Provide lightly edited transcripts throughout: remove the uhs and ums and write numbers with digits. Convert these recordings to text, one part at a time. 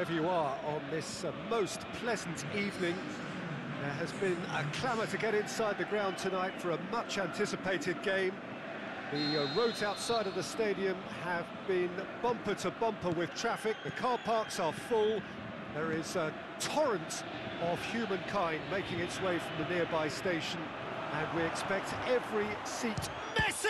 wherever you are on this most pleasant evening. There has been a clamour to get inside the ground tonight for a much-anticipated game. The roads outside of the stadium have been bumper to bumper with traffic. The car parks are full. There is a torrent of humankind making its way from the nearby station, and we expect every seat... Messi!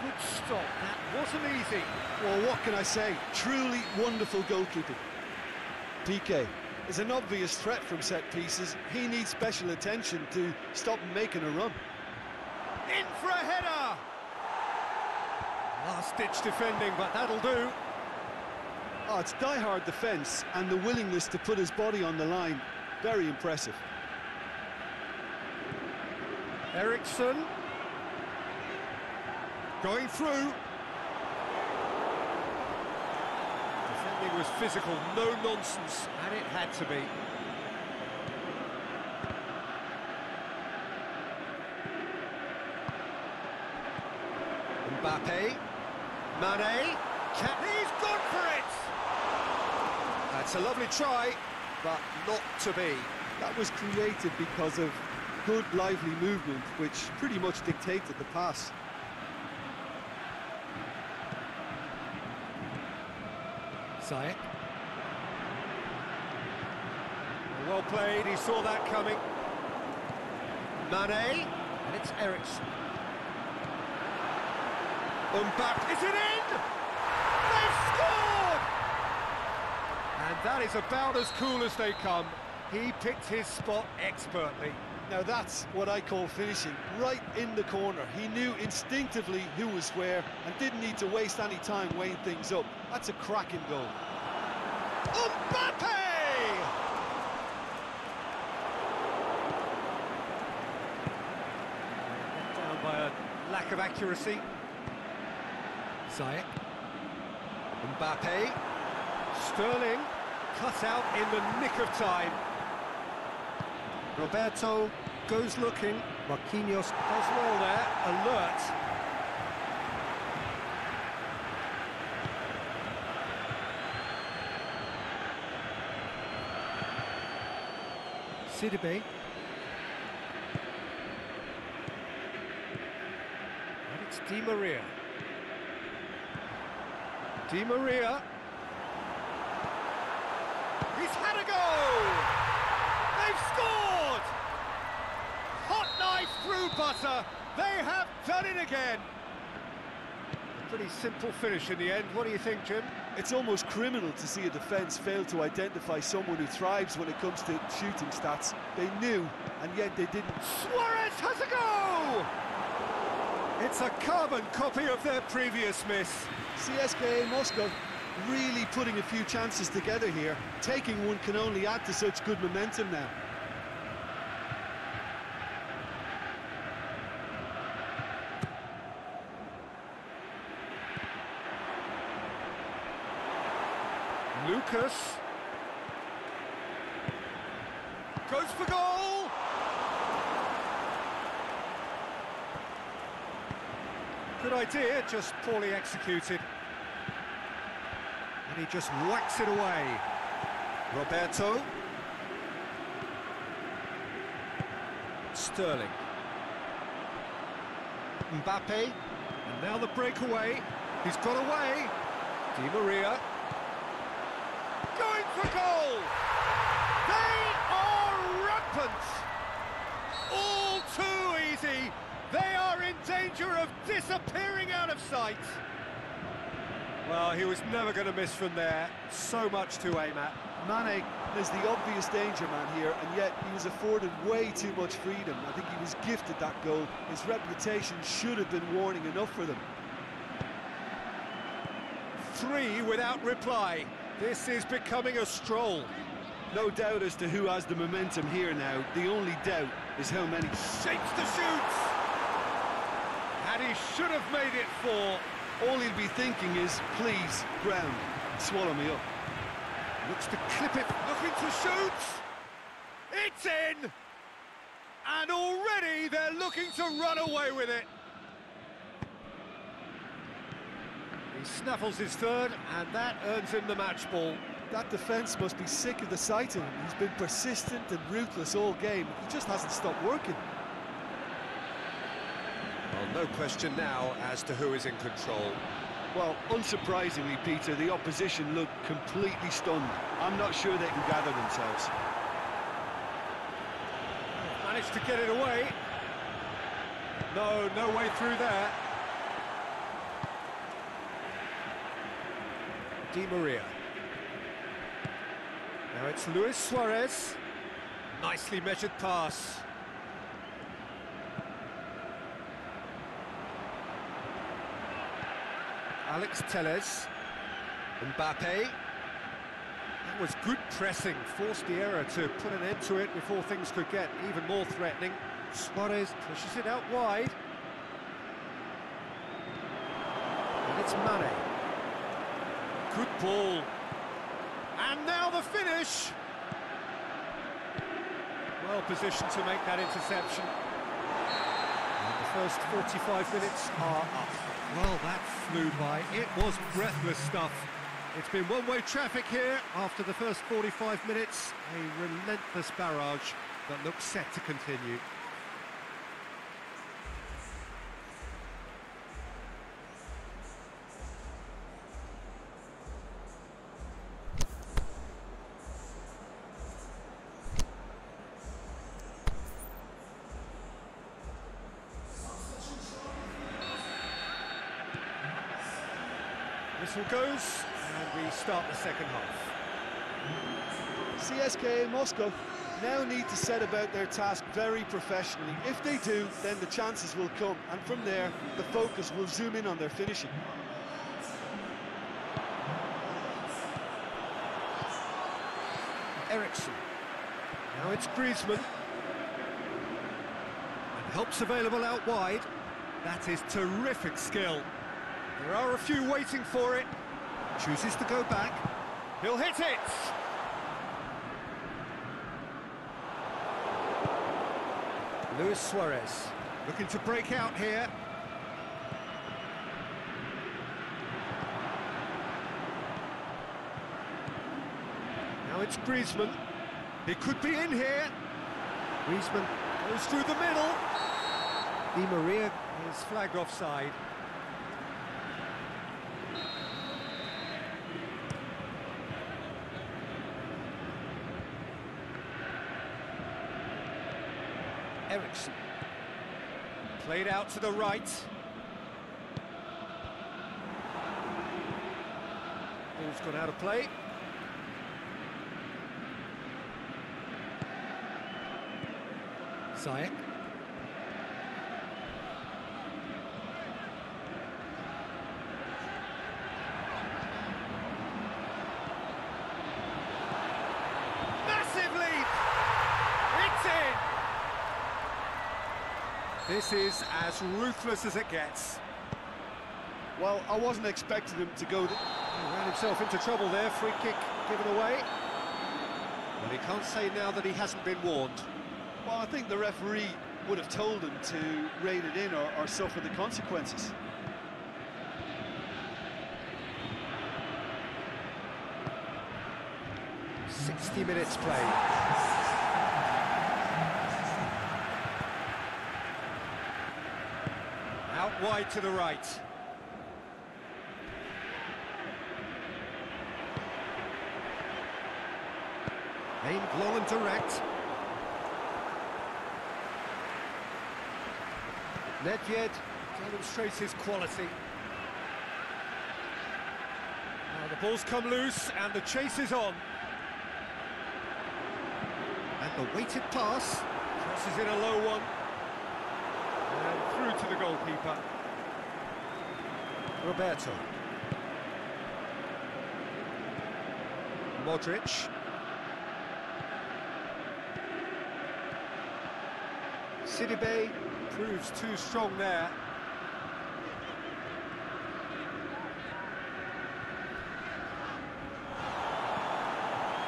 Good stop, that wasn't easy. Well, what can I say? Truly wonderful goalkeeping. PK is an obvious threat from set pieces. He needs special attention to stop making a run. In for a header! Last-ditch defending, but that'll do. Oh, it's die-hard defence and the willingness to put his body on the line. Very impressive. Eriksson. Going through. Defending was physical, no nonsense, and it had to be. Mbappe. Mane. He's gone for it! That's a lovely try, but not to be. That was created because of good, lively movement, which pretty much dictated the pass. Ziyech. Well played, he saw that coming. Mane, and it's Eriksson. Mbappe, is it in? They've scored! And that is about as cool as they come. He picked his spot expertly. Now that's what I call finishing, right in the corner. He knew instinctively who was where and didn't need to waste any time weighing things up. That's a cracking goal. Mbappe! Down by a lack of accuracy. Ziyech. Mbappe. Sterling cut out in the nick of time. Roberto goes looking. Marquinhos does well there, alert. Sidibe. And it's Di Maria. Di Maria. He's had a goal! They've scored! Hot knife through butter. They have done it again. A pretty simple finish in the end. What do you think, Jim? It's almost criminal to see a defence fail to identify someone who thrives when it comes to shooting stats. They knew, and yet they didn't. Suarez has a go! It's a carbon copy of their previous miss. CSKA Moscow really putting a few chances together here. Taking one can only add to such good momentum now. Lucas goes for goal. Good idea, just poorly executed. And he just whacks it away. Roberto. Sterling. Mbappe. And now the breakaway. He's got away. Di Maria. Going for goal! They are rampant! All too easy! They are in danger of disappearing out of sight! Well, he was never going to miss from there. So much to aim at. Mane is the obvious danger man here, and yet he was afforded way too much freedom. I think he was gifted that goal. His reputation should have been warning enough for them. 3 without reply. This is becoming a stroll. No doubt as to who has the momentum here now. The only doubt is how many. Shapes the shoots! And he should have made it 4. All he'll be thinking is, please, ground, swallow me up. Looks to clip it, looking to shoot! It's in! And already they're looking to run away with it. He snaffles his third, and that earns him the match ball. That defence must be sick of the sight of him. He's been persistent and ruthless all game. He just hasn't stopped working. Well, no question now as to who is in control. Well, unsurprisingly, Peter, the opposition look completely stunned. I'm not sure they can gather themselves. Managed to get it away. No way through there. Di Maria. Now it's Luis Suarez. Nicely measured pass. Alex Telles. Mbappe. That was good pressing, forced the error to put an end to it before things could get even more threatening. Suarez pushes it out wide. And it's Mane. Good ball. And now the finish! Well positioned to make that interception. And the first 45 minutes are up. Well, that flew by. It was breathless stuff. It's been one-way traffic here after the first 45 minutes. A relentless barrage that looks set to continue. Whistle goes, and we start the second half. CSKA Moscow now need to set about their task very professionally. If they do, then the chances will come, and from there, the focus will zoom in on their finishing. Eriksson. Now it's Griezmann. And help's available out wide. That is terrific skill. There are a few waiting for it. Chooses to go back. He'll hit it! Luis Suarez looking to break out here. Now it's Griezmann. He could be in here. Griezmann goes through the middle. Di Maria is flagged offside. Eriksson. Played out to the right. Ball's gone out of play. Ziyech. Massive lead! It's in! This is as ruthless as it gets. Well, I wasn't expecting him to go... He ran himself into trouble there, free kick given away. Well, he can't say now that he hasn't been warned. Well, I think the referee would have told him to rein it in or suffer the consequences. "60 minutes played. Out wide to the right. Aimed long and direct. Nedved demonstrates his quality. Now the ball's come loose and the chase is on. And the weighted pass crosses in a low one. And through to the goalkeeper. Roberto. Modric. Sidibe proves too strong there.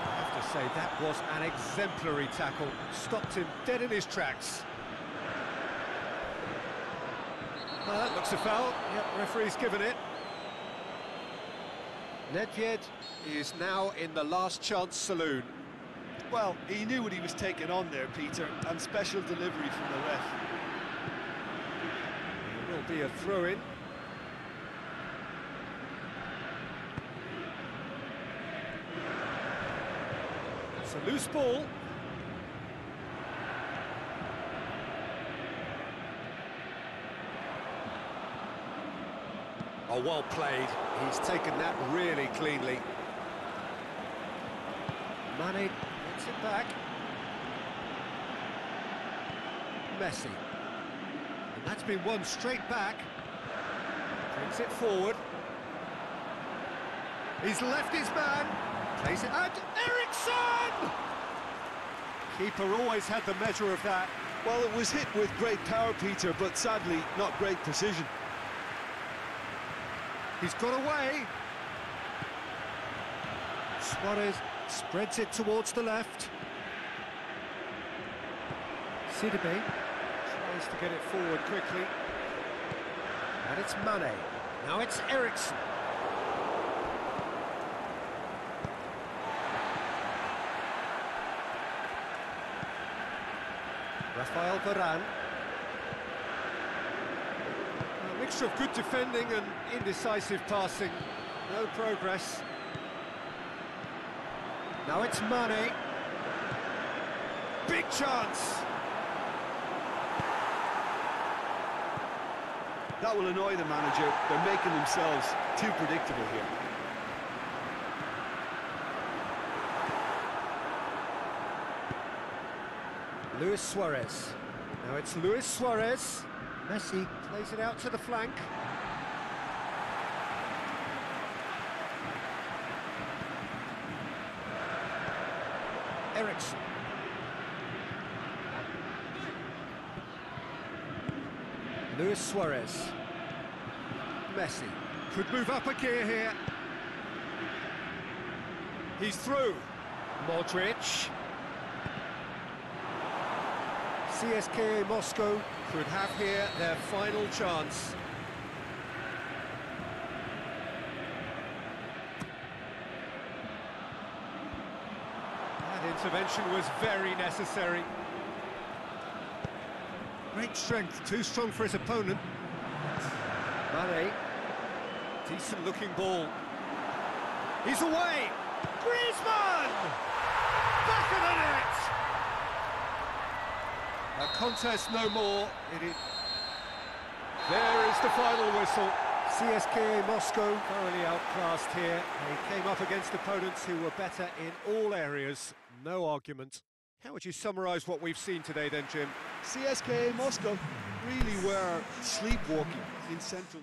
I have to say, that was an exemplary tackle. Stopped him dead in his tracks. Well, that looks a foul. Yep, referee's given it. Nedved is now in the last chance saloon. Well, he knew what he was taking on there, Peter, and special delivery from the ref. There will be a throw-in. It's a loose ball. Oh, well played. He's taken that really cleanly. Mane gets it back. Messi. And that's been won straight back. Brings it forward. He's left his man. Plays it out. Eriksson! Keeper always had the measure of that. Well, it was hit with great power, Peter, but sadly, not great precision. He's got away. Suarez spreads it towards the left. Sidibe tries to get it forward quickly. And it's Mane. Now it's Eriksson. Rafael Varane. A mixture of good defending and indecisive passing. No progress. Now it's Mane. Big chance. That will annoy the manager. They're making themselves too predictable here. Luis Suarez. Now it's Luis Suarez. Messi plays it out to the flank. Eriksson. Luis Suarez. Messi could move up a gear here. He's through. Modric. CSKA Moscow could have here their final chance. That intervention was very necessary. Great strength, too strong for his opponent. Mane, decent looking ball. He's away! Griezmann! Back of the net! A contest no more. There is the final whistle. CSKA Moscow thoroughly outclassed here. They came up against opponents who were better in all areas. No argument. How would you summarise what we've seen today then, Jim? CSKA Moscow really were sleepwalking in central...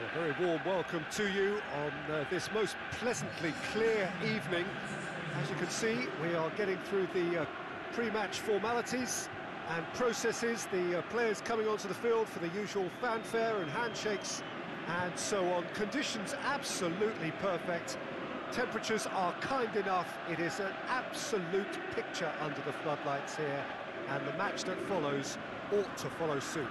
A very warm welcome to you on this most pleasantly clear evening. As you can see, we are getting through the pre-match formalities and processes, the players coming onto the field for the usual fanfare and handshakes and so on. Conditions absolutely perfect. Temperatures are kind enough. It is an absolute picture under the floodlights here, and the match that follows ought to follow suit.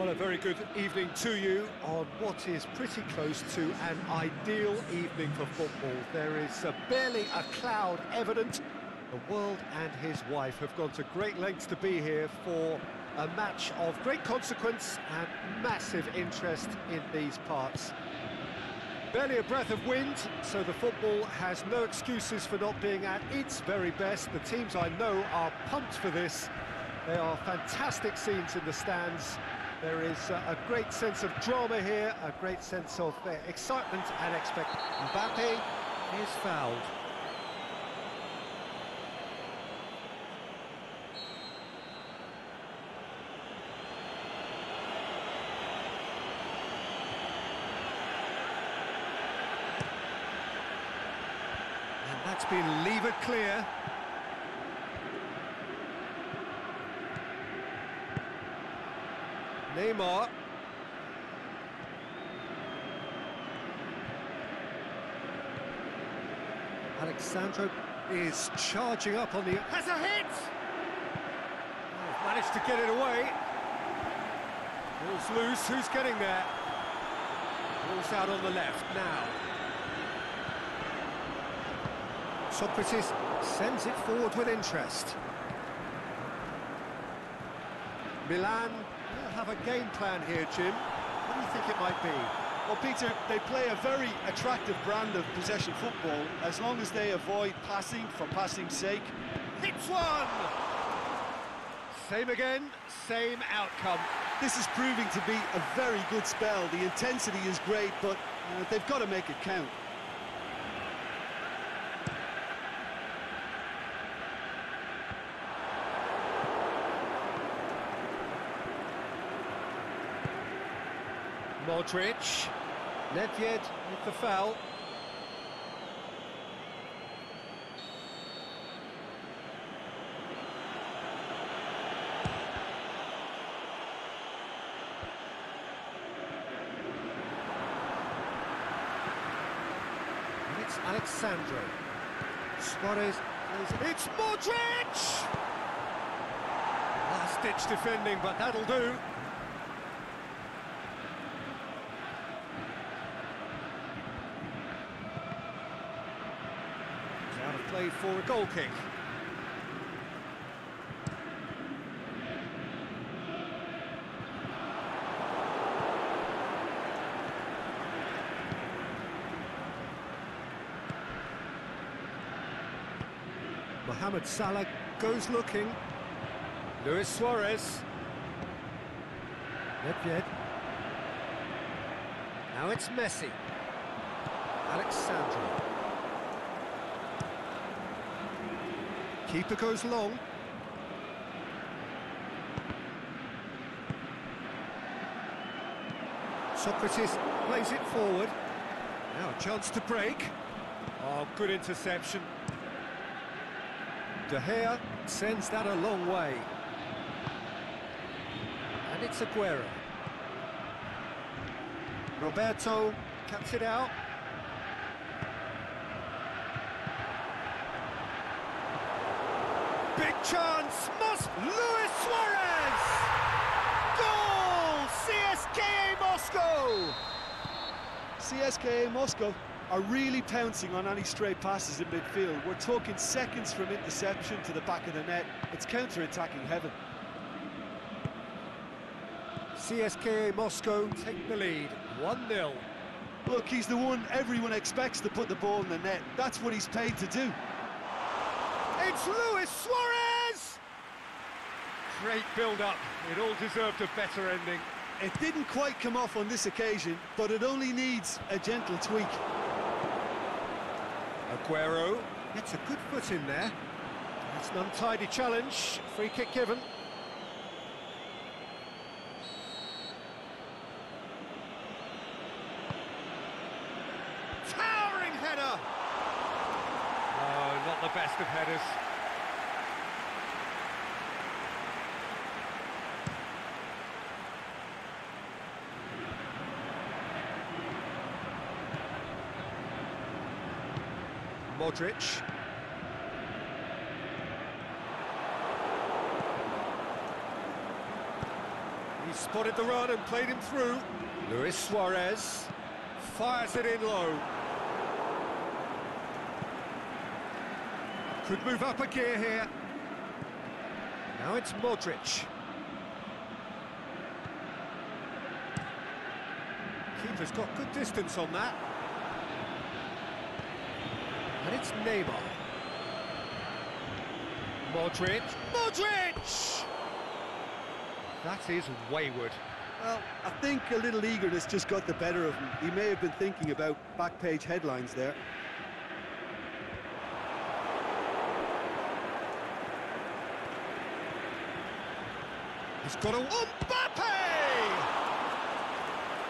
Well, a very good evening to you on what is pretty close to an ideal evening for football. There is barely a cloud evident. The world and his wife have gone to great lengths to be here for a match of great consequence and massive interest in these parts. Barely a breath of wind, so the football has no excuses for not being at its very best. The teams I know are pumped for this. There are fantastic scenes in the stands. There is a great sense of drama here, a great sense of excitement and expectation. Mbappe is fouled. And that's been levered clear. Neymar. Alexandro is charging up on the... Has a hit! Oh, managed to get it away. Ball's loose, who's getting there? Ball's out on the left now. Socrates sends it forward with interest. Milan have a game plan here, Jim. What do you think it might be? Well, Peter, they play a very attractive brand of possession football as long as they avoid passing for passing's sake. Hits one! Same again, same outcome. This is proving to be a very good spell. The intensity is great, but they've got to make it count. Modric, Nedved with the foul. And it's Alexandro. Suarez, it's Modric! Last-ditch defending, but that'll do. Play for a goal kick. Mohamed Salah goes looking. Luis Suarez. Nedved. Now it's Messi. Alexandro. Keeper goes long. Socrates plays it forward. Now a chance to break. Oh, good interception. De Gea sends that a long way. And it's Aguero. Roberto cuts it out. Big chance, Luis Suarez! Goal! CSKA Moscow! CSKA Moscow are really pouncing on any stray passes in midfield. We're talking seconds from interception to the back of the net. It's counter-attacking heaven. CSKA Moscow take the lead, 1-0. Look, he's the one everyone expects to put the ball in the net. That's what he's paid to do. It's Luis Suarez! Great build-up. It all deserved a better ending. It didn't quite come off on this occasion, but it only needs a gentle tweak. Aguero gets a good foot in there. That's an untidy challenge. Free kick given. Towering header! Oh, not the best of headers. Modric. He spotted the run and played him through. Luis Suarez fires it in low. Could move up a gear here. Now it's Modric. Keeper's got good distance on that. And it's Neymar. Modric. Modric! That is wayward. Well, I think a little eagerness just got the better of him. He may have been thinking about back-page headlines there. He's got a... Mbappe!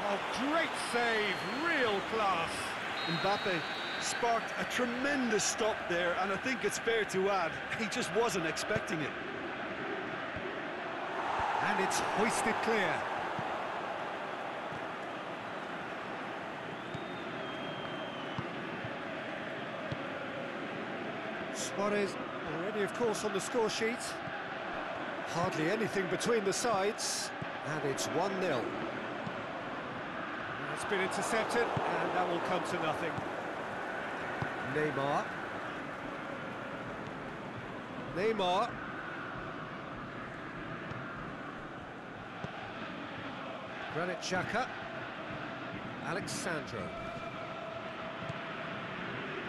Oh, great save, real class. Mbappe sparked a tremendous stop there, and I think it's fair to add, he just wasn't expecting it. And it's hoisted clear. Suarez already, of course, on the score sheet. Hardly anything between the sides, and it's 1-0. It's been intercepted, and that will come to nothing. Neymar. Neymar. Granit Xhaka. Alexandro.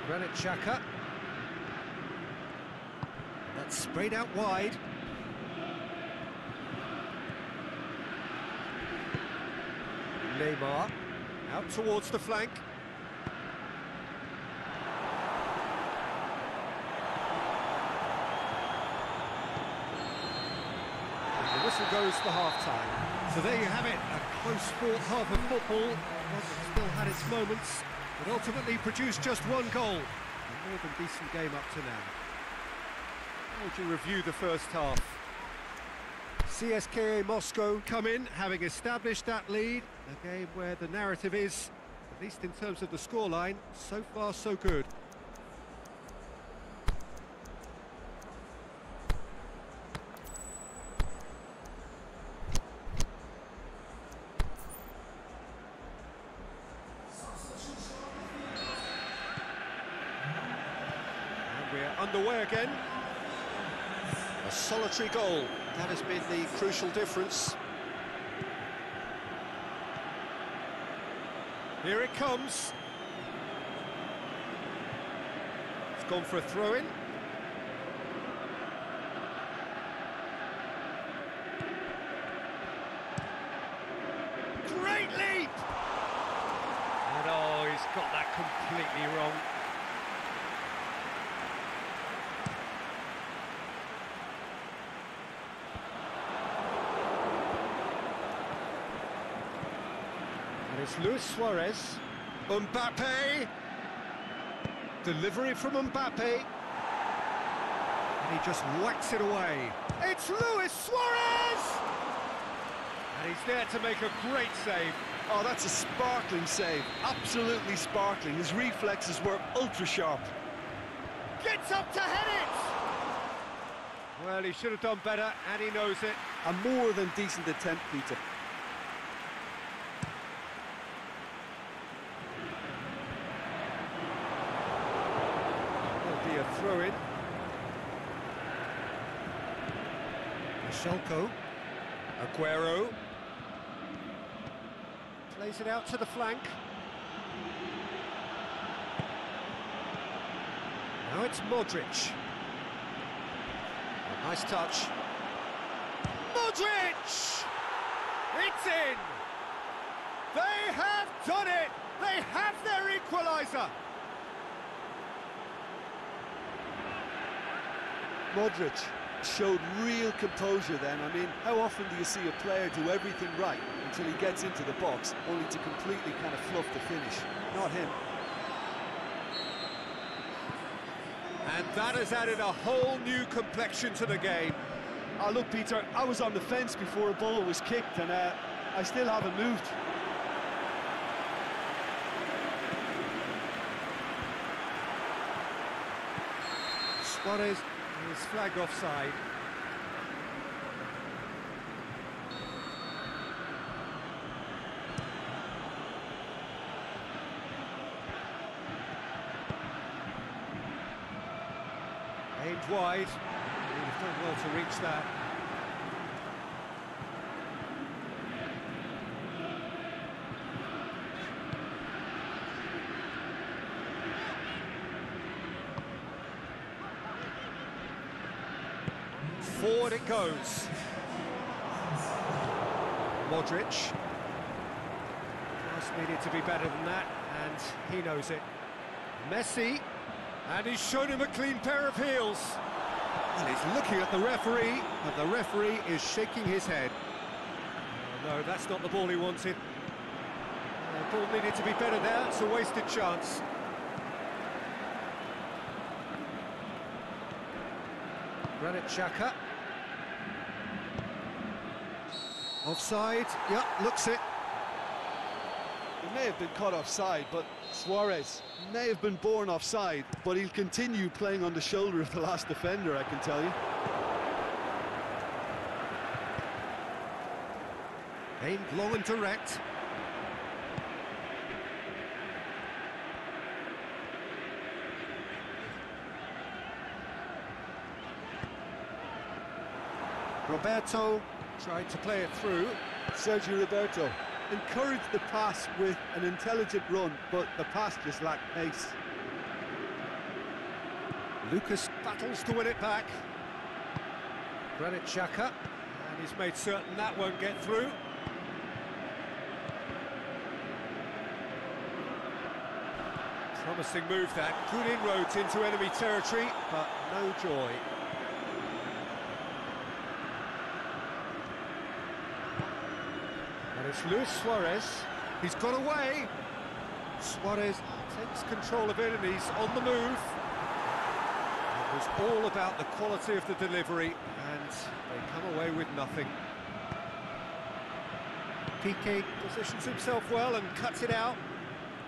Granit Xhaka. That's sprayed out wide. Neymar. Out towards the flank. And the whistle goes for half-time. So there you have it, a close-fought half of football. One that still had its moments, but ultimately produced just one goal. A more than decent game up to now. How would you review the first half? CSKA Moscow come in, having established that lead. A game where the narrative is, at least in terms of the scoreline, so far so good. And we're underway again. A solitary goal, that has been the crucial difference. Here it comes. It's gone for a throw-in. Great leap! And oh, he's got that completely wrong. It's Luis Suarez. Mbappe. Delivery from Mbappe. And he just whacks it away. It's Luis Suarez! And he's there to make a great save. Oh, that's a sparkling save. Absolutely sparkling. His reflexes were ultra-sharp. Gets up to head it! Well, he should have done better, and he knows it. A more than decent attempt, Peter. A throw-in. Shelko. Aguero. Plays it out to the flank. Now it's Modric. A nice touch. Modric! It's in! They have done it! They have their equaliser! Modric showed real composure then. I mean, how often do you see a player do everything right until he gets into the box, only to completely kind of fluff the finish? Not him. And that has added a whole new complexion to the game. Oh, look, Peter, I was on the fence before a ball was kicked, and I still haven't moved. Suarez is flagged offside. Aimed wide. He's done well to reach that. Forward it goes. Modric. Just needed to be better than that, and he knows it. Messi, and he's shown him a clean pair of heels. And he's looking at the referee, and the referee is shaking his head. Oh, no, that's not the ball he wanted. The ball needed to be better there, it's a wasted chance. Granit Xhaka. Offside, yeah, looks it. He may have been caught offside, but Suarez may have been born offside, but he'll continue playing on the shoulder of the last defender, I can tell you. Aimed long and direct. Roberto tried to play it through. Sergio Roberto encouraged the pass with an intelligent run, but the pass just lacked pace. Lucas battles to win it back. Granit Xhaka, and he's made certain that won't get through. Promising move that, good inroads into enemy territory, but no joy. And it's Luis Suarez, he's got away. Suarez takes control of it and he's on the move. It was all about the quality of the delivery and they come away with nothing. Piqué positions himself well and cuts it out.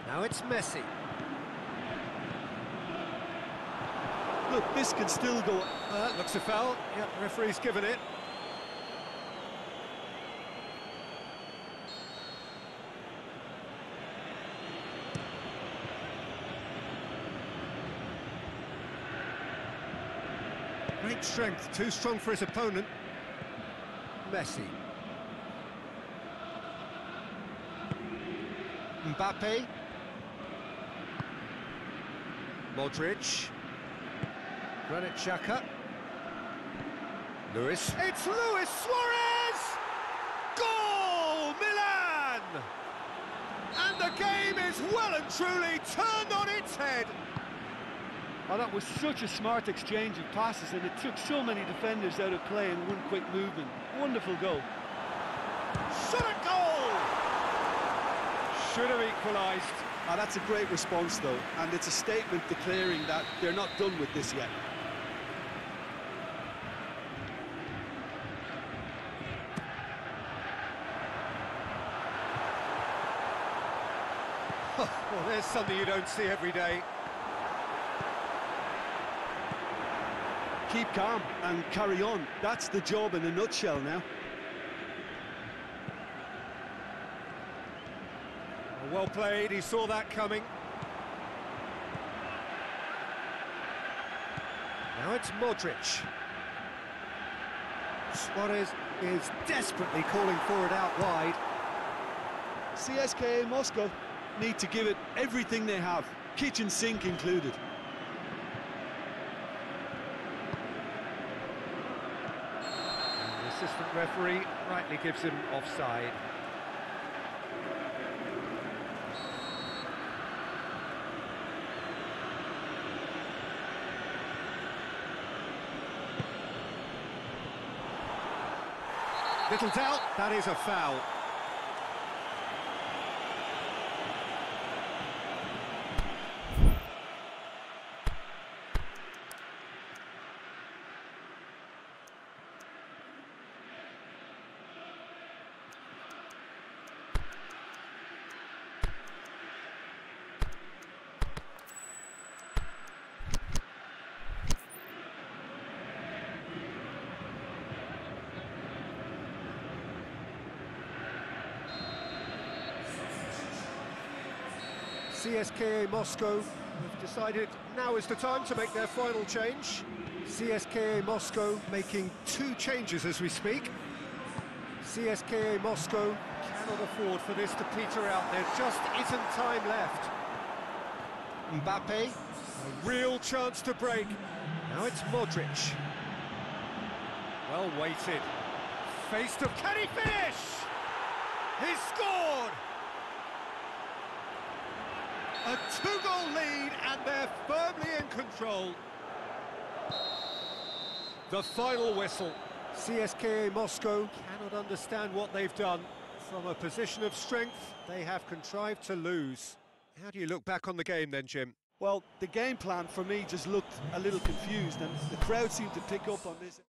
Now it's Messi. Look, this can still go. Looks a foul. Yep, referee's given it. Great strength, too strong for his opponent. Messi. Mbappe. Modric. Granit Xhaka. Luis. It's Luis Suarez! Goal, Milan! And the game is well and truly turned on its head. Oh, that was such a smart exchange of passes, and it took so many defenders out of play in one quick movement. Wonderful goal. Shot a goal! Should have equalised. Oh, that's a great response, though, and it's a statement declaring that they're not done with this yet. Well, there's something you don't see every day. Keep calm and carry on. That's the job in a nutshell now. Well played, he saw that coming. Now it's Modric. Suarez is desperately calling for it out wide. CSKA Moscow need to give it everything they have, kitchen sink included. And the assistant referee rightly gives him offside. Little doubt, that is a foul. CSKA Moscow have decided now is the time to make their final change. CSKA Moscow making 2 changes as we speak. CSKA Moscow cannot afford for this to peter out. There just isn't time left. Mbappe, a real chance to break. Now it's Modric. Well weighted. Faced up. Can he finish? He's scored! A 2-goal lead, and they're firmly in control. The final whistle. CSKA Moscow cannot understand what they've done. From a position of strength, they have contrived to lose. How do you look back on the game then, Jim? Well, the game plan for me just looked a little confused, and the crowd seemed to pick up on this.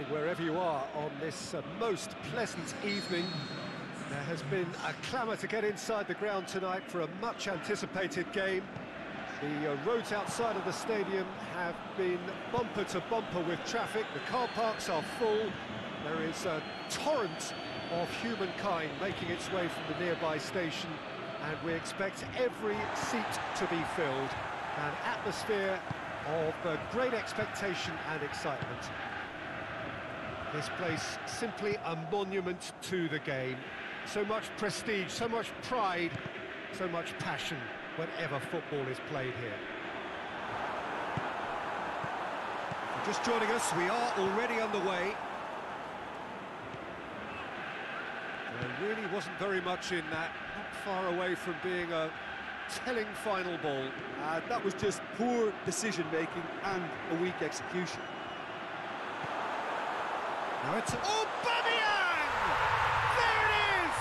Wherever you are on this most pleasant evening, there has been a clamour to get inside the ground tonight for a much anticipated game. The roads outside of the stadium have been bumper to bumper with traffic. The car parks are full. There is a torrent of humankind making its way from the nearby station, and we expect every seat to be filled. An atmosphere of great expectation and excitement. This place simply a monument to the game. So much prestige, so much pride, so much passion whenever football is played here. Just joining us, we are already underway. There really wasn't very much in that, not far away from being a telling final ball. That was just poor decision-making and a weak execution. Now it's Aubameyang! There it is!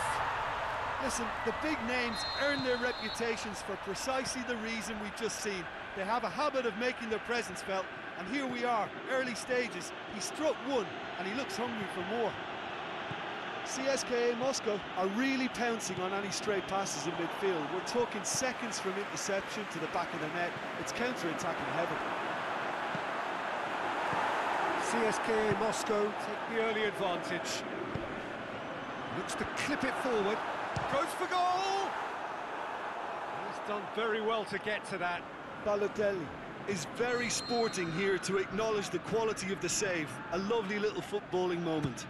Listen, the big names earn their reputations for precisely the reason we've just seen. They have a habit of making their presence felt, and here we are, early stages. He struck one, and he looks hungry for more. CSKA Moscow are really pouncing on any stray passes in midfield. We're talking seconds from interception to the back of the net. It's counter-attacking heaven. CSKA Moscow take the early advantage. Looks to clip it forward. Goes for goal! He's done very well to get to that. Balotelli is very sporting here to acknowledge the quality of the save. A lovely little footballing moment.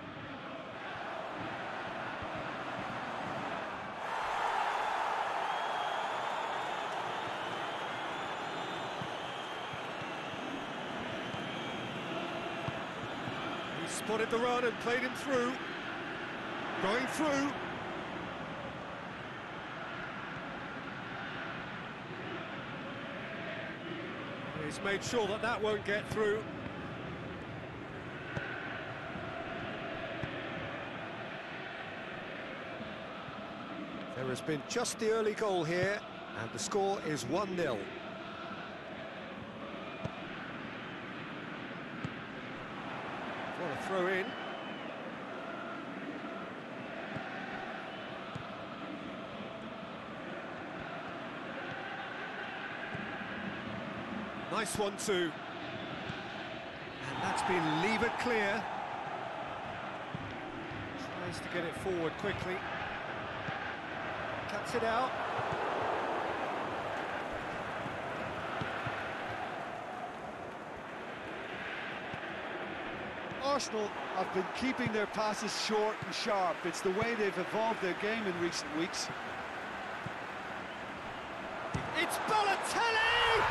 Spotted the run and played him through. Going through. He's made sure that that won't get through. There has been just the early goal here, and the score is 1-0. For a throw in. Nice one too. And that's been levered clear. Tries to get it forward quickly. Cuts it out. Arsenal have been keeping their passes short and sharp. It's the way they've evolved their game in recent weeks. It's Balotelli!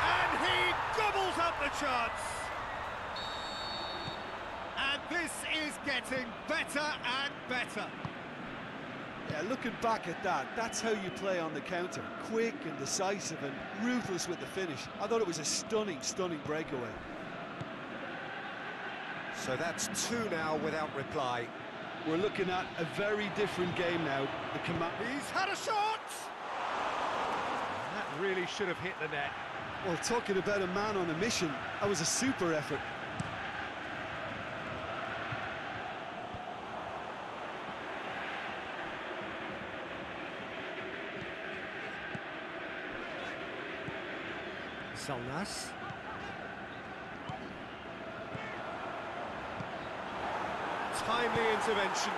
And he gobbles up the chance. And this is getting better and better. Yeah, looking back at that, that's how you play on the counter. Quick and decisive and ruthless with the finish. I thought it was a stunning, stunning breakaway. So that's 2 now without reply. We're looking at a very different game now. He's had a shot! And that really should have hit the net. Well, talking about a man on a mission, that was a super effort. Salnas. Timely intervention.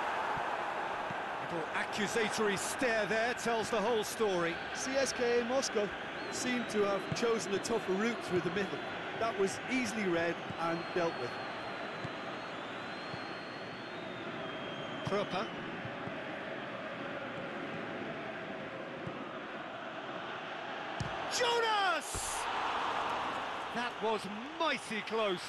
Little accusatory stare there tells the whole story. CSKA Moscow seem to have chosen a tougher route through the middle. That was easily read and dealt with. Proper. Jonas! That was mighty close.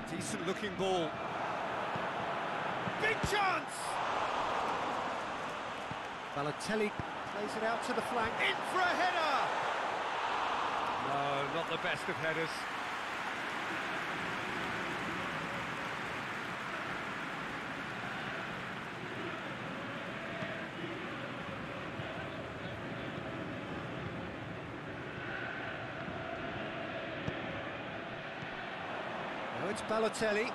Decent looking ball. Big chance! Balotelli plays it out to the flank. In for a header! No, not the best of headers. Now it's Balotelli.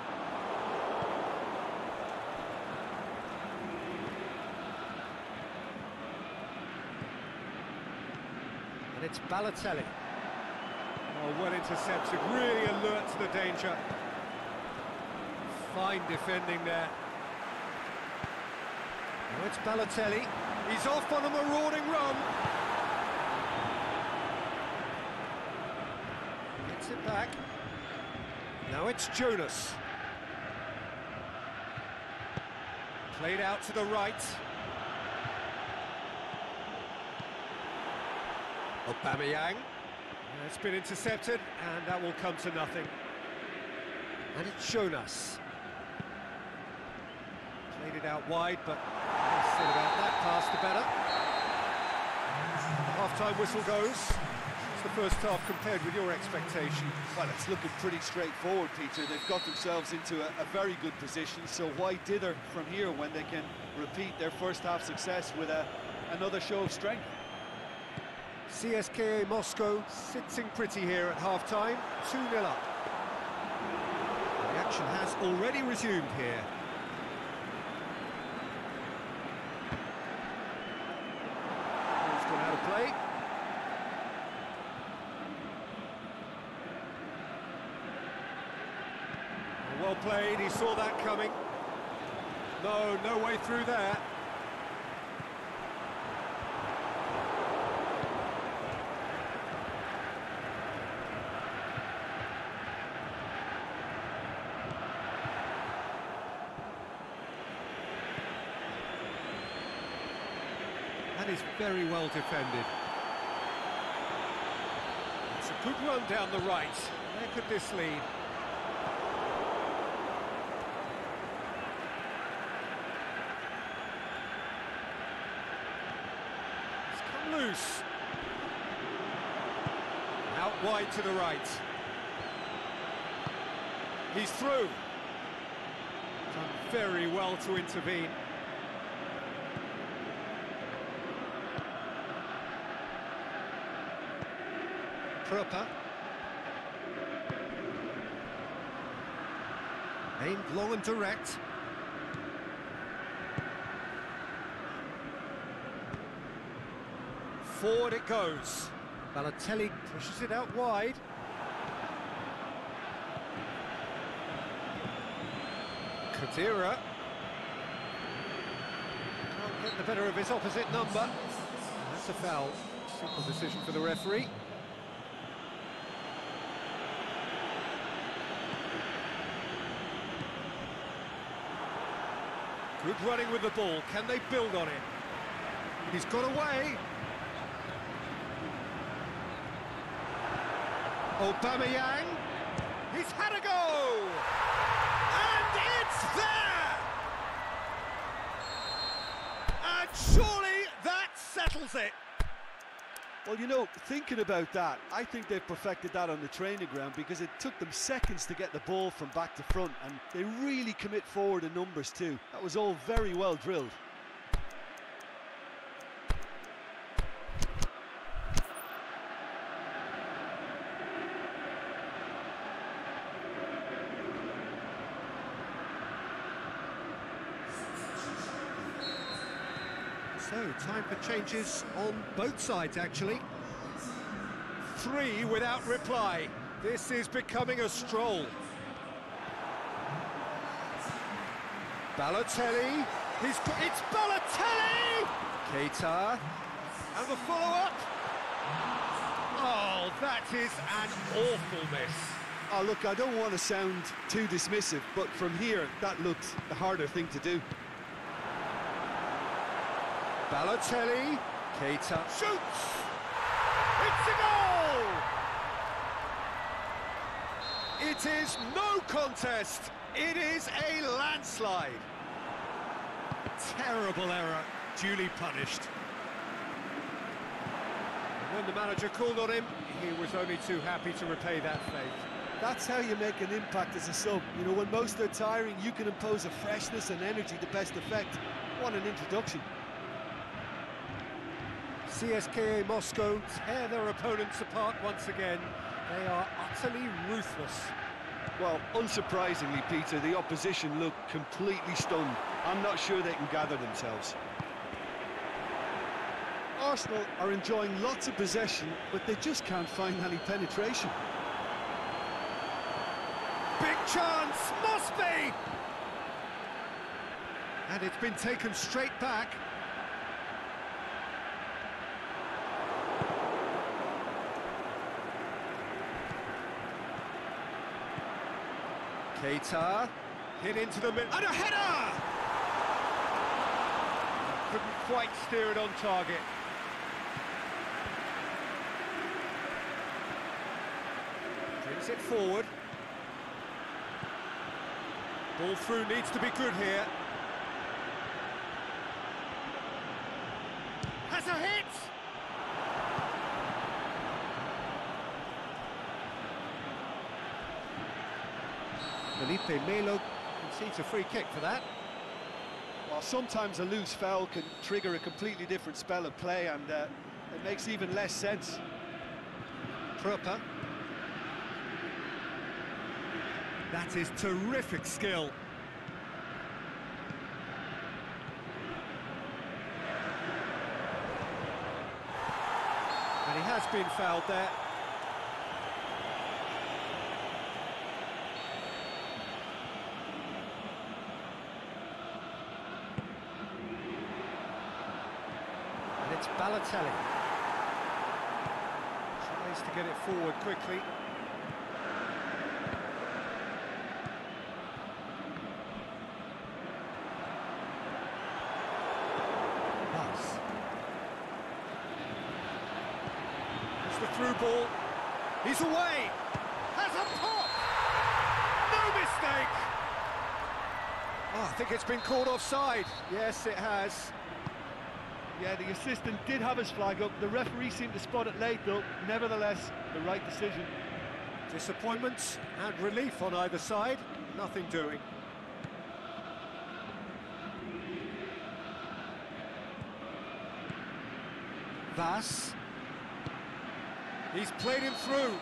And it's Balotelli. Oh, well intercepted, really alert to the danger. Fine defending there. Now it's Balotelli. He's off on a marauding run. Gets it back. Now it's Jonas. Played out to the right. Aubameyang. It's been intercepted, and that will come to nothing. And it's Jonas. Played it out wide, but less said about that pass, the better. The half-time whistle goes. It's the first half compared with your expectation. Well, it's looking pretty straightforward, Peter. They've got themselves into a very good position, so why dither from here when they can repeat their first half success with another show of strength? CSKA Moscow sitting pretty here at half-time, 2-0 up. The action has already resumed here. Ball's gone out of play. Well played, he saw that coming. No way through there. and is very well defended. It's a good run down the right. Where could this lead? It's come loose. Out wide to the right. He's through. Done very well to intervene. Prямая. Aimed long and direct. Forward it goes. Balotelli pushes it out wide. Kadira. Can't get the better of his opposite number. That's a foul. Simple decision for the referee. Good running with the ball. Can they build on it? He's got away. Aubameyang. He's had a go! And it's there! And surely that settles it. Well, you know, thinking about that, I think they've perfected that on the training ground because it took them seconds to get the ball from back to front, and they really commit forward in numbers too. That was all very well drilled. So, time for changes on both sides, actually. 3 without reply. This is becoming a stroll. Balotelli. It's Balotelli! Keita. And the follow-up. Oh, that is an awful miss. Oh, look, I don't want to sound too dismissive, but from here, that looked the harder thing to do. Balotelli, Keita shoots! It's a goal! It is no contest, it is a landslide. Terrible error, duly punished. When the manager called on him, he was only too happy to repay that fate. That's how you make an impact as a sub. You know, when most are tiring, you can impose a freshness and energy to best effect. What an introduction. CSKA Moscow tear their opponents apart once again. They are utterly ruthless. Well, unsurprisingly, Peter, the opposition look completely stunned. I'm not sure they can gather themselves. Arsenal are enjoying lots of possession, but they just can't find any penetration. Big chance, must be! And it's been taken straight back. Keita, hit into the middle, and a header! Couldn't quite steer it on target. Brings it forward. Ball through needs to be good here. Has a hit! Felipe Melo concedes a free kick for that. Well, sometimes a loose foul can trigger a completely different spell of play, and it makes even less sense. Prямaya. That is terrific skill. And he has been fouled there. And it's Balotelli. Tries to get it forward quickly. through ball. He's away. Has a pop. No mistake. Oh, I think it's been called offside. Yes, it has. Yeah, the assistant did have his flag up. The referee seemed to spot it late, though. Nevertheless, the right decision. Disappointment and relief on either side. Nothing doing. Vas. He's played him through.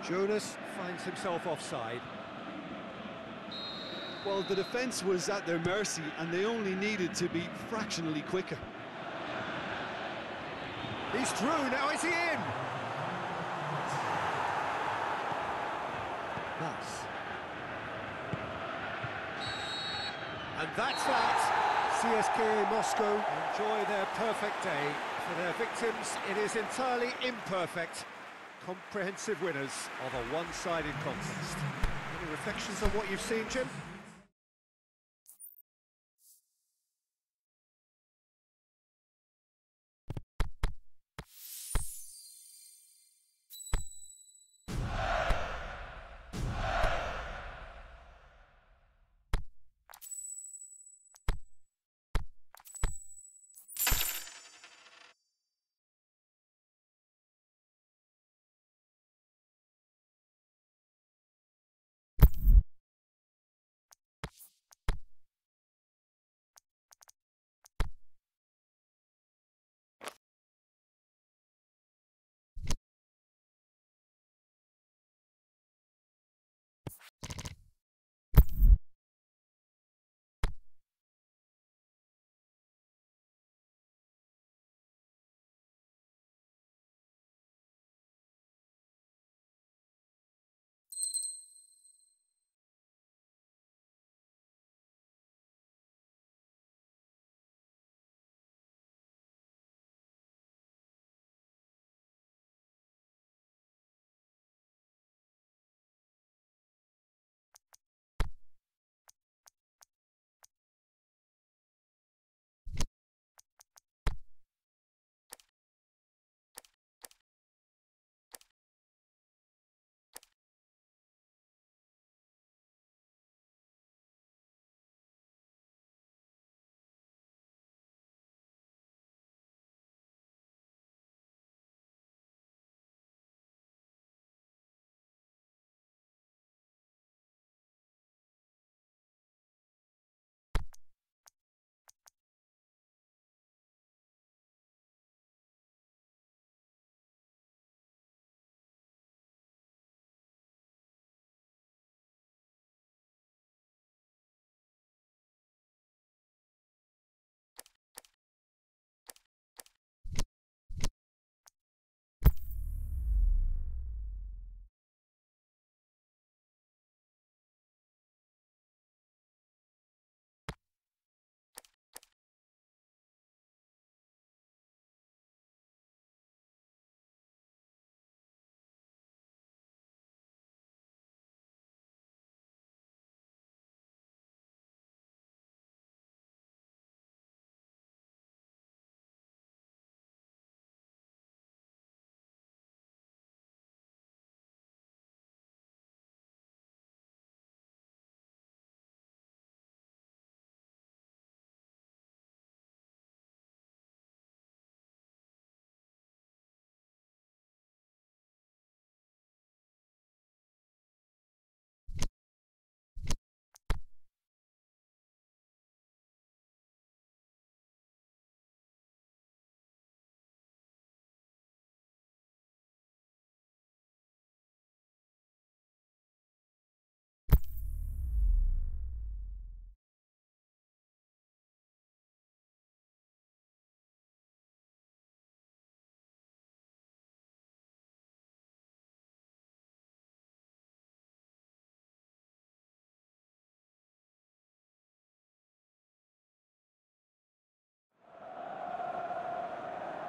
Jonas finds himself offside. Well, the defence was at their mercy, and they only needed to be fractionally quicker. He's through, now is he in? Vas. And that's that. CSKA Moscow enjoy their perfect day. For their victims, it is entirely imperfect. Comprehensive winners of a one-sided contest. Any reflections on what you've seen, Jim?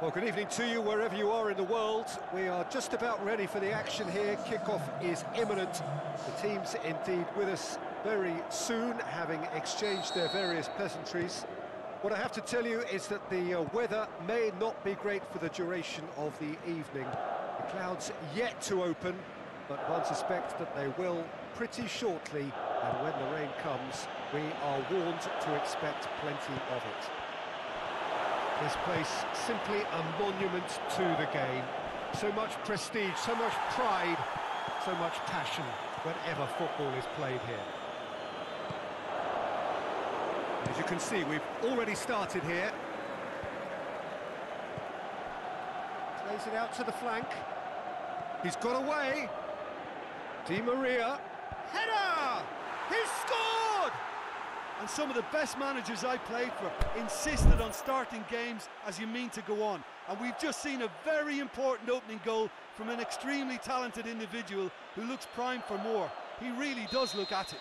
Well, good evening to you wherever you are in the world. We are just about ready for the action here. Kickoff is imminent. The team's indeed with us very soon, having exchanged their various pleasantries. What I have to tell you is that the weather may not be great for the duration of the evening. The clouds yet to open, but one suspects that they will pretty shortly, and when the rain comes, we are warned to expect plenty of it. This place simply a monument to the game. So much prestige, so much pride, so much passion whenever football is played here. As you can see, we've already started here. Plays it out to the flank. He's got away. Di Maria. Header! He's scored! And some of the best managers I played for insisted on starting games as you mean to go on. And we've just seen a very important opening goal from an extremely talented individual who looks primed for more. He really does look at it.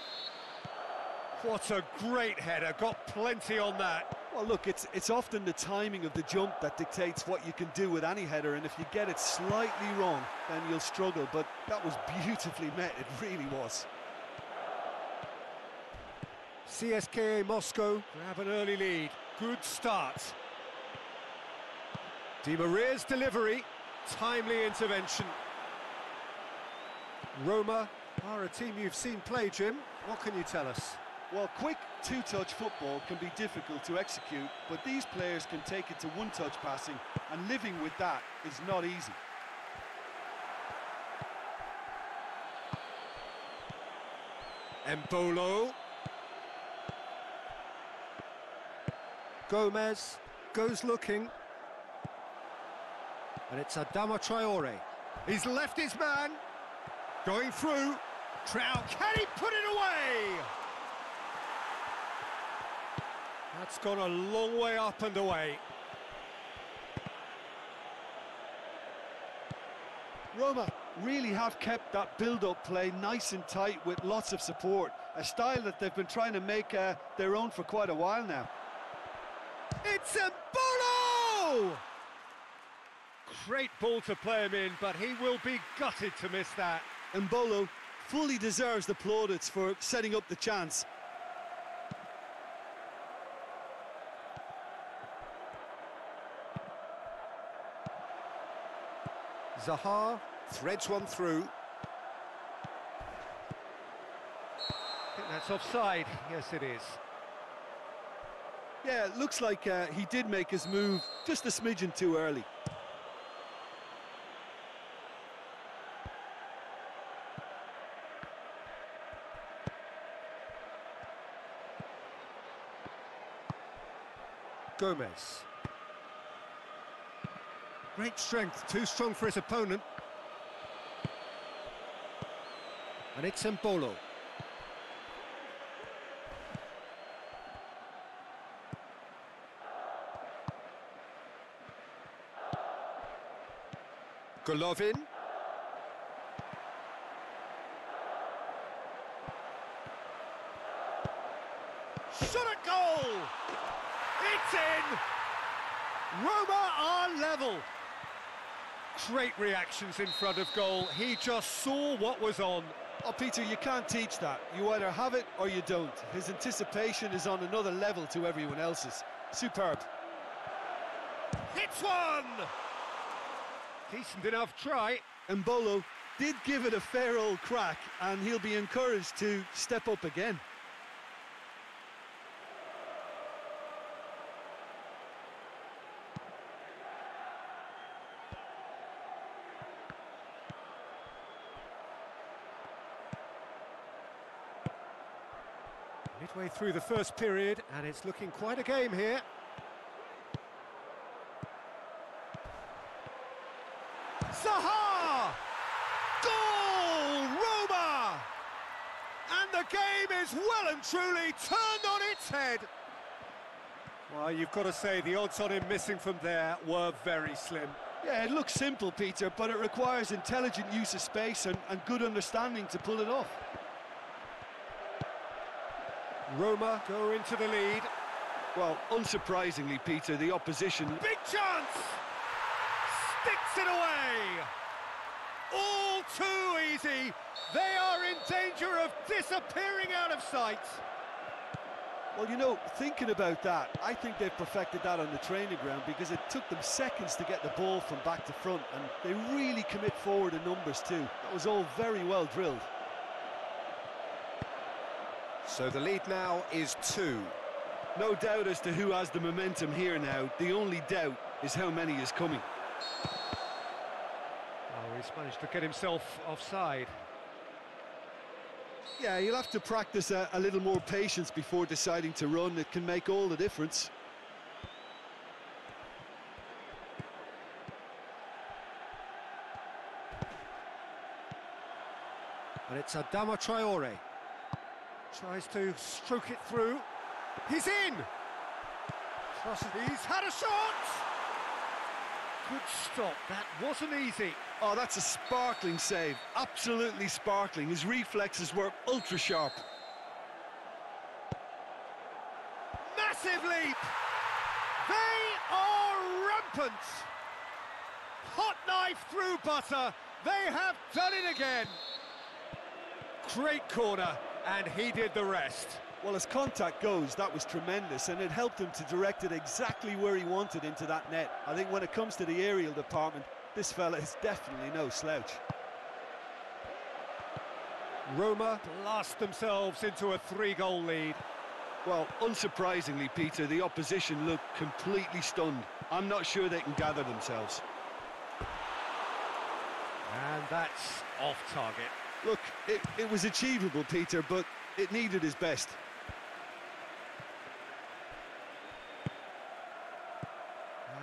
What a great header, got plenty on that. Well, look, it's often the timing of the jump that dictates what you can do with any header, and if you get it slightly wrong, then you'll struggle, but that was beautifully met, it really was. CSKA Moscow grab an early lead. Good start. Di Maria's delivery, timely intervention. Roma are a team you've seen play, Jim. What can you tell us? Well, quick two-touch football can be difficult to execute, but these players can take it to one-touch passing, and living with that is not easy. Embolo. Gomez goes looking. And it's Adama Traore. He's left his man. Going through. Trout, can he put it away? That's gone a long way up and away. Roma really have kept that build-up play nice and tight with lots of support, a style that they've been trying to make their own for quite a while now. It's Embolo! Great ball to play him in, but he will be gutted to miss that. Embolo fully deserves the plaudits for setting up the chance. Zaha threads one through. I think that's offside. Yes, it is. Yeah, it looks like he did make his move just a smidgen too early. Gomez. Great strength, too strong for his opponent. And it's Embolo. Golovin. Shot at goal! It's in! Roma are level. Great reactions in front of goal. He just saw what was on. Oh, Peter, you can't teach that. You either have it or you don't. His anticipation is on another level to everyone else's. Superb. Hits one! Decent enough try. Embolo did give it a fair old crack, and he'll be encouraged to step up again. Midway through the first period, and it's looking quite a game here. Zaha! Goal! Roma! And the game is well and truly turned on its head. Well, you've got to say the odds on him missing from there were very slim. Yeah, it looks simple, Peter, but it requires intelligent use of space and good understanding to pull it off. Roma go into the lead. Well, unsurprisingly, Peter, the opposition... Big chance! Sticks it away! All too easy. They are in danger of disappearing out of sight. Well, you know, thinking about that, I think they've perfected that on the training ground because it took them seconds to get the ball from back to front, and they really commit forward in numbers too. That was all very well drilled. So the lead now is 2. No doubt as to who has the momentum here now. The only doubt is how many is coming. Oh, he's managed to get himself offside. Yeah, you'll have to practice a little more patience before deciding to run. It can make all the difference. And it's Adama Traore. Tries to stroke it through. He's in! He's had a shot! Good stop, that wasn't easy. Oh, that's a sparkling save, absolutely sparkling. His reflexes were ultra sharp. Massive leap! They are rampant! Hot knife through butter, they have done it again! Great corner, and he did the rest. Well, as contact goes, that was tremendous, and it helped him to direct it exactly where he wanted into that net. I think when it comes to the aerial department, this fella is definitely no slouch. Roma blast themselves into a 3-goal lead. Well, unsurprisingly, Peter, the opposition look completely stunned. I'm not sure they can gather themselves. And that's off target. Look, it was achievable, Peter, but it needed his best.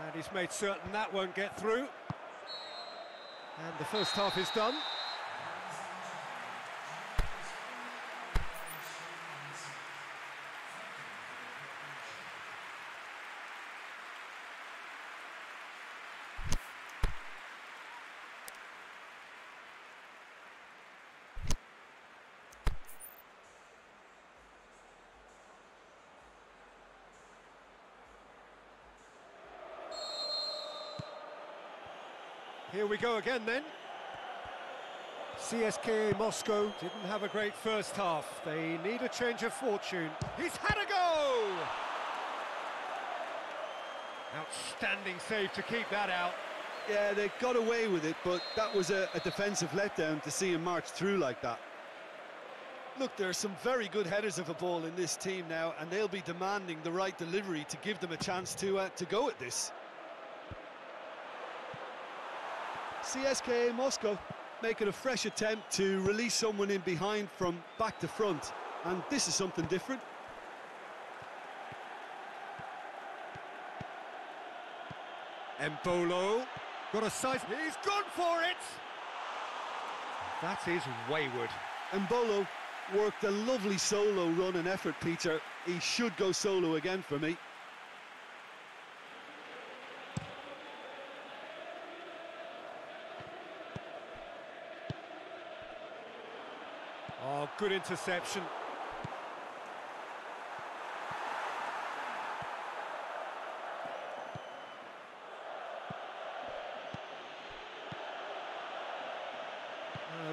And he's made certain that won't get through. And the first half is done. Here we go again then. CSKA Moscow didn't have a great first half. They need a change of fortune. He's had a go! Outstanding save to keep that out. Yeah, they got away with it, but that was a defensive letdown to see him march through like that. Look, there are some very good headers of a ball in this team now, and they'll be demanding the right delivery to give them a chance to go at this. CSKA Moscow making a fresh attempt to release someone in behind from back to front, and this is something different. Embolo got a size. He's gone for it. That is wayward. Embolo worked a lovely solo run and effort, Peter. He should go solo again for me. Oh, good interception.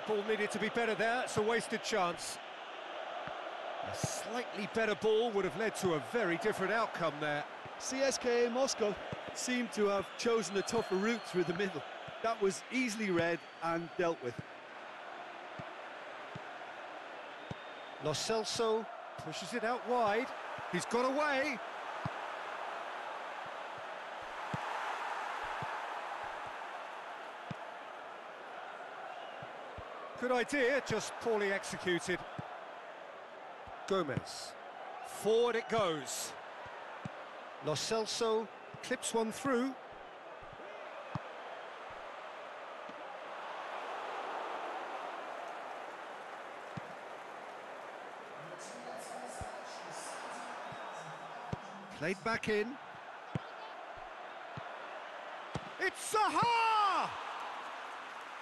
Ball needed to be better there, it's a wasted chance. A slightly better ball would have led to a very different outcome there. CSKA Moscow seemed to have chosen a tougher route through the middle. That was easily read and dealt with. Lo Celso pushes it out wide. He's got away. Good idea, just poorly executed. Gomez. Forward it goes. Lo Celso clips one through. Played back in. It's Zaha!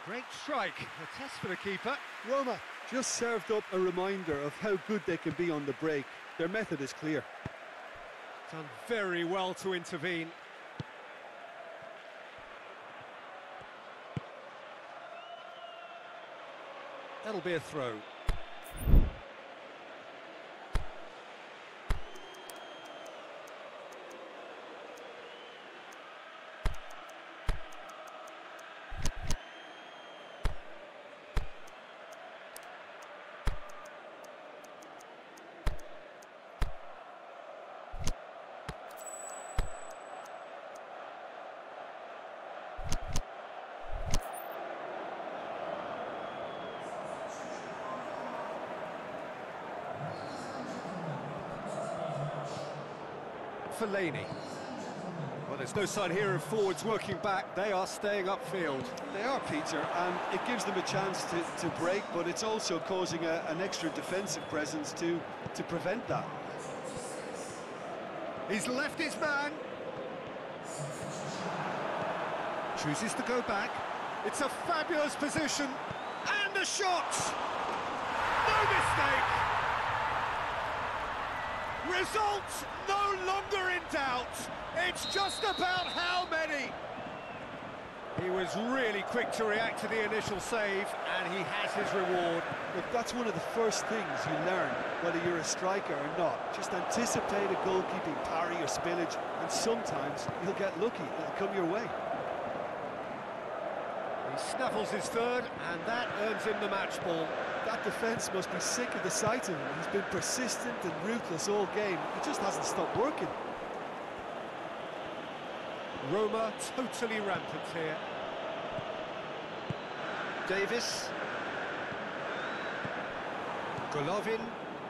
Great strike, a test for the keeper. Roma just served up a reminder of how good they can be on the break. Their method is clear. Done very well to intervene. That'll be a throw. for Laney. Well, there's no sign here of forwards working back. They are staying upfield. They are, Peter, and it gives them a chance to break, but it's also causing an extra defensive presence to prevent that. He's left his man. Chooses to go back. It's a fabulous position. And a shot! No mistake! Result no longer in doubt. It's just about how many. He was really quick to react to the initial save, and he has his reward. Look, that's one of the first things you learn, whether you're a striker or not. Just anticipate a goalkeeping parry or spillage, and sometimes you'll get lucky. It'll come your way. He snaffles his third, and that earns him the match ball. That defence must be sick of the sight of him. He's been persistent and ruthless all game. He just hasn't stopped working. Roma totally rampant here. Davis. Golovin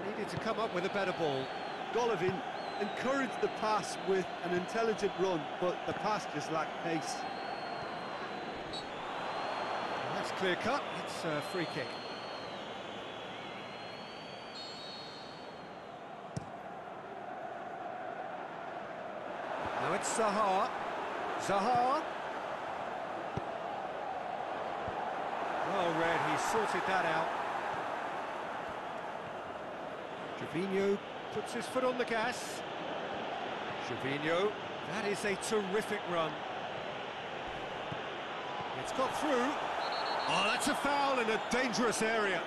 needed to come up with a better ball. Golovin encouraged the pass with an intelligent run, but the pass just lacked pace. That's clear cut. It's a free kick. Now it's Zaha. Zaha. Well read, he sorted that out. Gervinho puts his foot on the gas. Gervinho, that is a terrific run. It's got through. Oh, that's a foul in a dangerous area.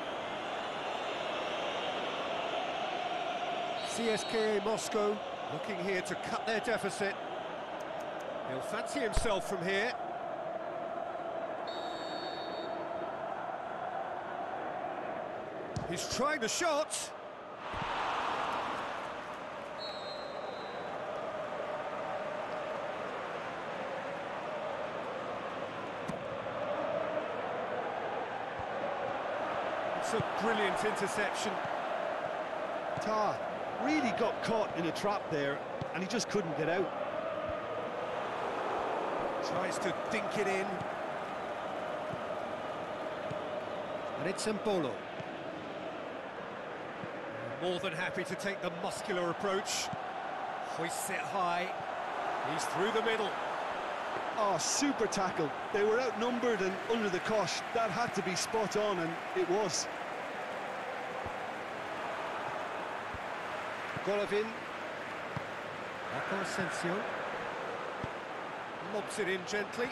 CSKA Moscow looking here to cut their deficit. He'll fancy himself from here. He's trying the shot. It's a brilliant interception. Tar really got caught in a trap there, and he just couldn't get out. Tries to dink it in. And it's Mbolo. More than happy to take the muscular approach. Hoists it high. He's through the middle. Oh, super tackle. They were outnumbered and under the cosh. That had to be spot on, and it was. Golovin. Marco Asensio. Lobs it in gently.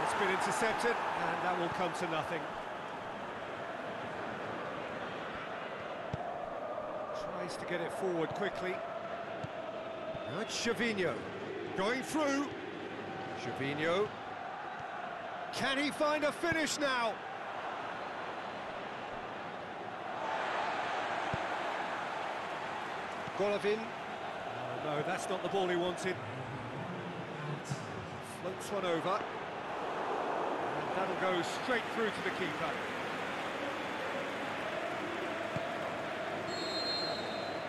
It's been intercepted, and that will come to nothing. Tries to get it forward quickly. Now it's Gervinho. Going through. Gervinho. Can he find a finish now? Golovin. Oh, no, that's not the ball he wanted. Floats one over. And that'll go straight through to the keeper.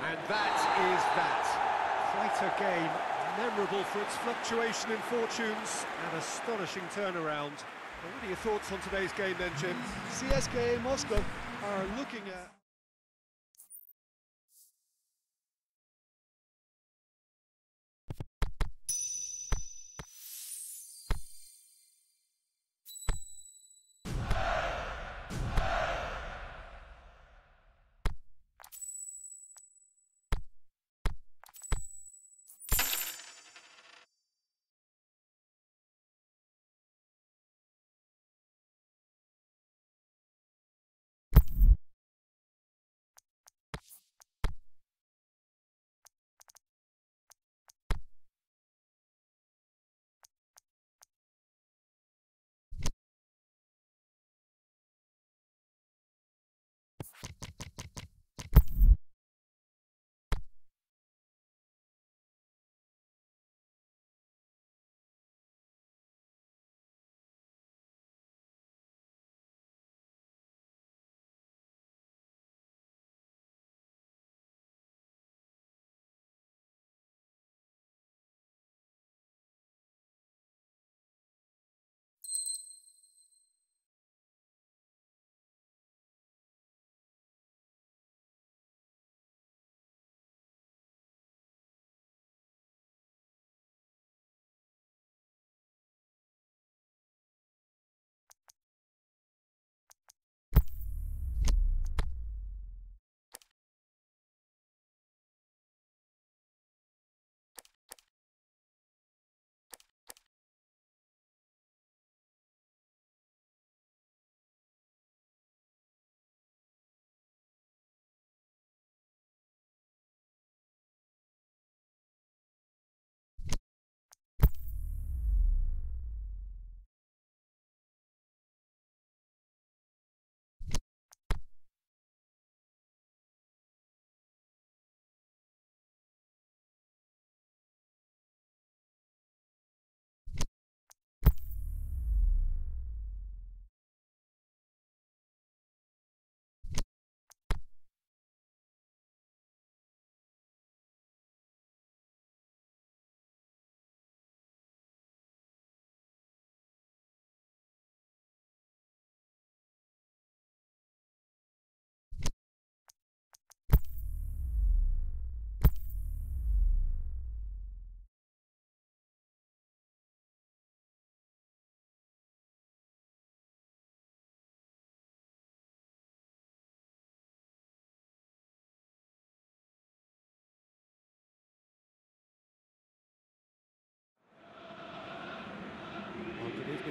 And that is that. Quite a game, memorable for its fluctuation in fortunes and astonishing turnaround. Well, what are your thoughts on today's game then, Jim? CSKA Moscow are looking at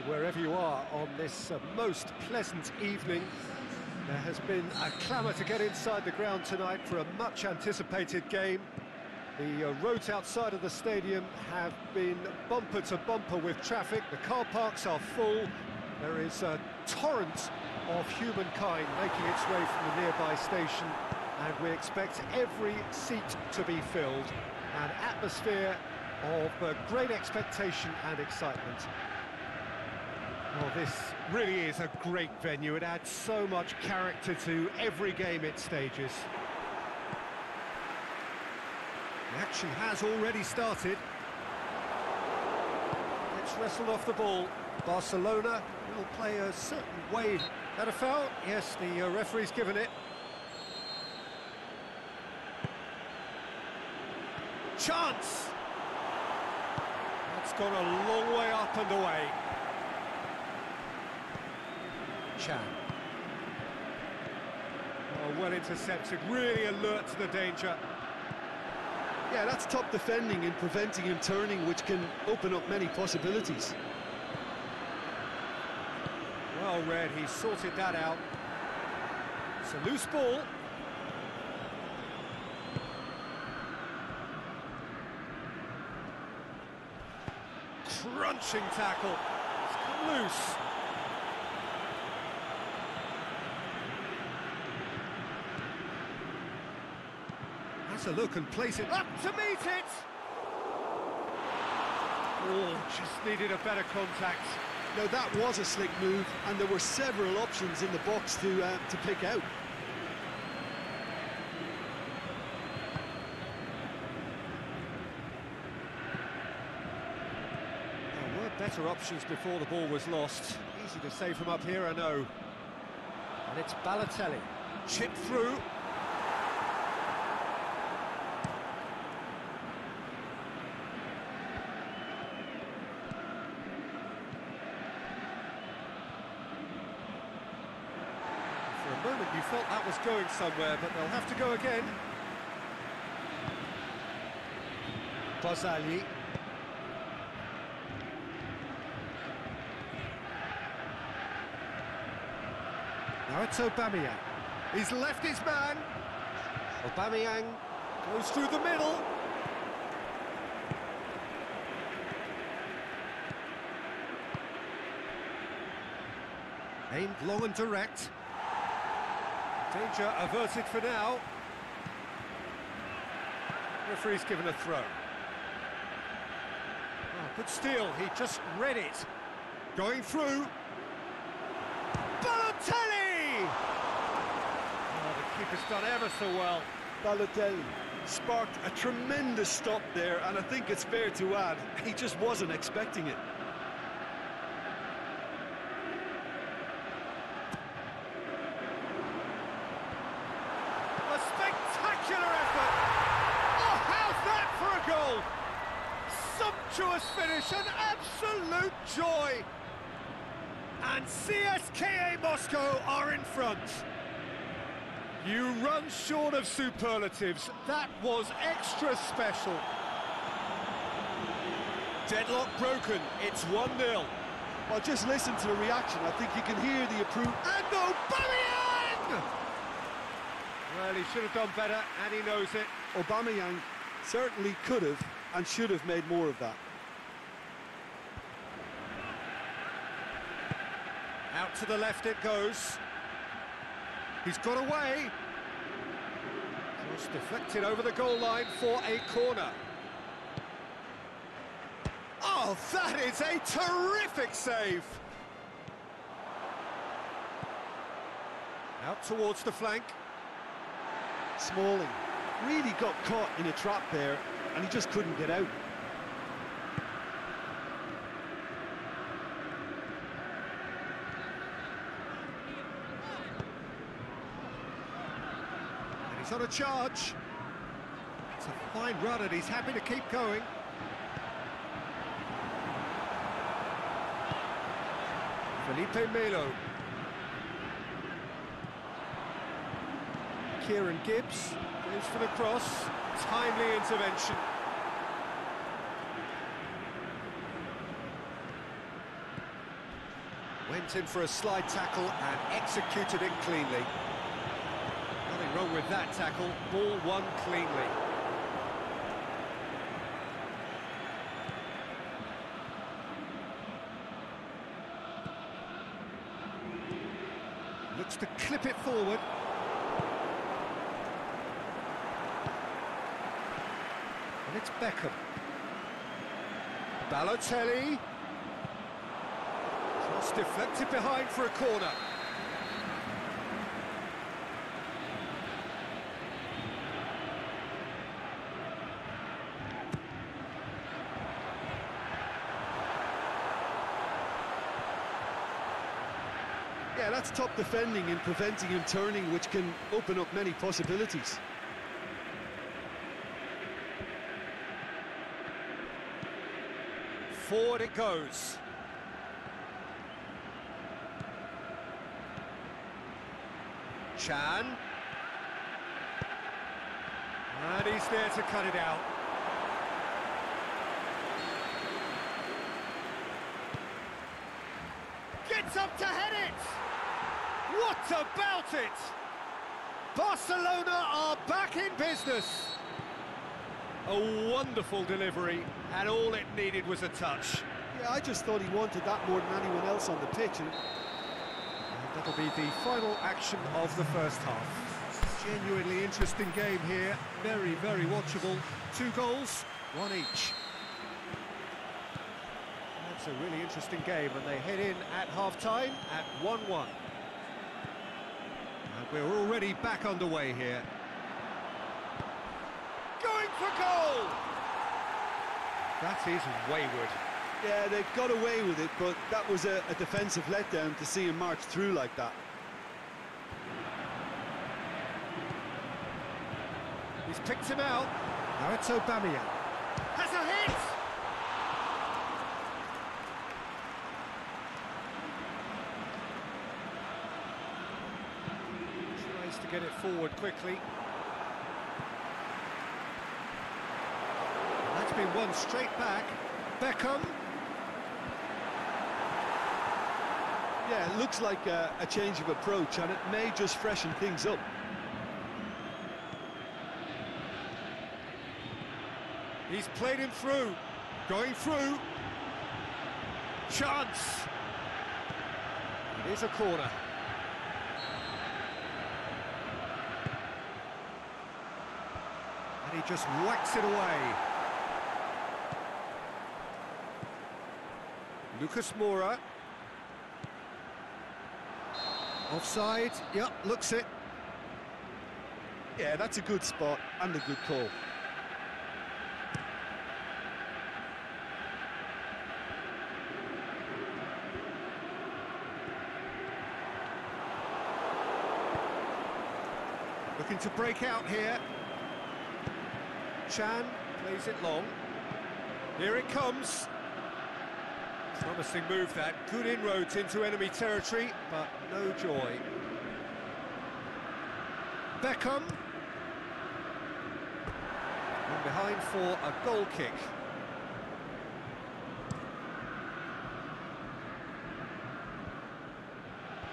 Wherever you are on this most pleasant evening, there has been a clamour to get inside the ground tonight for a much anticipated game. The roads outside of the stadium have been bumper to bumper with traffic. The car parks are full. There is a torrent of humankind making its way from the nearby station, and we expect every seat to be filled. An atmosphere of great expectation and excitement. Well, this really is a great venue. It adds so much character to every game it stages. The action has already started. It's wrestled off the ball. Barcelona will play a certain way. That a foul? Yes, the referee's given it. Chance! That's gone a long way up and away. Chan. Oh, well intercepted, really alert to the danger. Yeah, that's top defending and preventing him turning, which can open up many possibilities. Well read, he sorted that out. It's a loose ball. Crunching tackle. It's come loose. Has a look and place it up to meet it. Oh, just needed a better contact. Now that was a slick move, and there were several options in the box to pick out. There were better options before the ball was lost. Easy to save from up here, I know. And it's Balotelli. Chipped through. For a moment you felt that was going somewhere, but they'll have to go again. Barzagli. Now it's Aubameyang. He's left his man. Aubameyang goes through the middle. Aimed long and direct. Danger averted for now. Referee's given a throw. Oh, good steal, he just read it. Going through. Balotelli! Oh, the keeper's done ever so well. Balotelli sparked a tremendous stop there, and I think it's fair to add, he just wasn't expecting it. A spectacular effort! Oh, how's that for a goal? Sumptuous finish, an absolute joy! And CSKA Moscow are in front. You run short of superlatives. That was extra special. Deadlock broken. It's 1-0. Well, just listen to the reaction. I think you can hear the approval. And Aubameyang! Well, he should have done better, and he knows it. Aubameyang certainly could have and should have made more of that. Out to the left it goes. He's got away. Cross deflected over the goal line for a corner. Oh, that is a terrific save. Out towards the flank. Smalling really got caught in a trap there, and he just couldn't get out. He's on a charge. It's a fine run and he's happy to keep going. Felipe Melo. Kieran Gibbs goes for the cross. Timely intervention. Went in for a slide tackle and executed it cleanly. Nothing wrong with that tackle, ball won cleanly. Looks to clip it forward. And it's Beckham. Balotelli. Cross deflected behind for a corner. Yeah, that's top defending and preventing him turning, which can open up many possibilities. Forward it goes. Chan. And he's there to cut it out. Gets up to head it! What about it? Barcelona are back in business. A wonderful delivery, and all it needed was a touch. Yeah, I just thought he wanted that more than anyone else on the pitch. And that'll be the final action of the first half. Genuinely interesting game here. Very, very watchable. 2 goals, 1 each. That's a really interesting game, and they head in at half-time at 1-1. And we're already back underway here. Going for goal! That is wayward. yeah, they've got away with it, but that was a defensive letdown to see him march through like that. He's picked him out. Now it's Aubameyang. Has a hit! Tries to get it forward quickly. That's been won straight back. Beckham. Yeah, it looks like a change of approach, and it may just freshen things up. He's played him through. Going through. Chance. It is a corner. And he just whacks it away. Lucas Moura. Offside. Yep, looks it. Yeah, that's a good spot and a good call. Looking to break out here. Chan plays it long. Here it comes. Promising move that. Good inroads into enemy territory, but no joy. Beckham. From behind for a goal kick.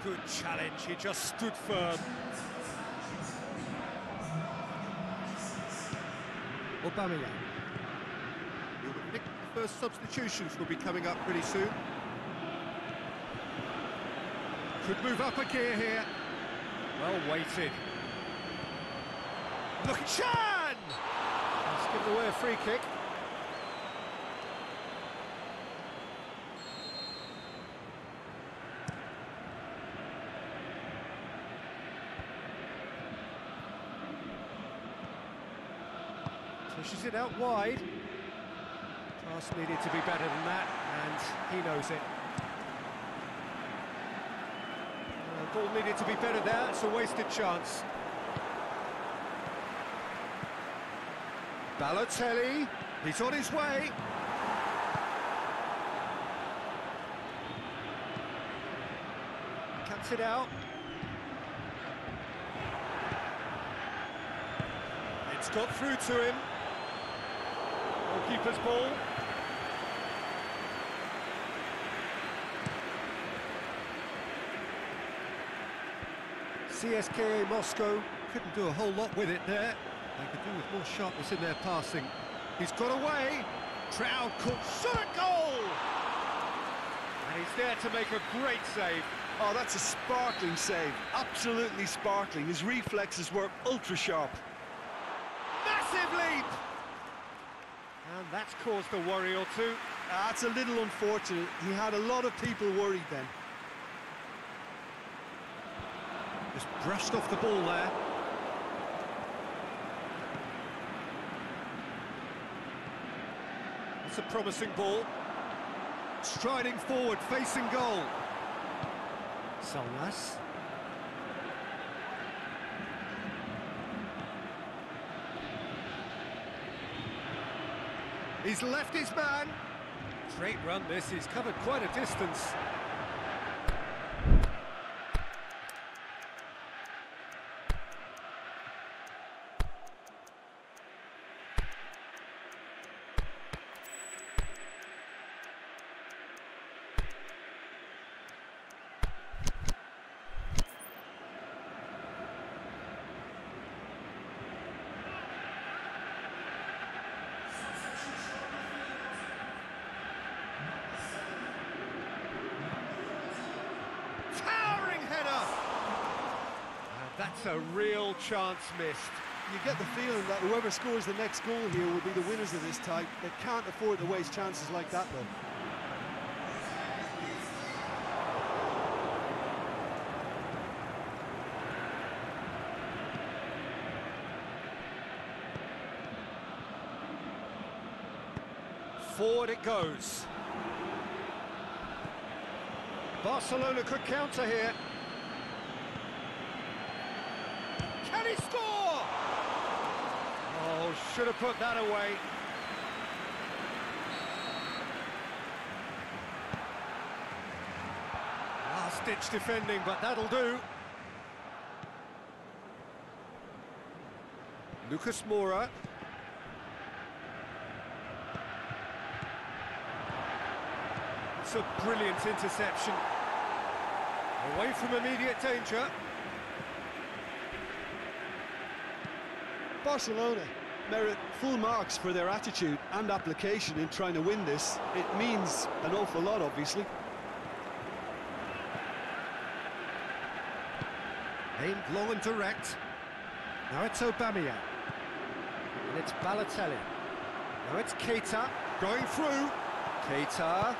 Good challenge, he just stood firm. Aubameyang. The first substitutions will be coming up pretty soon. Could move up a gear here. Well weighted. Look at Chan! He's given away a free kick. Pushes it out wide. Pass needed to be better than that, and he knows it. Ball needed to be better there, it's a wasted chance. Balotelli, he's on his way. Cuts it out. It's got through to him. Goalkeeper's ball. CSKA Moscow couldn't do a whole lot with it there. They could do with more sharpness in their passing. He's got away. Crowd caught. Shot a goal! And he's there to make a great save. Oh, that's a sparkling save. Absolutely sparkling. His reflexes were ultra sharp. Massive leap! And that's caused a worry or two. That's a little unfortunate. He had a lot of people worried then. Just brushed off the ball there. It's a promising ball. Striding forward, facing goal. Solnas. He's left his man. Great run this, he's covered quite a distance. That's a real chance missed. You get the feeling that whoever scores the next goal here will be the winners of this type. They can't afford to waste chances like that, though. Forward it goes. Barcelona could counter here. Can he score? Oh, should have put that away. Last-ditch defending, but that'll do. Lucas Moura. It's a brilliant interception. Away from immediate danger. Barcelona merit full marks for their attitude and application in trying to win this. It means an awful lot, obviously. Aimed long and direct. Now it's Aubameyang. And it's Balotelli. Now it's Keita going through. Keita.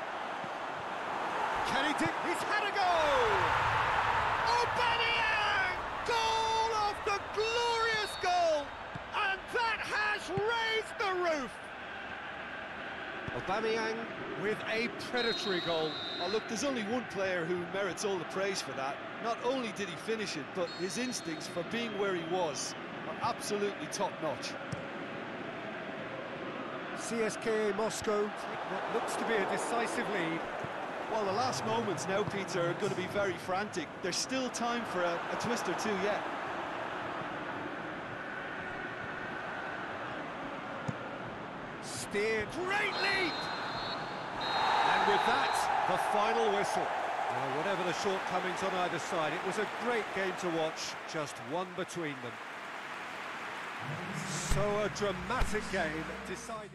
Can he dig? He's had a goal! Aubameyang! Goal after glorious goal! And that has raised the roof! Aubameyang with a predatory goal. Oh, look, there's only one player who merits all the praise for that. Not only did he finish it, but his instincts for being where he was are absolutely top-notch. CSKA Moscow take what looks to be a decisive lead. Well, the last moments now, Peter, are going to be very frantic. There's still time for a twist or two yet. Steer, great leap! And with that, the final whistle. Now, whatever the shortcomings on either side, it was a great game to watch, just one between them. So a dramatic game decided...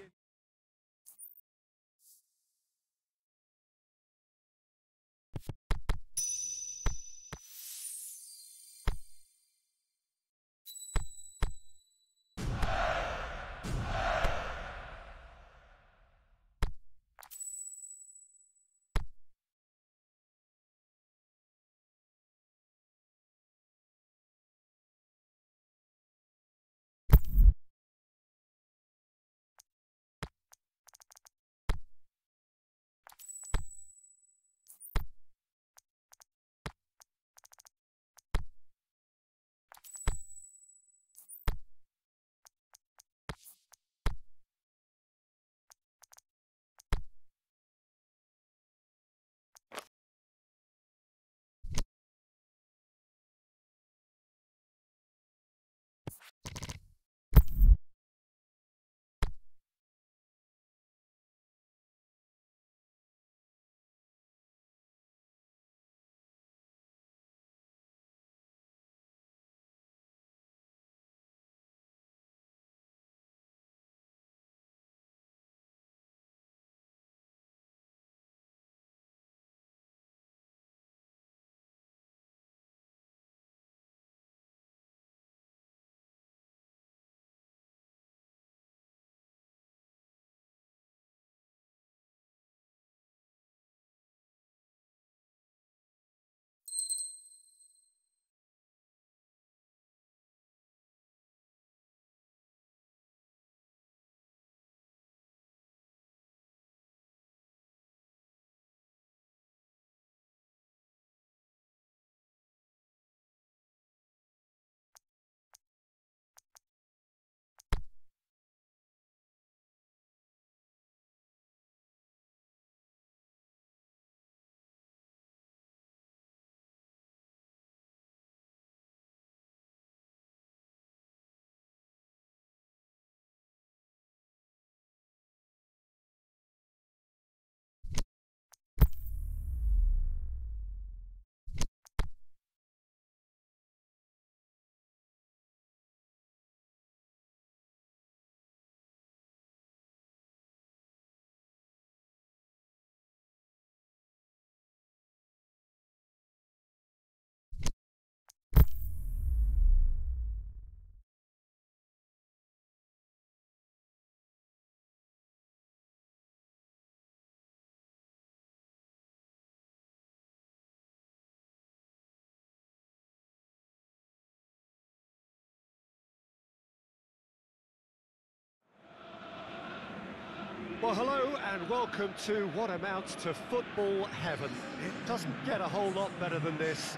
Well, hello and welcome to what amounts to football heaven. It doesn't get a whole lot better than this.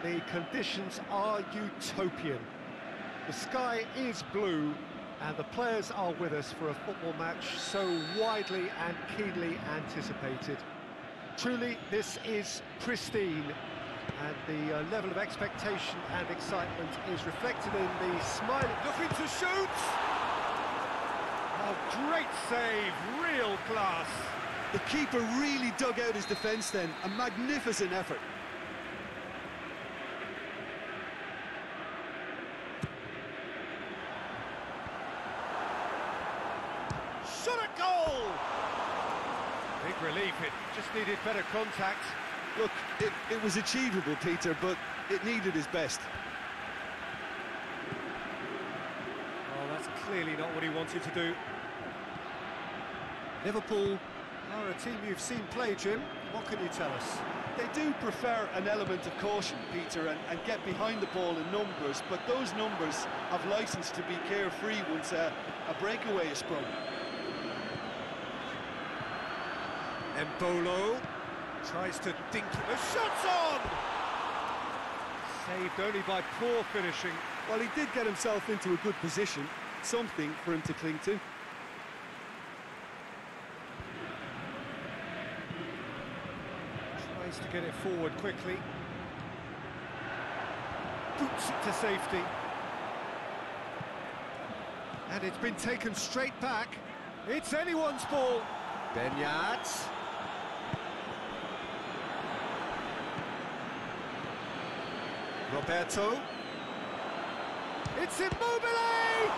The conditions are utopian. The sky is blue and the players are with us for a football match so widely and keenly anticipated. Truly, this is pristine, and the level of expectation and excitement is reflected in the smiling... Looking to shoot! Oh, great save, real class. The keeper really dug out his defence then, a magnificent effort. Shot at goal! Big relief, it just needed better contact. Look, it was achievable, Peter, but it needed his best. Oh, that's clearly not what he wanted to do. Liverpool are a team you've seen play, Jim. What can you tell us? They do prefer an element of caution, Peter, and get behind the ball in numbers, but those numbers have licence to be carefree once a breakaway is sprung. Embolo tries to dink it. The shot's on! Saved only by poor finishing. Well, he did get himself into a good position, something for him to cling to. Tries to get it forward quickly. Boots it to safety. And it's been taken straight back. It's anyone's ball. Benyat. Roberto. It's Immobile!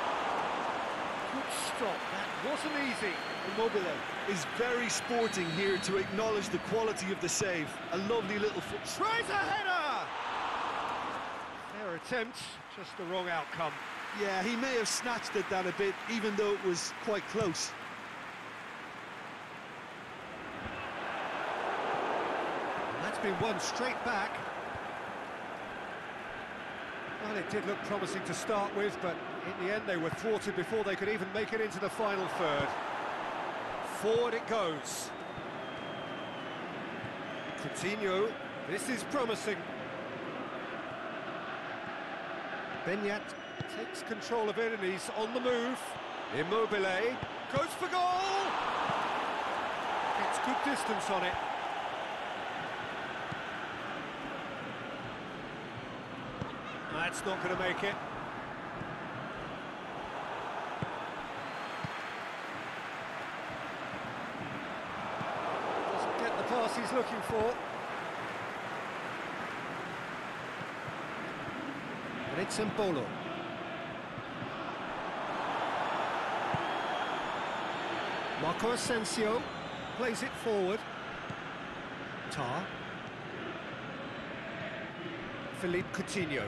Good stop, that wasn't easy. Immobile is very sporting here to acknowledge the quality of the save. A lovely little foot. Tries a header! Fair attempt, just the wrong outcome. Yeah, he may have snatched at that a bit, even though it was quite close. And that's been won straight back. Well, it did look promising to start with, but in the end they were thwarted before they could even make it into the final third. Forward it goes. Coutinho, this is promising. Benyat takes control of it and he's on the move. Immobile goes for goal! Gets good distance on it. That's not going to make it. Doesn't get the pass he's looking for. And it's Embolo. Marco Asensio plays it forward. Tar. Philippe Coutinho.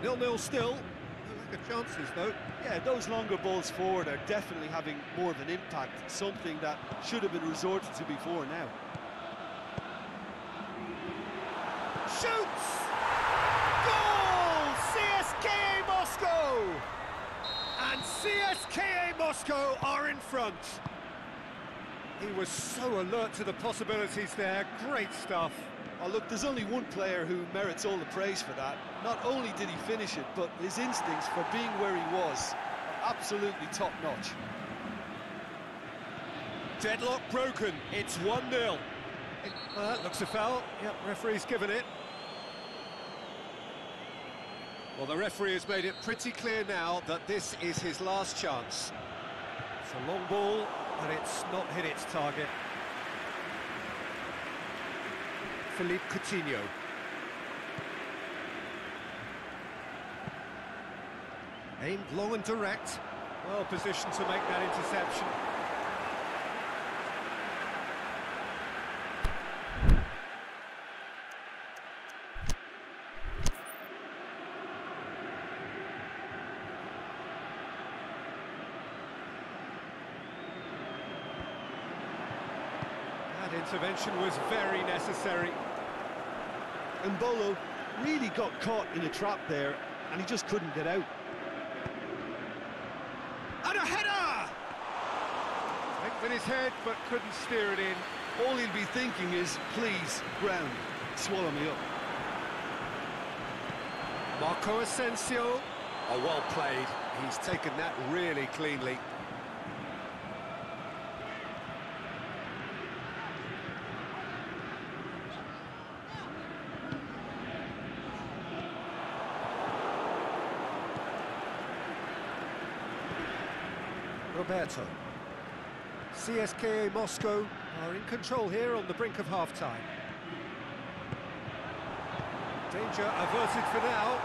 0-0 still. No lack of chances, though. Yeah, those longer balls forward are definitely having more of an impact, something that should have been resorted to before now. Shoots! Goal! CSKA Moscow! And CSKA Moscow are in front. He was so alert to the possibilities there. Great stuff. Oh, look, there's only one player who merits all the praise for that. Not only did he finish it, but his instincts for being where he was are absolutely top-notch. Deadlock broken. It's 1-0. That looks a foul. Yep, referee's given it. Well, the referee has made it pretty clear now that this is his last chance. It's a long ball, but it's not hit its target. Philippe Coutinho. Aimed long and direct. Well positioned to make that interception. That intervention was very necessary. Embolo really got caught in a trap there, and he just couldn't get out. And a header! his head, but couldn't steer it in. All he'll be thinking is, please, ground, swallow me up. Marco Asensio. Oh, well played. He's taken that really cleanly. Roberto. CSKA Moscow are in control here on the brink of half-time. Danger averted for now.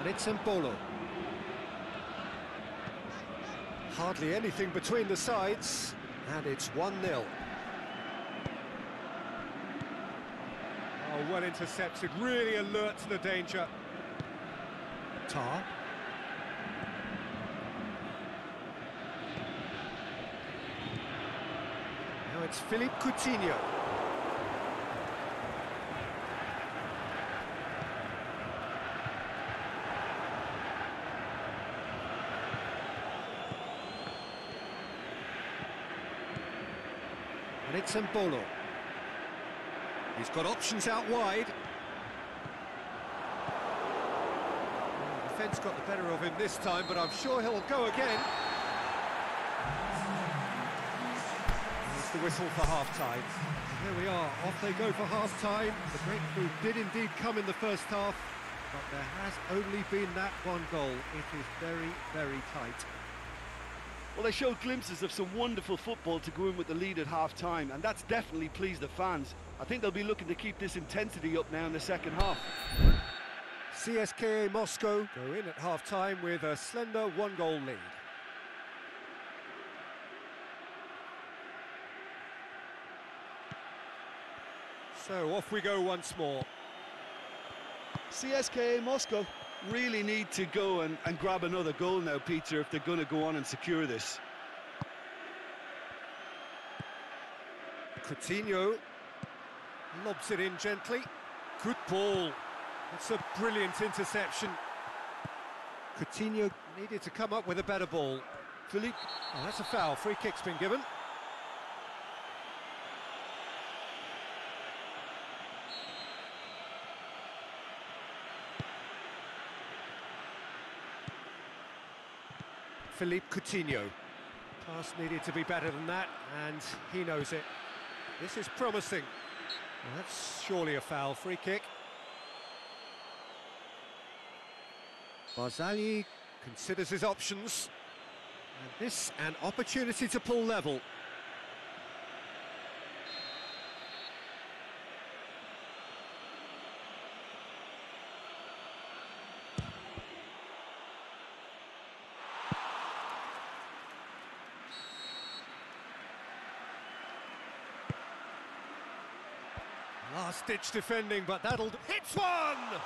And it's Embolo. Hardly anything between the sides, and it's 1-0. Oh, well intercepted, really alert to the danger. Tar. Now it's Philippe Coutinho. And it's Embolo. He's got options out wide. The defence got the better of him this time, but I'm sure he'll go again. It's the whistle for half-time. Here we are, off they go for half-time. The breakthrough did indeed come in the first half, but there has only been that one goal. It is very, very tight. Well, they showed glimpses of some wonderful football to go in with the lead at half-time, and that's definitely pleased the fans. I think they'll be looking to keep this intensity up now in the second half. CSKA Moscow go in at half-time with a slender one-goal lead. So off we go once more. CSKA Moscow really need to go and grab another goal now, Peter, if they're going to go on and secure this. Coutinho lobs it in gently. Good ball. That's a brilliant interception. Coutinho needed to come up with a better ball. Philippe. Oh, that's a foul. Free kick's been given. Philippe Coutinho. Pass needed to be better than that, and he knows it. This is promising. Well, that's surely a foul. Free kick. Barzagli considers his options. And this an opportunity to pull level. Last-ditch defending, but that'll... Hits one!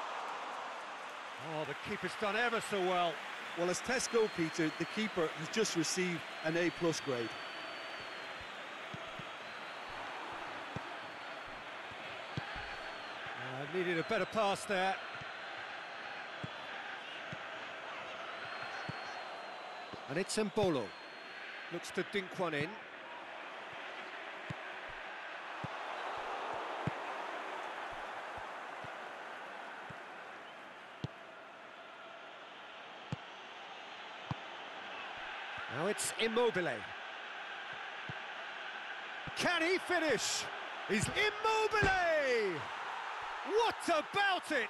Oh, the keeper's done ever so well. Well, as tests go, Peter, the keeper has just received an A+ grade. Needed a better pass there. And it's Embolo. Looks to dink one in. Now it's Immobile. Can he finish? He's Immobile! What about it?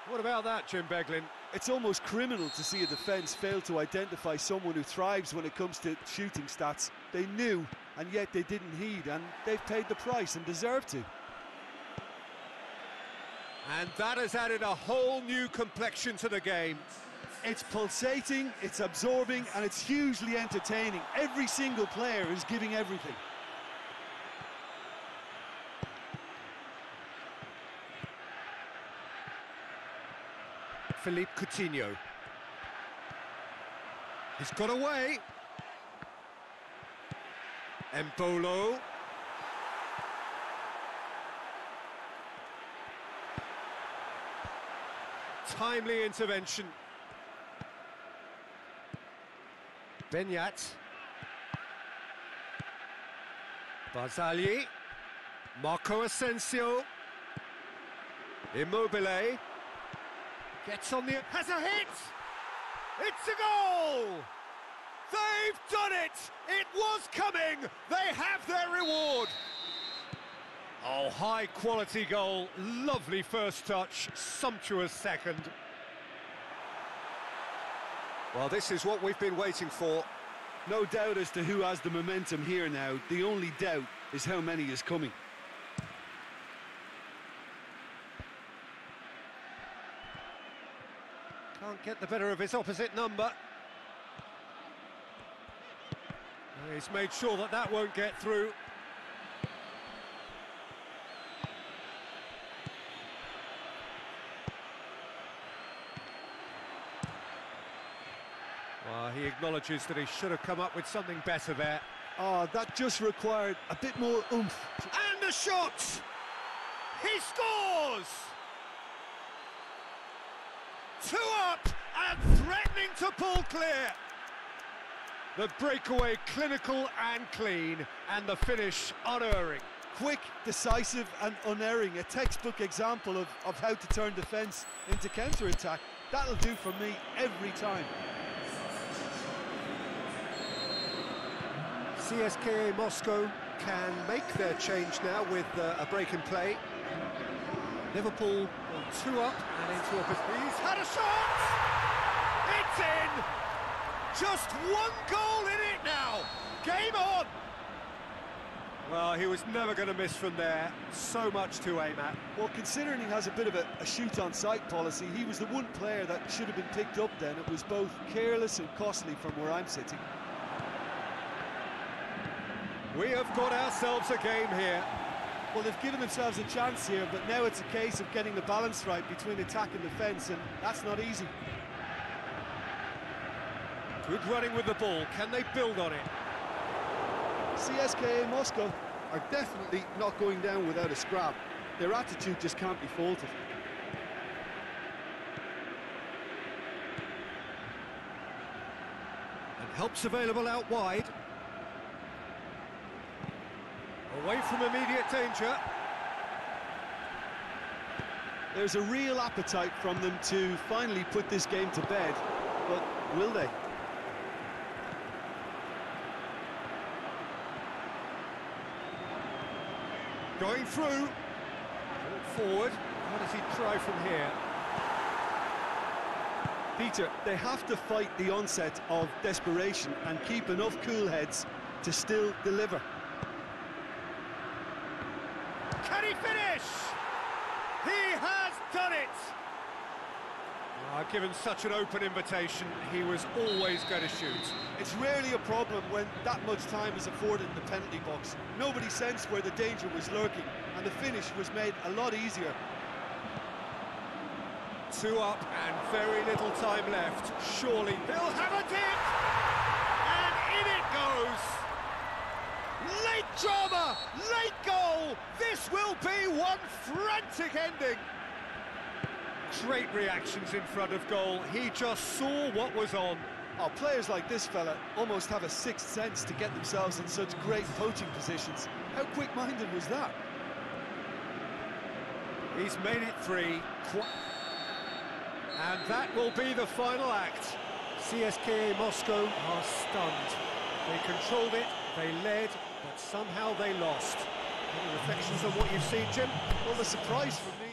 What about that, Jim Beglin? It's almost criminal to see a defence fail to identify someone who thrives when it comes to shooting stats. They knew, and yet they didn't heed, and they've paid the price and deserve to. And that has added a whole new complexion to the game. It's pulsating, it's absorbing, and it's hugely entertaining. Every single player is giving everything. Philippe Coutinho. He's got away. Embolo. timely intervention. Benyat. Barzagli. Marco Asensio. Immobile. Gets on the... has a hit! It's a goal! They've done it! It was coming! They have their reward! Oh, high-quality goal. Lovely first touch, sumptuous second. Well, this is what we've been waiting for. No doubt as to who has the momentum here now. The only doubt is how many is coming. Can't get the better of his opposite number. He's made sure that that won't get through. Well, he acknowledges that he should have come up with something better there. Oh, that just required a bit more oomph. And the shot! He scores! 2 up and threatening to pull clear. The breakaway clinical and clean, and the finish unerring. Quick, decisive and unerring. A textbook example of how to turn defence into counter-attack. That'll do for me every time. CSKA Moscow can make their change now with a break in play. Liverpool on 2 up and into a... He's had a shot! It's in! Just 1 goal in it now! Game on! Well, he was never going to miss from there. So much to aim at. Well, considering he has a bit of a shoot-on-sight policy, he was the one player that should have been picked up then. It was both careless and costly from where I'm sitting. We have got ourselves a game here. Well, they've given themselves a chance here, but now it's a case of getting the balance right between attack and defence, and that's not easy. Good running with the ball. Can they build on it? CSKA Moscow are definitely not going down without a scrap. Their attitude just can't be faulted. And help's available out wide. Away from immediate danger. There's a real appetite from them to finally put this game to bed, but will they? Going through. Forward. What does he try from here? Peter, they have to fight the onset of desperation and keep enough cool heads to still deliver. Can he finish? He has done it! Given such an open invitation, he was always going to shoot. It's rarely a problem when that much time is afforded in the penalty box. Nobody sensed where the danger was lurking, and the finish was made a lot easier. 2 up and very little time left. Surely they'll have a dip! And in it goes! Late drama! Late goal! This will be one frantic ending! Great reactions in front of goal. He just saw what was on. Oh, players like this fella almost have a sixth sense to get themselves in such great poaching positions. How quick-minded was that? He's made it 3. And that will be the final act. CSKA Moscow are stunned. They controlled it, they led, but somehow they lost. Any reflections on what you've seen, Jim? Well, the surprise for me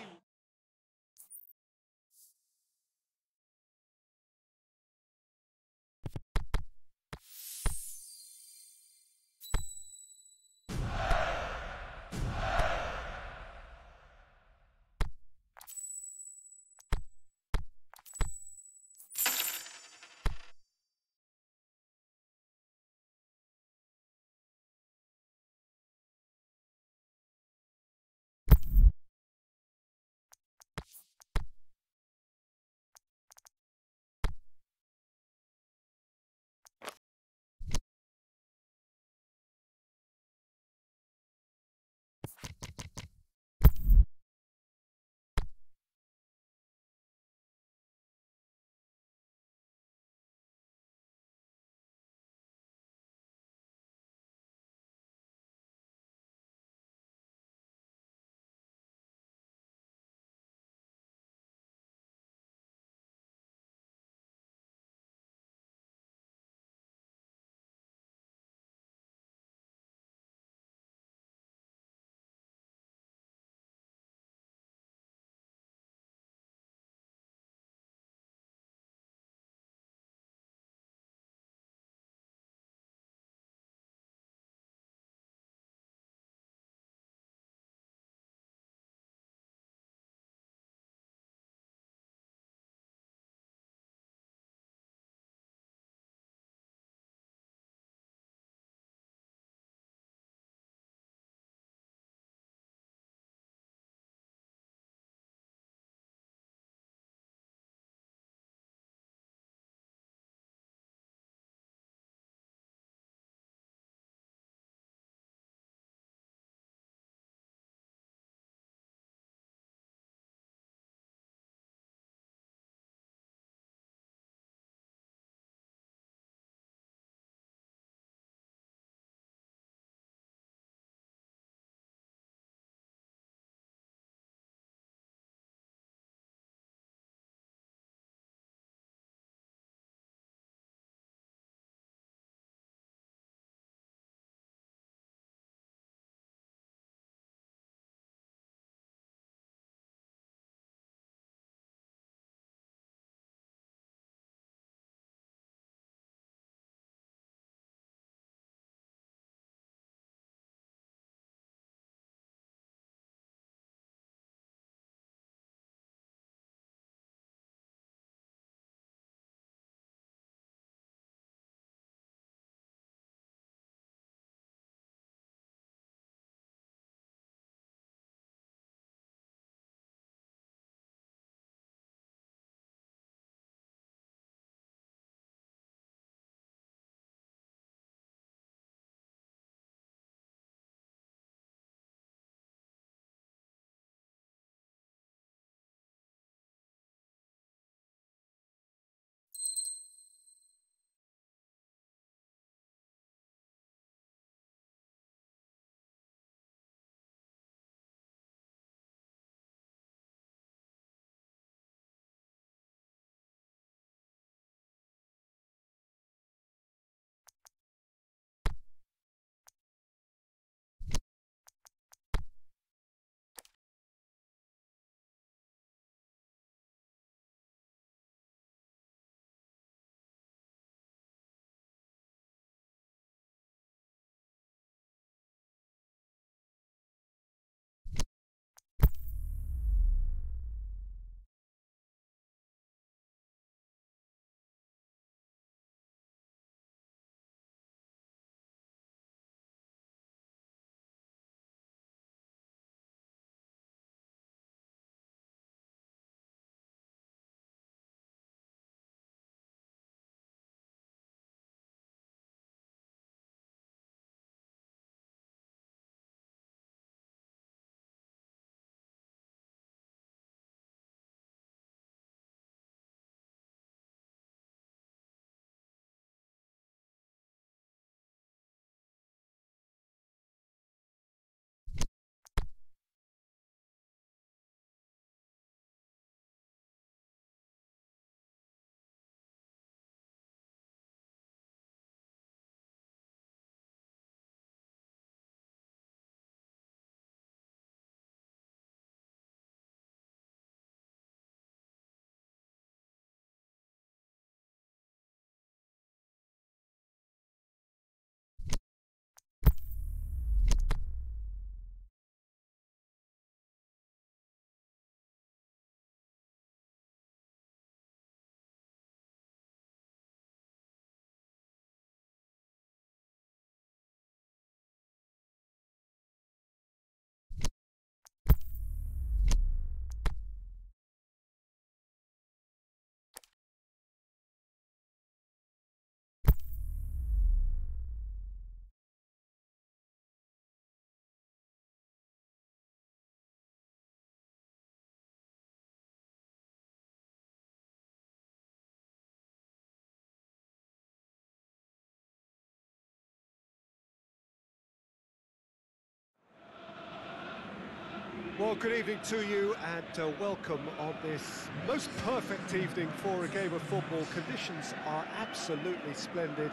Well, good evening to you and welcome on this most perfect evening for a game of football. Conditions are absolutely splendid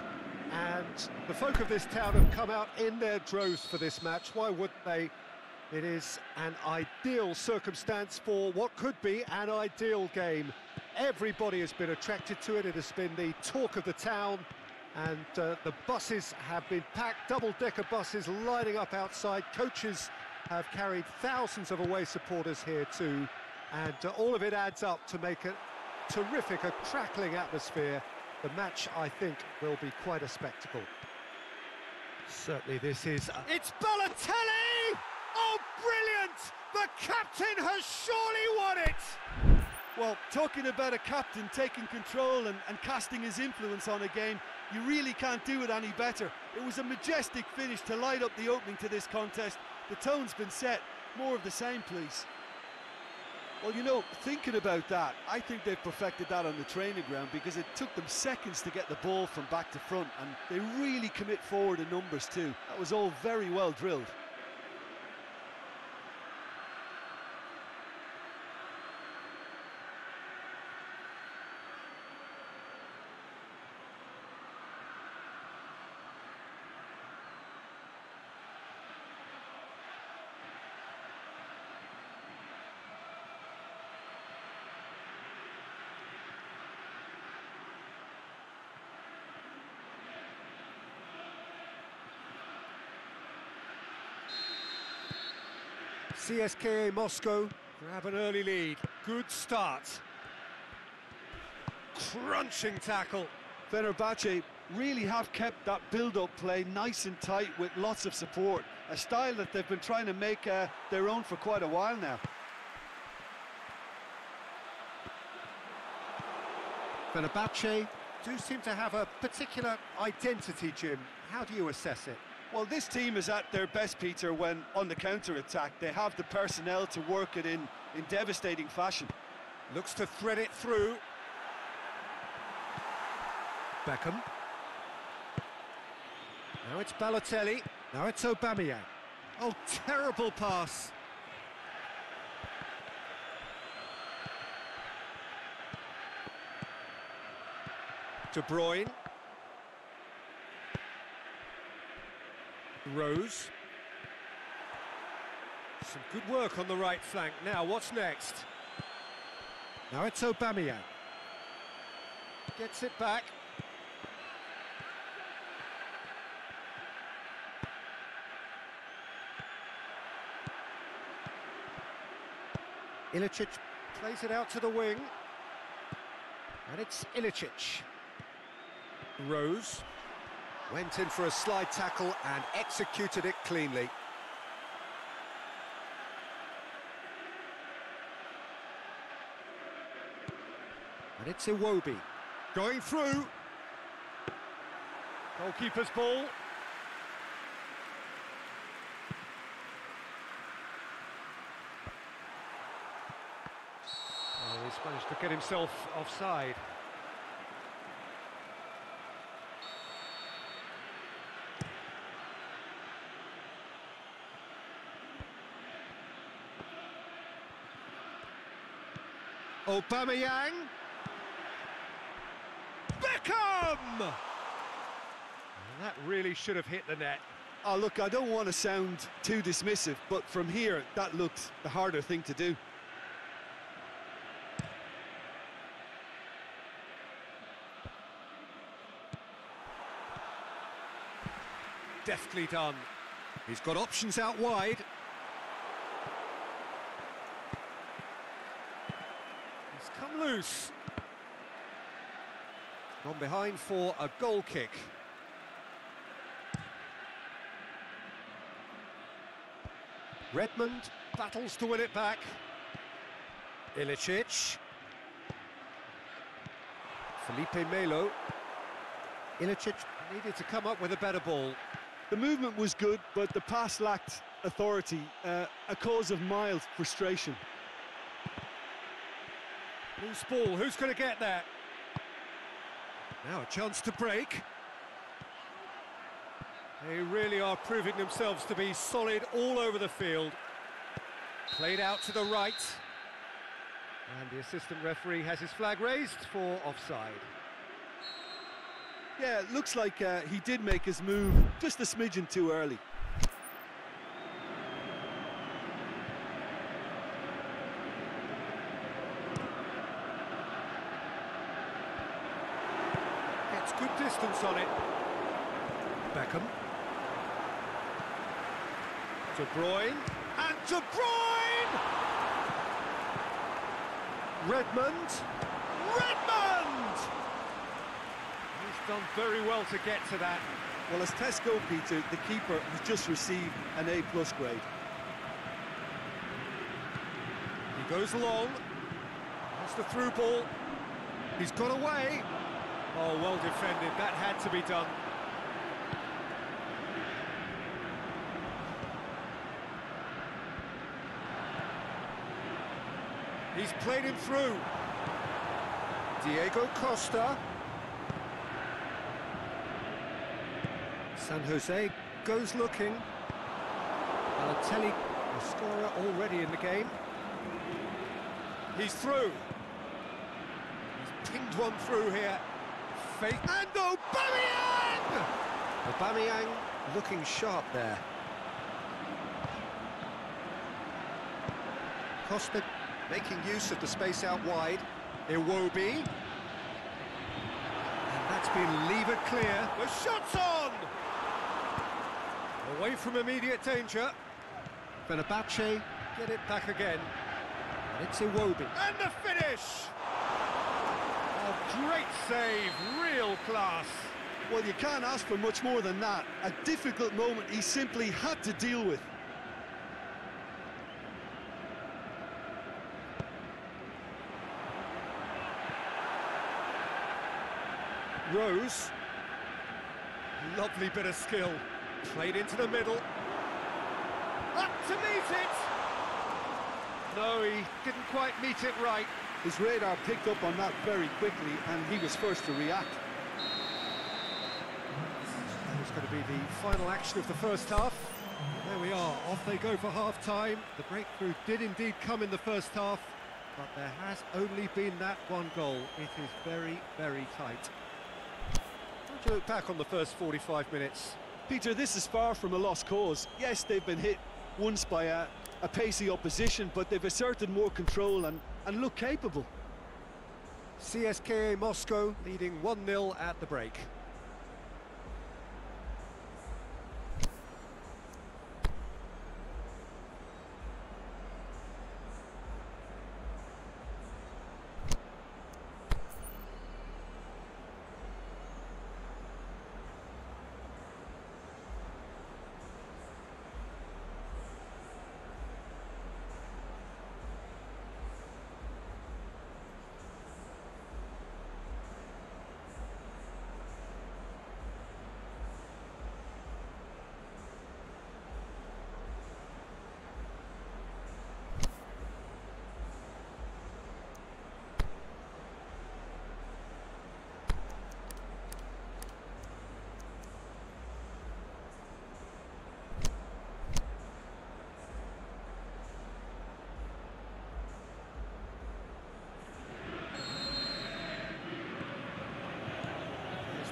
and the folk of this town have come out in their droves for this match. Why wouldn't they? It is an ideal circumstance for what could be an ideal game. Everybody has been attracted to it. It has been the talk of the town and the buses have been packed, double-decker buses lining up outside. Coaches have carried thousands of away supporters here too, and all of it adds up to make a terrific, a crackling atmosphere. The match, I think, will be quite a spectacle. Certainly this is... It's Balotelli! Oh, brilliant! The captain has surely won it! Well, talking about a captain taking control and casting his influence on a game, you really can't do it any better. It was a majestic finish to light up the opening to this contest. The tone's been set. More of the same, please. Well, you know, thinking about that, I think they've perfected that on the training ground because it took them seconds to get the ball from back to front, and they really commit forward in numbers too. That was all very well drilled. CSKA Moscow grab an early lead. Good start. Crunching tackle. Fenerbahce really have kept that build-up play nice and tight with lots of support. A style that they've been trying to make their own for quite a while now. Fenerbahce do seem to have a particular identity, Jim. How do you assess it? Well, this team is at their best, Peter, when on the counter-attack. They have the personnel to work it in devastating fashion. Looks to thread it through. Beckham. Now it's Balotelli. Now it's Aubameyang. Oh, terrible pass. De Bruyne. Rose. Some good work on the right flank. Now, what's next? Now it's Aubameyang. Gets it back. Ilicic plays it out to the wing. And it's Ilicic. Rose. Went in for a slide tackle and executed it cleanly. And it's Iwobi. Going through. Goalkeeper's ball. Oh, he's managed to get himself offside. Aubameyang. Beckham! And that really should have hit the net. Oh, look, I don't want to sound too dismissive, but from here, that looks the harder thing to do. Deftly done. He's got options out wide. He's come loose. Gone behind for a goal kick. Redmond battles to win it back. Ilicic. Felipe Melo. Ilicic needed to come up with a better ball. The movement was good, but the pass lacked authority, a cause of mild frustration. Loose ball, who's going to get that? Now a chance to break. They really are proving themselves to be solid all over the field. Played out to the right. And the assistant referee has his flag raised for offside. Yeah, it looks like he did make his move just a smidgen too early. Gets good distance on it. Beckham. De Bruyne. And De Bruyne! Redmond. Redmond! He's done very well to get to that. Well, as tests go, Peter, the keeper has just received an A+ grade. He goes long. That's the through ball. He's got away. Oh, well defended. That had to be done. He's played him through. Diego Costa. San Jose goes looking. Balotelli, the scorer already in the game. He's through. He's pinged one through here. Fake and Aubameyang! Aubameyang looking sharp there. Costa making use of the space out wide. Iwobi. And that's been levered clear. The shot's on! Away from immediate danger. Fenerbahce get it back again. And it's Iwobi. And the finish! Oh, great save, real class. Well, you can't ask for much more than that. A difficult moment he simply had to deal with. Rose. Lovely bit of skill. Played into the middle. Up to meet it! No, he didn't quite meet it right. His radar picked up on that very quickly, and he was first to react. That was going to be the final action of the first half. There we are, off they go for half-time. The breakthrough did indeed come in the first half, but there has only been that one goal. It is very, very tight. How do you look back on the first 45 minutes? Peter, this is far from a lost cause. Yes, they've been hit once by a pacey opposition, but they've asserted more control and look capable. CSKA Moscow leading 1-0 at the break.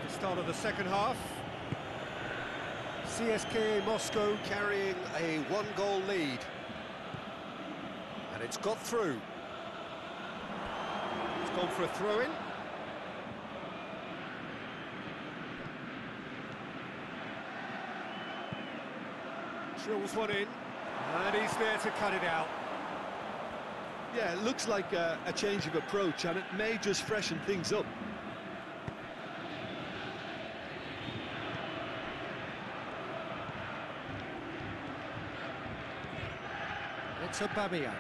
Start of the second half. CSKA Moscow carrying a one-goal lead. And it's got through. It's gone for a throw-in. Drills one in. And he's there to cut it out. Yeah, it looks like a change of approach, and it may just freshen things up. It's Aubameyang.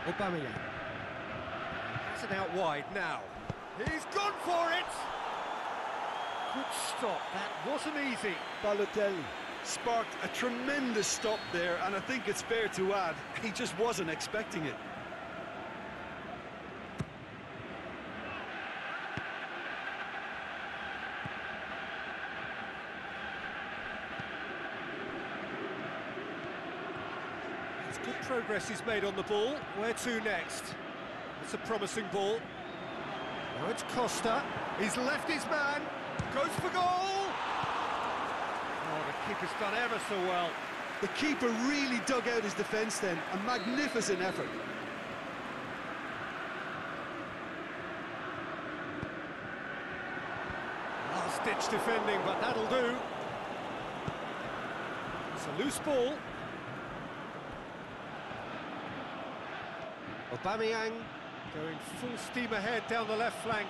Aubameyang. Has it out wide now. He's gone for it! Good stop, that wasn't easy. Balotelli sparked a tremendous stop there, and I think it's fair to add, he just wasn't expecting it. Progress is made on the ball. Where to next? It's a promising ball. Now it's Costa. He's left his man. Goes for goal! Oh, the keeper's done ever so well. The keeper really dug out his defence then. A magnificent effort. Last-ditch defending, but that'll do. It's a loose ball. Aubameyang going full steam ahead down the left flank.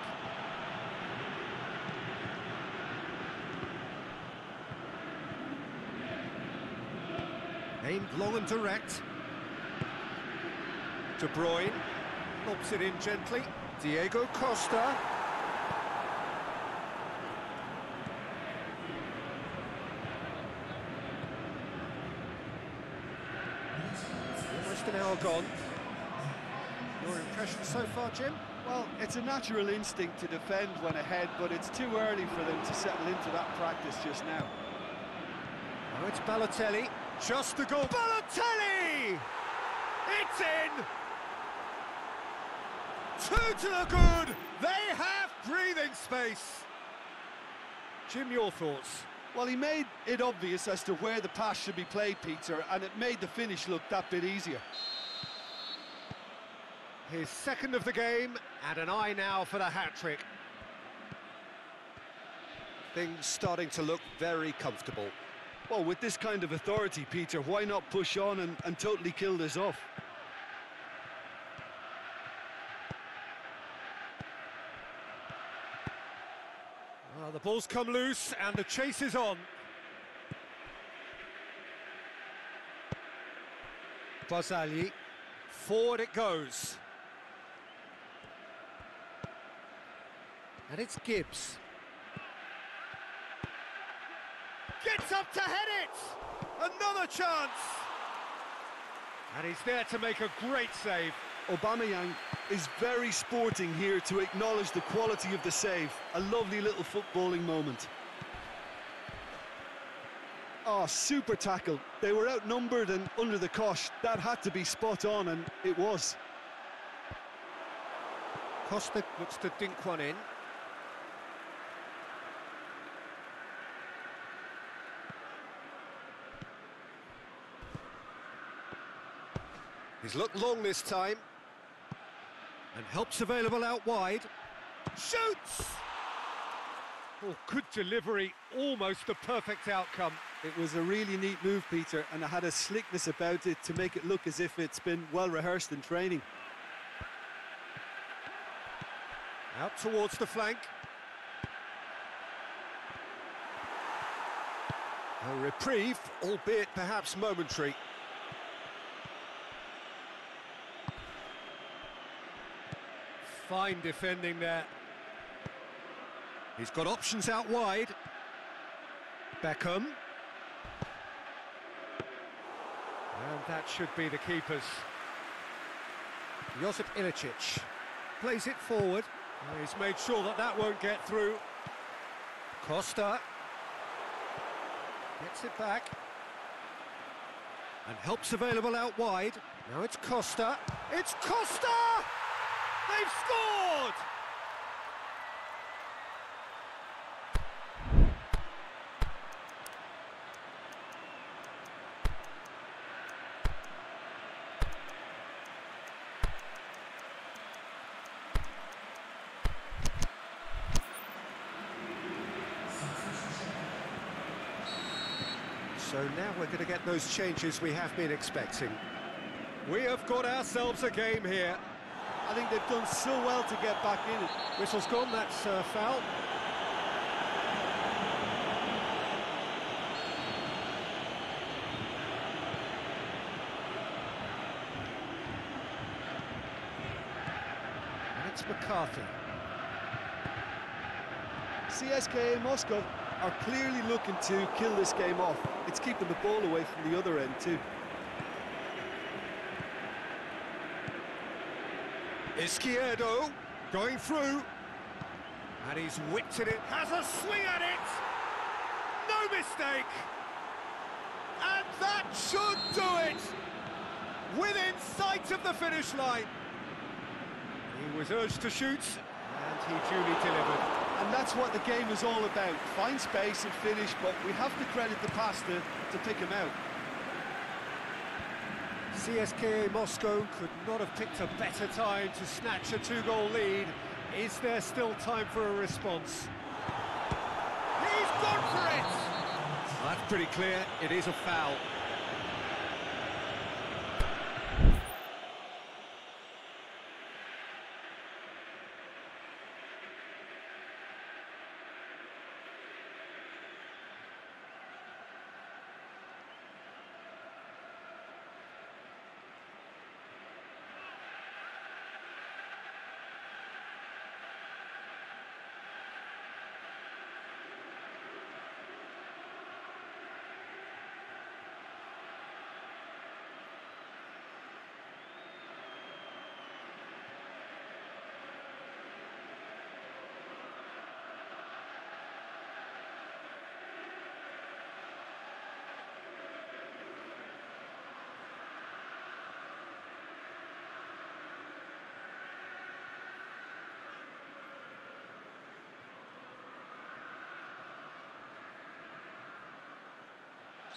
Aimed long and direct. De Bruyne lobs it in gently. Diego Costa. Almost an hour gone. Your impression so far, Jim? Well, it's a natural instinct to defend when ahead, but it's too early for them to settle into that practice just now. Oh, it's Balotelli. Just the goal. Balotelli! It's in! 2 to the good! They have breathing space! Jim, your thoughts? Well, he made it obvious as to where the pass should be played, Peter, and it made the finish look that bit easier. His second of the game, and an eye now for the hat-trick. Things starting to look very comfortable. Well, with this kind of authority, Peter, why not push on and totally kill this off? Well, the ball's come loose, and the chase is on. Barzagli, forward it goes. And it's Gibbs. Gets up to head it! Another chance! And he's there to make a great save. Aubameyang is very sporting here to acknowledge the quality of the save. A lovely little footballing moment. Oh, super tackle. They were outnumbered and under the cosh. That had to be spot on, and it was. Costa looks to dink one in. He's looked long this time. And help's available out wide. Shoots! Oh, good delivery, almost the perfect outcome. It was a really neat move, Peter, and it had a slickness about it to make it look as if it's been well rehearsed in training. Out towards the flank. A reprieve, albeit perhaps momentary. Fine defending there. He's got options out wide. Beckham. And that should be the keeper's. Josip Ilicic plays it forward. He's made sure that that won't get through. Costa gets it back. And help's available out wide. Now it's Costa. It's Costa! They've scored! So now we're going to get those changes we have been expecting. We have got ourselves a game here. I think they've done so well to get back in it. Whistle's gone, that's foul. And it's McCarthy. CSKA Moscow are clearly looking to kill this game off. It's keeping the ball away from the other end too. Izquierdo going through, and he's whipped it, has a swing at it, no mistake, and that should do it. within sight of the finish line. He was urged to shoot, and he duly delivered. And that's what the game is all about. Find space and finish, but we have to credit the pass to pick him out. CSKA Moscow could not have picked a better time to snatch a two-goal lead. Is there still time for a response? He's gone for it! That's pretty clear, it is a foul.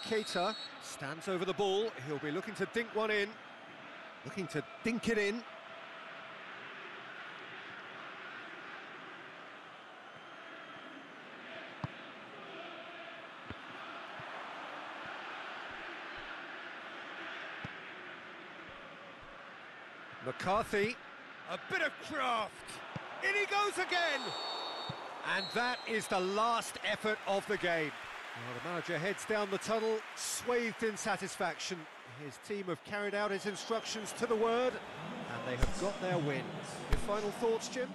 Keita stands over the ball, he'll be looking to dink one in, looking to dink it in. McCarthy, a bit of craft, in he goes again! And that is the last effort of the game. Well, the manager heads down the tunnel, swathed in satisfaction. His team have carried out his instructions to the word, and they have got their win. Your final thoughts, Jim?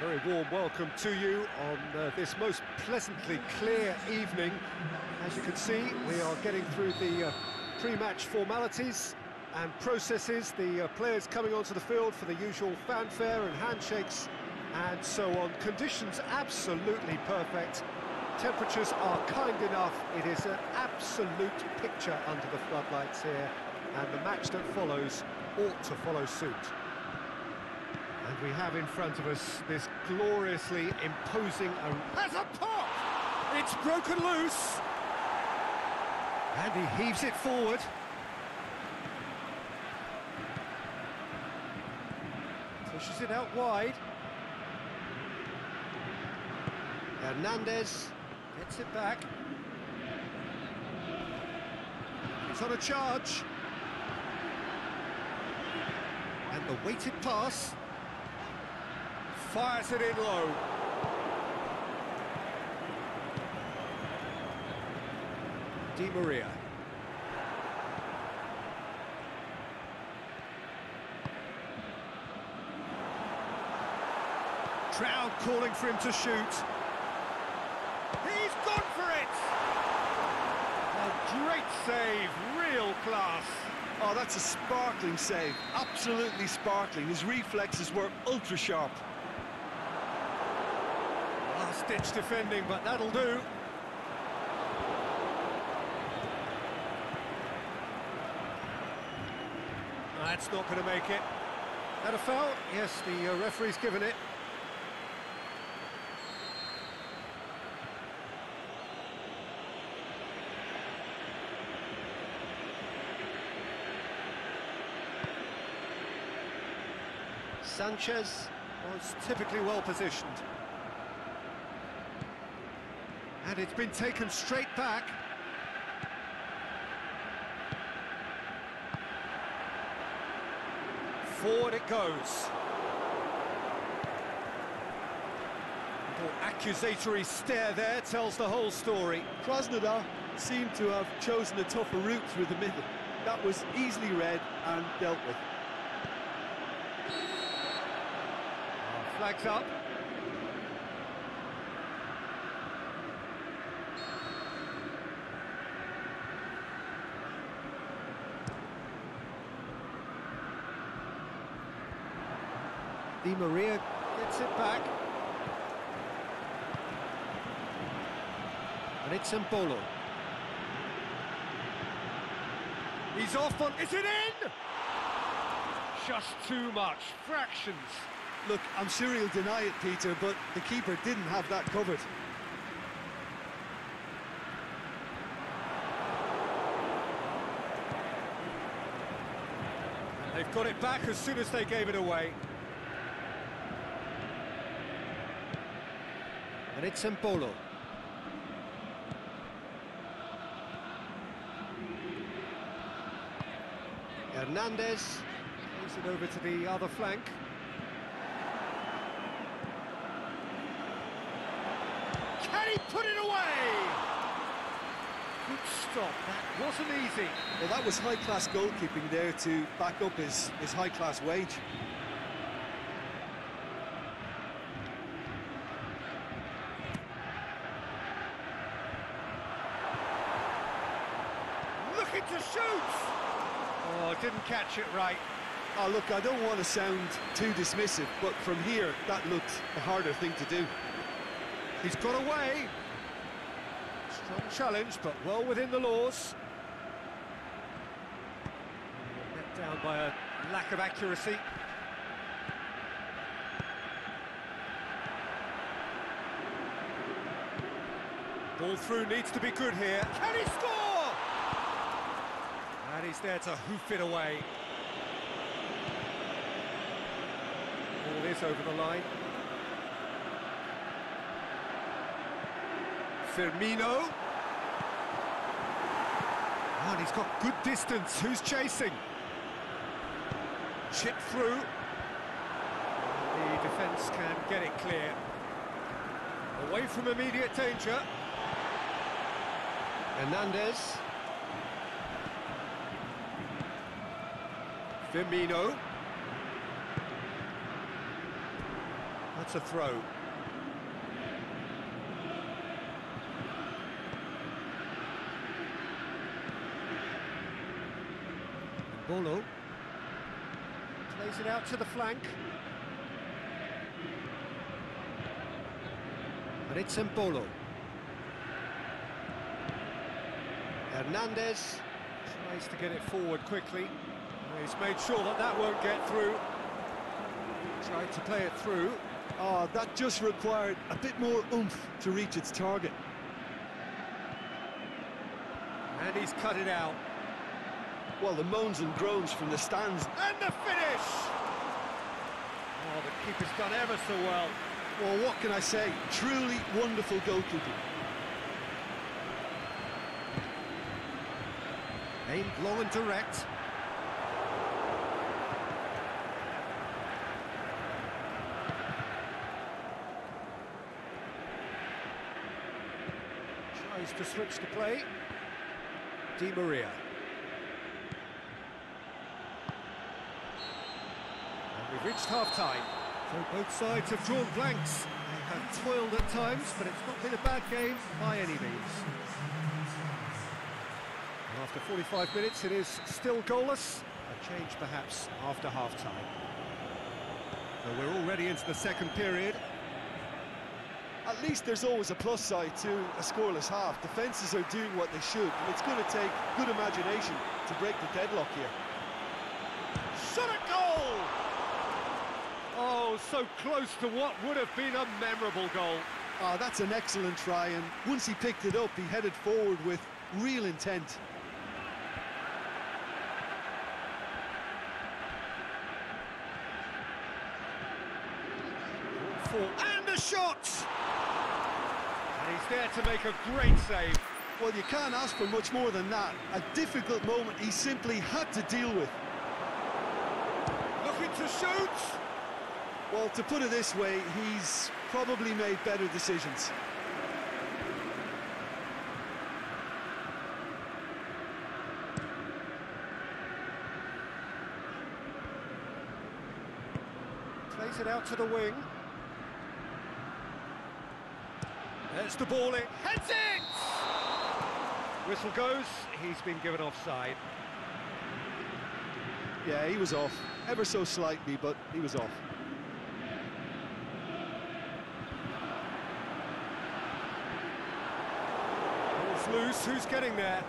Very warm welcome to you on this most pleasantly clear evening. As you can see, we are getting through the pre-match formalities and processes, the players coming onto the field for the usual fanfare and handshakes and so on. Conditions absolutely perfect. Temperatures are kind enough. It is an absolute picture under the floodlights here, and the match that follows ought to follow suit. And we have in front of us this gloriously imposing... Has a pop! It's broken loose! And he heaves it forward. Pushes it out wide. Hernandez gets it back. He's on a charge. And the weighted pass. Fires it in low. Di Maria. Crowd calling for him to shoot. He's gone for it! A great save, real class. Oh, that's a sparkling save, absolutely sparkling. His reflexes were ultra-sharp. Last-ditch defending, but that'll do. That's not going to make it. That a foul? Yes, the referee's given it. Sanchez was typically well positioned. And it's been taken straight back. Forward it goes. Little accusatory stare there tells the whole story. Krasnodar seemed to have chosen a tougher route through the middle. That was easily read and dealt with. Flags up. Di Maria gets it back. And it's Mbolo. He's off on... Is it in? Just too much. Fractions. Look, I'm sure he'll deny it, Peter, but the keeper didn't have that covered. They've got it back as soon as they gave it away. And it's Mbolo. Hernandez moves it over to the other flank. Can he put it away? Good stop, that wasn't easy. Well, that was high-class goalkeeping there to back up his high-class wage. Looking to shoot! Oh, didn't catch it right. Oh, look, I don't want to sound too dismissive, but from here, that looked a harder thing to do. He's got away. Strong challenge, but well within the laws. Let down by a lack of accuracy. Ball through needs to be good here. Can he score? And he's there to hoof it away. Ball is over the line. Firmino. Oh, and he's got good distance. Who's chasing? Chip through. The defence can get it clear. Away from immediate danger. Hernandez. Firmino. That's a throw. Bolo plays it out to the flank. But it's Mbolo. Hernandez tries to get it forward quickly. He's made sure that that won't get through. Tried to play it through. Oh, that just required a bit more oomph to reach its target. And he's cut it out. Well, the moans and groans from the stands. And the finish! Oh, the keeper's done ever so well. Well, what can I say? Truly wonderful goalkeeping. Aimed low and direct. Tries to switch the play. Di Maria. And we've reached half-time. So both sides have drawn blanks. They have toiled at times, but it's not been a bad game by any means. And after 45 minutes, it is still goalless. A change, perhaps, after half-time. So we're already into the second period. At least there's always a plus side to a scoreless half. Defences are doing what they should, and it's going to take good imagination to break the deadlock here. Shot a goal! Oh, so close to what would have been a memorable goal. Oh, that's an excellent try, and once he picked it up, he headed forward with real intent. And the shot! And he's there to make a great save. Well, you can't ask for much more than that. A difficult moment he simply had to deal with. Looking to shoot! Well, to put it this way, he's probably made better decisions. Plays it out to the wing. There's the ball in. Heads it! Whistle goes. He's been given offside. Yeah, he was off. Ever so slightly, but he was off. Ball's loose. Who's getting there?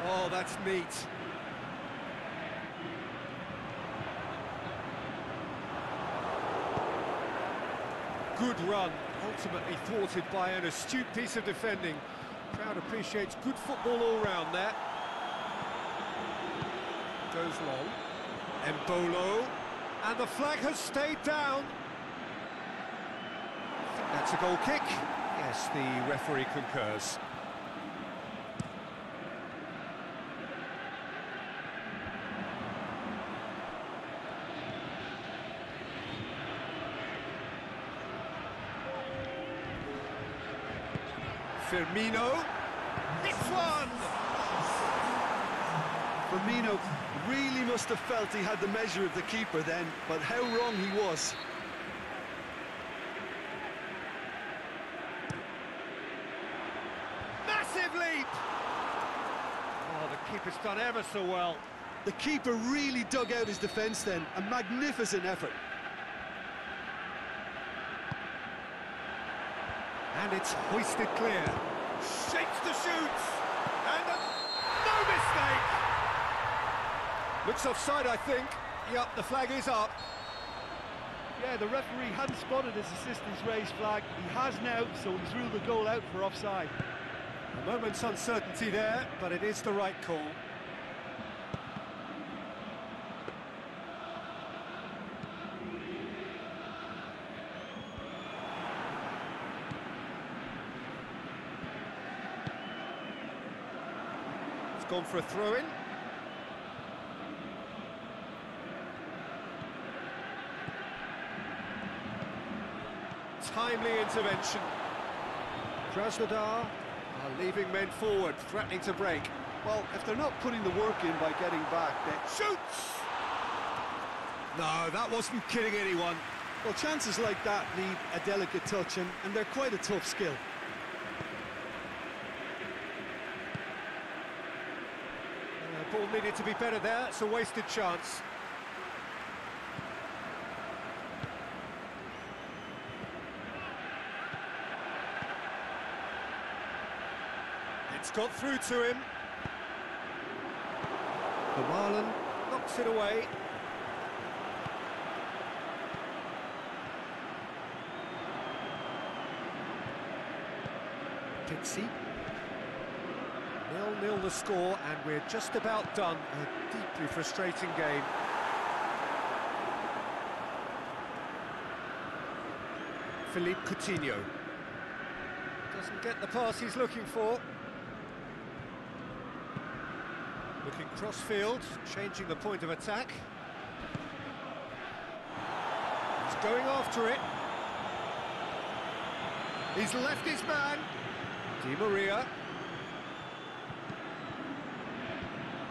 Oh, that's neat. Good run, ultimately thwarted by an astute piece of defending. Crowd appreciates good football all round there. Goes long. Mbolo. And the flag has stayed down. I think that's a goal kick. Yes, the referee concurs. Firmino, it's one! Firmino really must have felt he had the measure of the keeper then, but how wrong he was. Massive leap! Oh, the keeper's done ever so well. The keeper really dug out his defence then, a magnificent effort. And it's hoisted clear. Shakes to shoot! And no mistake! Looks offside, I think. Yep, the flag is up. Yeah, the referee hadn't spotted his assistant's raised flag. He has now, so he's ruled the goal out for offside. A moment's uncertainty there, but it is the right call. Gone for a throw-in. Timely intervention. Krasnodar are leaving men forward, threatening to break. Well, if they're not putting the work in by getting back, then... Shoots! No, that wasn't kidding anyone. Well, chances like that need a delicate touch, and they're quite a tough skill. Ball needed to be better there. It's a wasted chance. It's got through to him. The Marlon knocks it away. Pixie. 0-0 the score, and we're just about done. A deeply frustrating game. Philippe Coutinho doesn't get the pass he's looking for. Looking cross-field, changing the point of attack. He's going after it. He's left his man. Di Maria.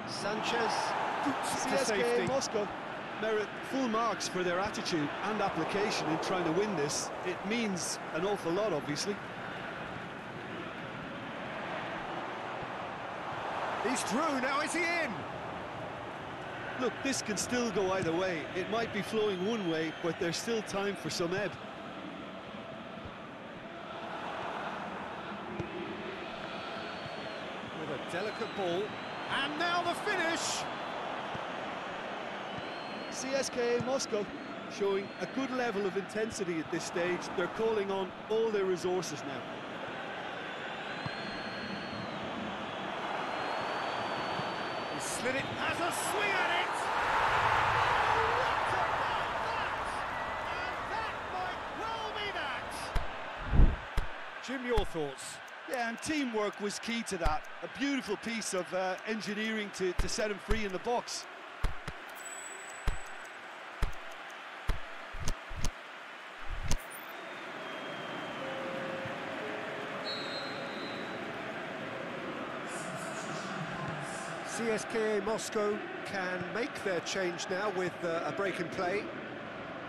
Sanchez boots to safety. CSKA Moscow merit full marks for their attitude and application in trying to win this. It means an awful lot, obviously. He's through, now is he in? Look, this can still go either way. It might be flowing one way, but there's still time for some ebb. With a delicate ball, and now the finish! CSKA Moscow showing a good level of intensity at this stage. They're calling on all their resources now. He slid it, has a swing at it! What about that? And that might well be that! Jim, your thoughts? Yeah, and teamwork was key to that. A beautiful piece of engineering to set him free in the box. CSKA Moscow can make their change now with a break in play.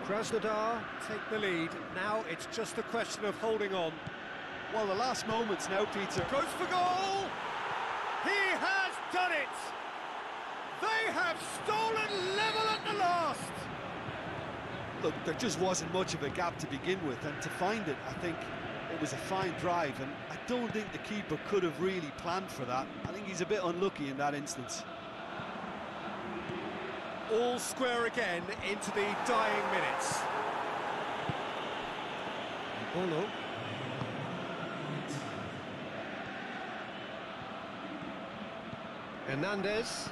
Krasnodar take the lead. Now it's just a question of holding on. Well, the last moments now, Peter. Goes for goal! He has done it! They have stolen level at the last! Look, there just wasn't much of a gap to begin with, and to find it, I think it was a fine drive, and I don't think the keeper could have really planned for that. I think he's a bit unlucky in that instance. All square again into the dying minutes. Bolo. Hernandez.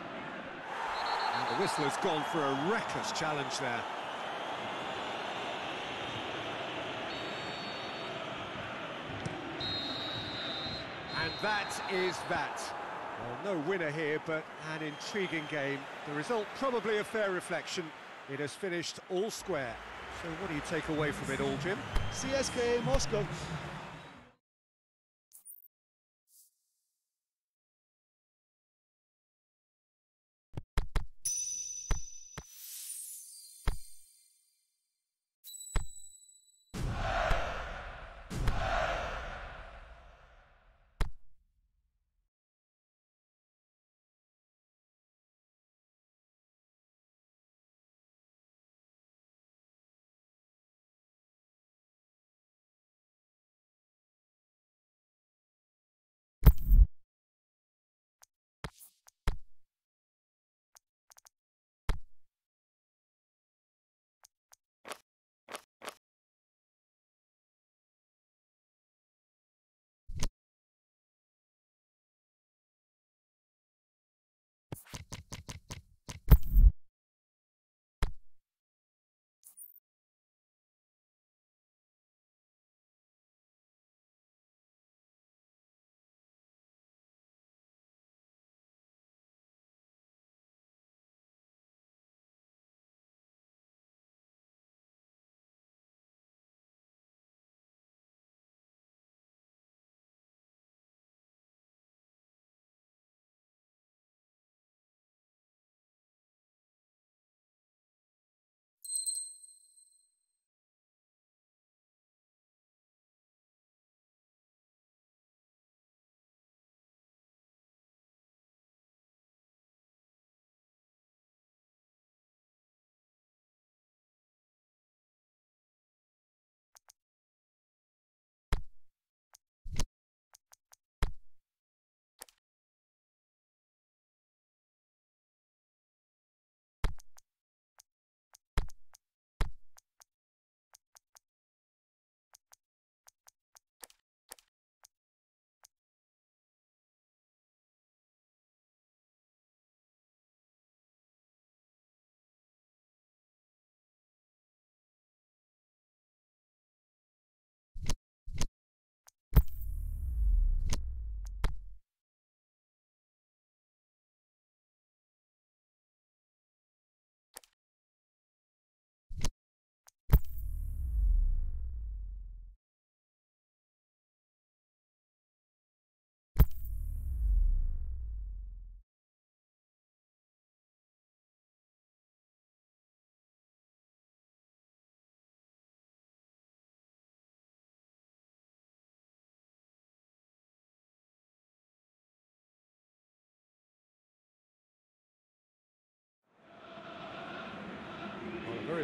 And the whistle has gone for a reckless challenge there. And that is that. Well, no winner here, but an intriguing game. The result probably a fair reflection. It has finished all square. So what do you take away from it all, Jim? CSKA Moscow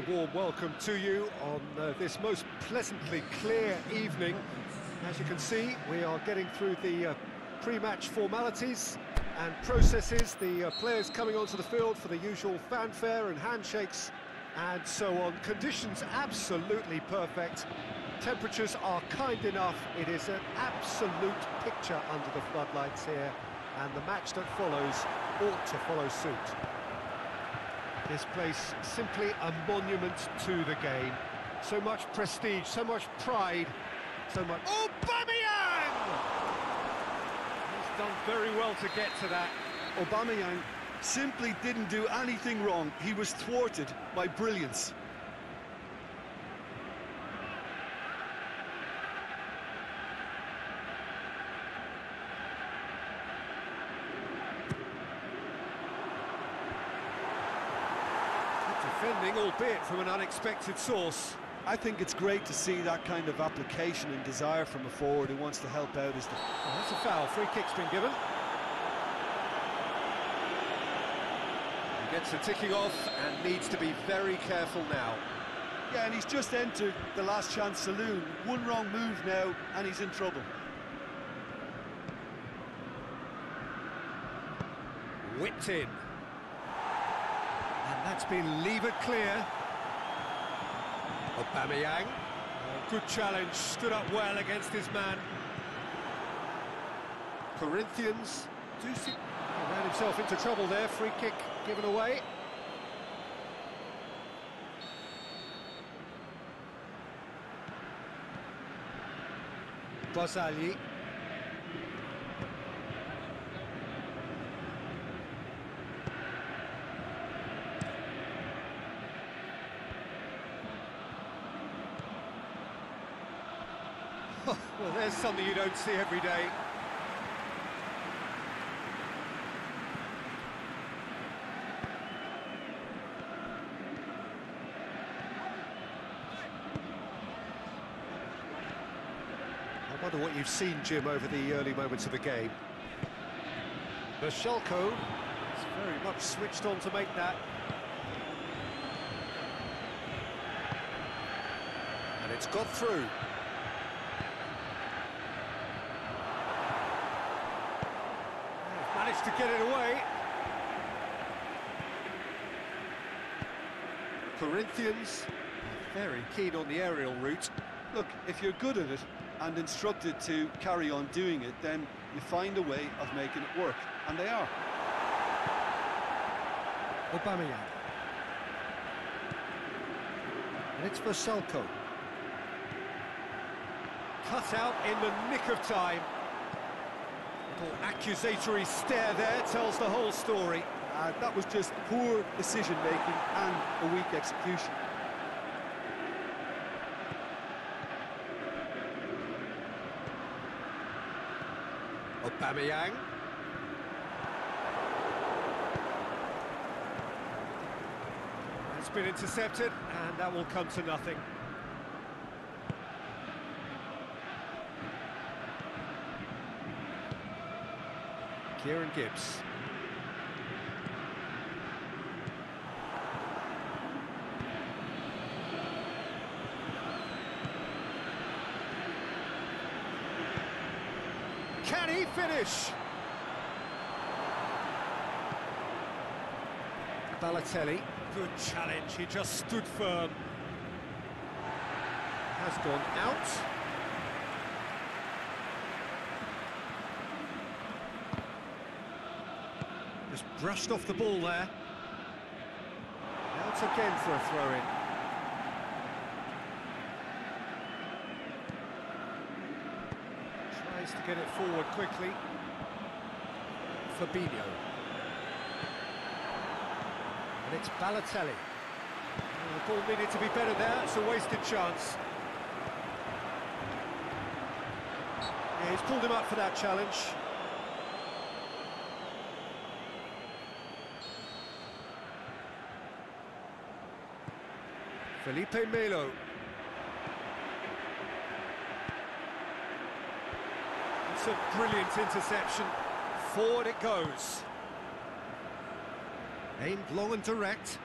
very warm welcome to you on this most pleasantly clear evening. As you can see, we are getting through the pre-match formalities and processes, the players coming onto the field for the usual fanfare and handshakes and so on. Conditions absolutely perfect. Temperatures are kind enough. It is an absolute picture under the floodlights here, and the match that follows ought to follow suit. This place simply a monument to the game. So much prestige, so much pride, so much... Aubameyang! He's done very well to get to that. Aubameyang simply didn't do anything wrong. He was thwarted by brilliance. Defending, albeit from an unexpected source. I think it's great to see that kind of application and desire from a forward who wants to help out his... Oh, that's a foul. Free kick's been given. He gets the ticking off and needs to be very careful now. Yeah, and he's just entered the last chance saloon. One wrong move now, and he's in trouble. Whipped in. And that's been levered clear. Aubameyang. Good challenge, stood up well against his man. Corinthians. He ran himself into trouble there, free kick given away. Bozali. Well, there's something you don't see every day. I wonder what you've seen, Jim, over the early moments of the game. Berchelko is very much switched on to make that. And it's got through. Managed to get it away. Corinthians are very keen on the aerial route. Look, if you're good at it and instructed to carry on doing it, then you find a way of making it work, and they are. Aubameyang. And it's Berchelko. Cut out in the nick of time. Accusatory stare there tells the whole story. That was just poor decision-making and a weak execution. Aubameyang. It's been intercepted, and that will come to nothing. Kieran Gibbs. Can he finish? Balotelli, good challenge, he just stood firm. Has gone out. Just brushed off the ball there. Out again for a throw-in. Tries to get it forward quickly. Fabinho. And it's Balotelli. Oh, the ball needed to be better there, it's a wasted chance. Yeah, he's pulled him up for that challenge. Felipe Melo. It's a brilliant interception. Forward it goes. Aimed long and direct.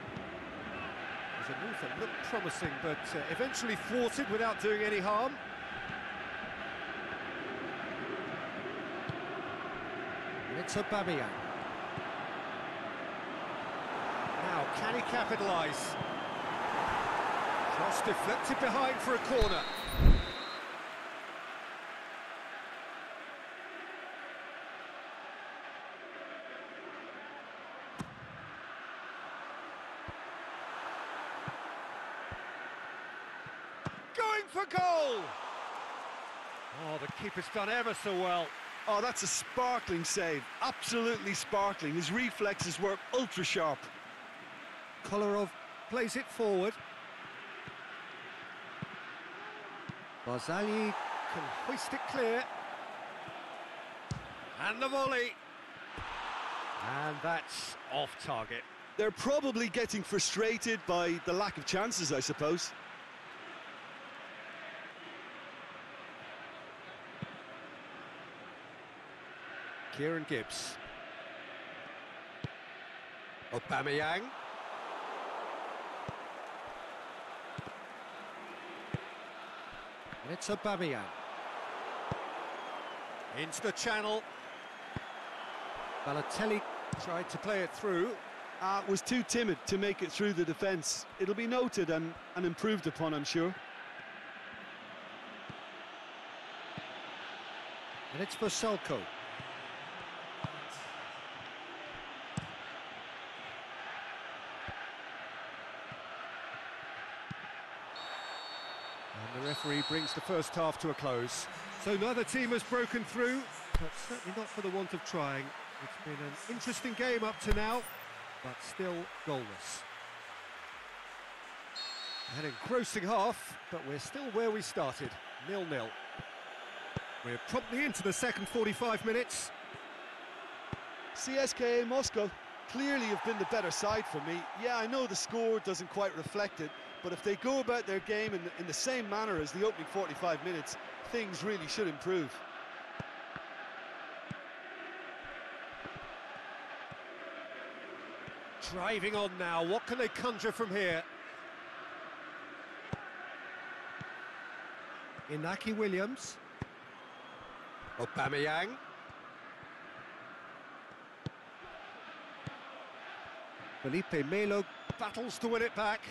was a move that looked promising, but eventually thwarted without doing any harm. It's Aubameyang. Now, can he capitalise? Cross deflected behind for a corner. Going for goal! Oh, the keeper's done ever so well. Oh, that's a sparkling save, absolutely sparkling. His reflexes were ultra sharp. Kolarov plays it forward. Barzagli can hoist it clear. And the volley. And that's off target. They're probably getting frustrated by the lack of chances, I suppose. Kieran Gibbs. Aubameyang. And it's Aubameyang. Into the channel. Balotelli tried to play it through. Was too timid to make it through the defence. It'll be noted and improved upon, I'm sure. And it's for Salko. And the referee brings the first half to a close. So neither team has broken through, but certainly not for the want of trying. It's been an interesting game up to now, but still goalless. An engrossing half, but we're still where we started, 0-0. We're promptly into the second 45 minutes. CSKA Moscow clearly have been the better side for me. Yeah, I know the score doesn't quite reflect it, but if they go about their game in the same manner as the opening 45 minutes, things really should improve. Driving on now, what can they conjure from here? Inaki Williams. Aubameyang. Felipe Melo battles to win it back.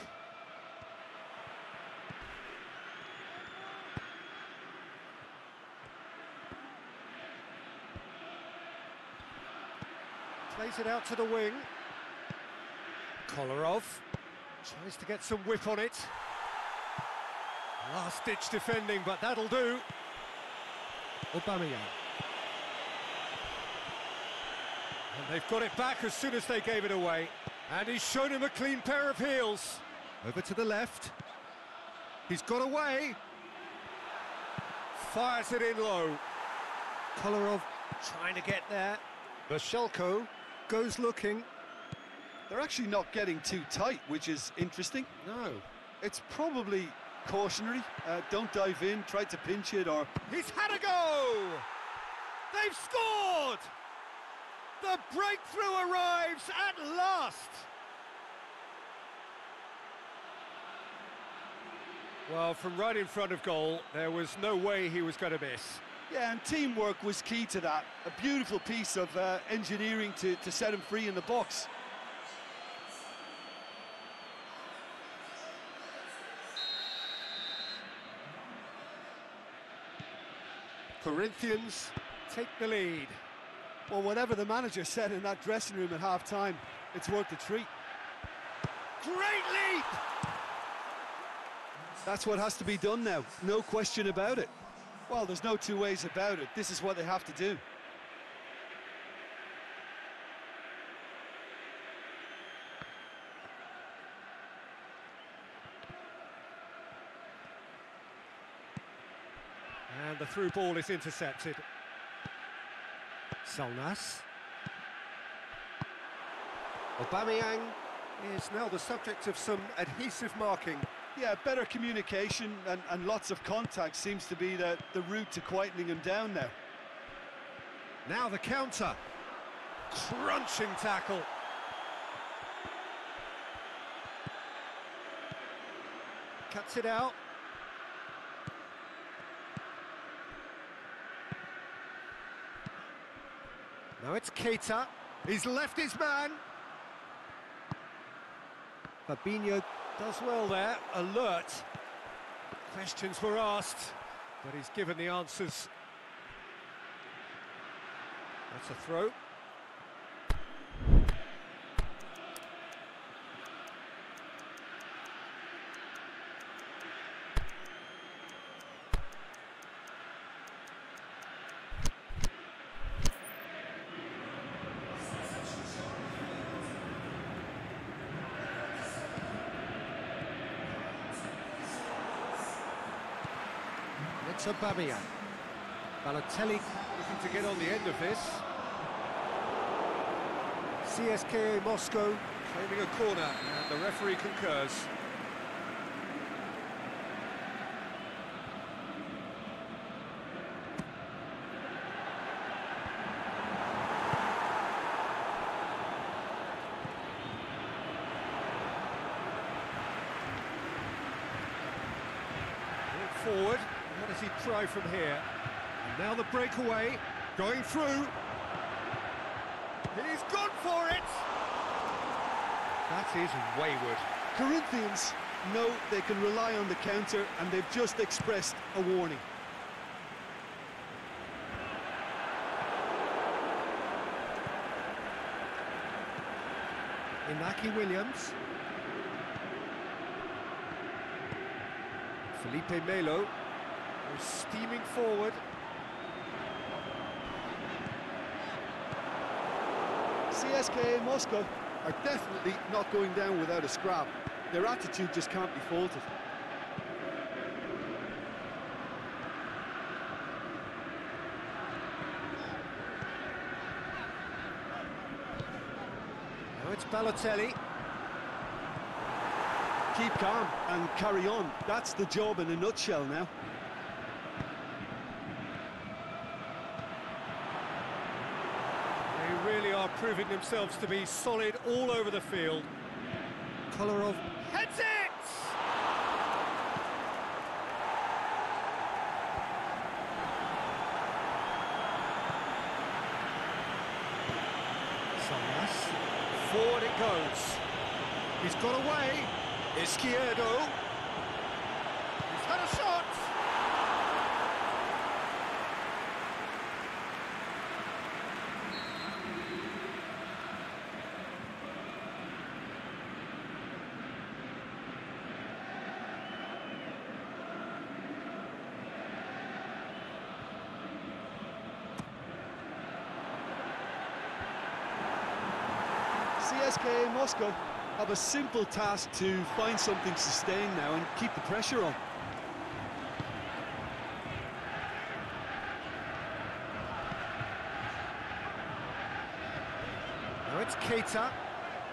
Plays it out to the wing. Kolarov tries to get some whip on it. Last-ditch defending, but that'll do. Aubameyang. And they've got it back as soon as they gave it away. And he's shown him a clean pair of heels. Over to the left. He's got away. Fires it in low. Kolarov trying to get there. Vashelko goes looking. They're actually not getting too tight, which is interesting. No. It's probably cautionary. Don't dive in, try to pinch it, or... He's had a go! They've scored! The breakthrough arrives at last! Well, from right in front of goal, there was no way he was going to miss. Yeah, and teamwork was key to that. A beautiful piece of engineering to set him free in the box. Corinthians take the lead. Well, whatever the manager said in that dressing room at half-time, it's worth the treat. Great leap! That's what has to be done now, no question about it. Well, there's no two ways about it. This is what they have to do. And the through ball is intercepted. Salnas. Aubameyang is now the subject of some adhesive marking. Yeah, better communication and lots of contact seems to be the route to quietening him down now. Now the counter. Crunching tackle. Cuts it out. Now it's Keita. He's left his man. Fabinho does well there, alert. Questions were asked, but he's given the answers. That's a throw. It's Prямaya. Balotelli looking to get on the end of this. CSKA Moscow claiming a corner, and the referee concurs. Forward, what does he try from here? And now the breakaway, going through. He's gone for it! That is wayward. Corinthians know they can rely on the counter, and they've just expressed a warning. Inaki Williams. Felipe Melo is steaming forward. CSKA Moscow are definitely not going down without a scrap. Their attitude just can't be faulted. Now it's Balotelli. Keep calm and carry on. That's the job in a nutshell now. They really are proving themselves to be solid all over the field. Kolarov heads it! Salas. Forward it goes. He's got away. Izquierdo. He's had a shot. CSKA Moscow have a simple task to find something sustained now and keep the pressure on. Now it's Keita.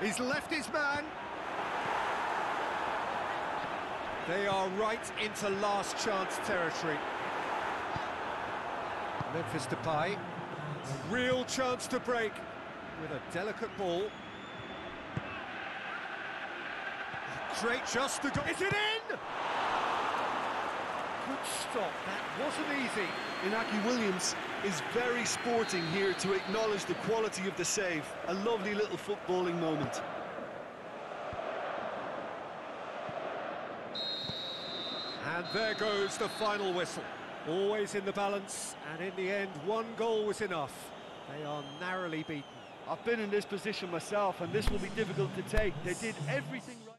He's left his man. They are right into last chance territory. Memphis Depay. A real chance to break with a delicate ball. Great, just to go. Is it in? Good stop. That wasn't easy. Inaki Williams is very sporting here to acknowledge the quality of the save. A lovely little footballing moment. And there goes the final whistle. Always in the balance, and in the end, one goal was enough. They are narrowly beaten. I've been in this position myself, and this will be difficult to take. They did everything right.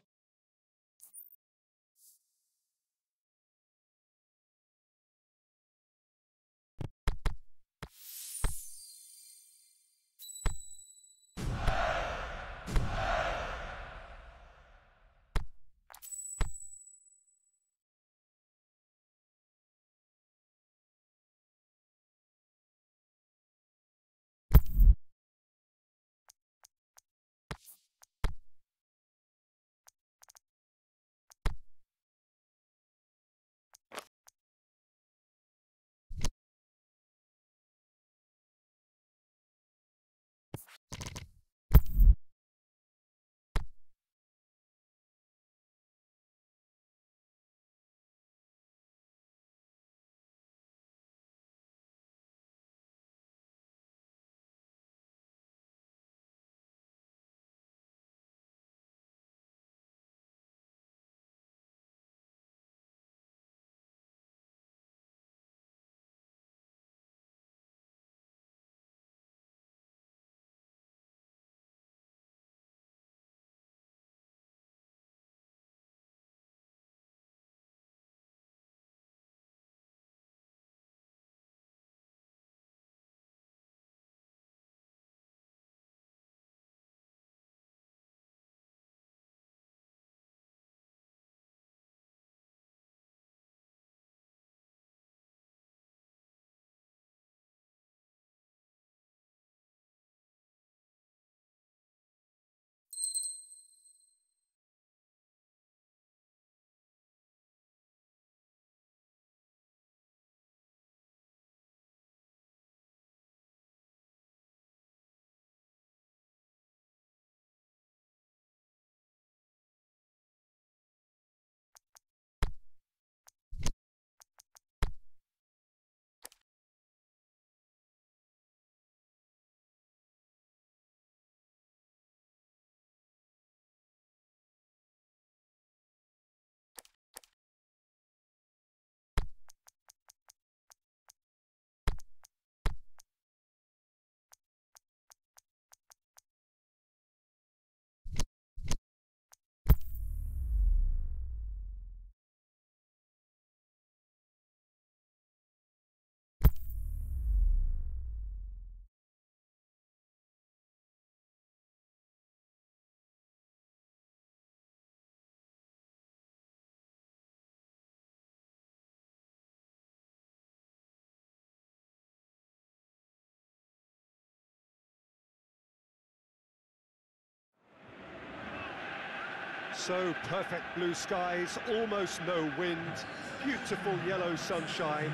So perfect blue skies, almost no wind, beautiful yellow sunshine.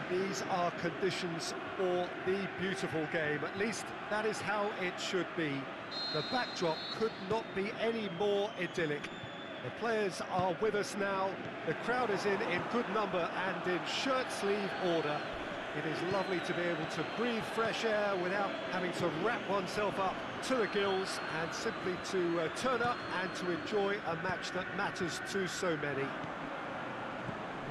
These are conditions for the beautiful game. At least that is how it should be. The backdrop could not be any more idyllic. The players are with us now. The crowd is in good number and in shirt-sleeve order. It is lovely to be able to breathe fresh air without having to wrap oneself up to the gills, and simply to turn up and to enjoy a match that matters to so many.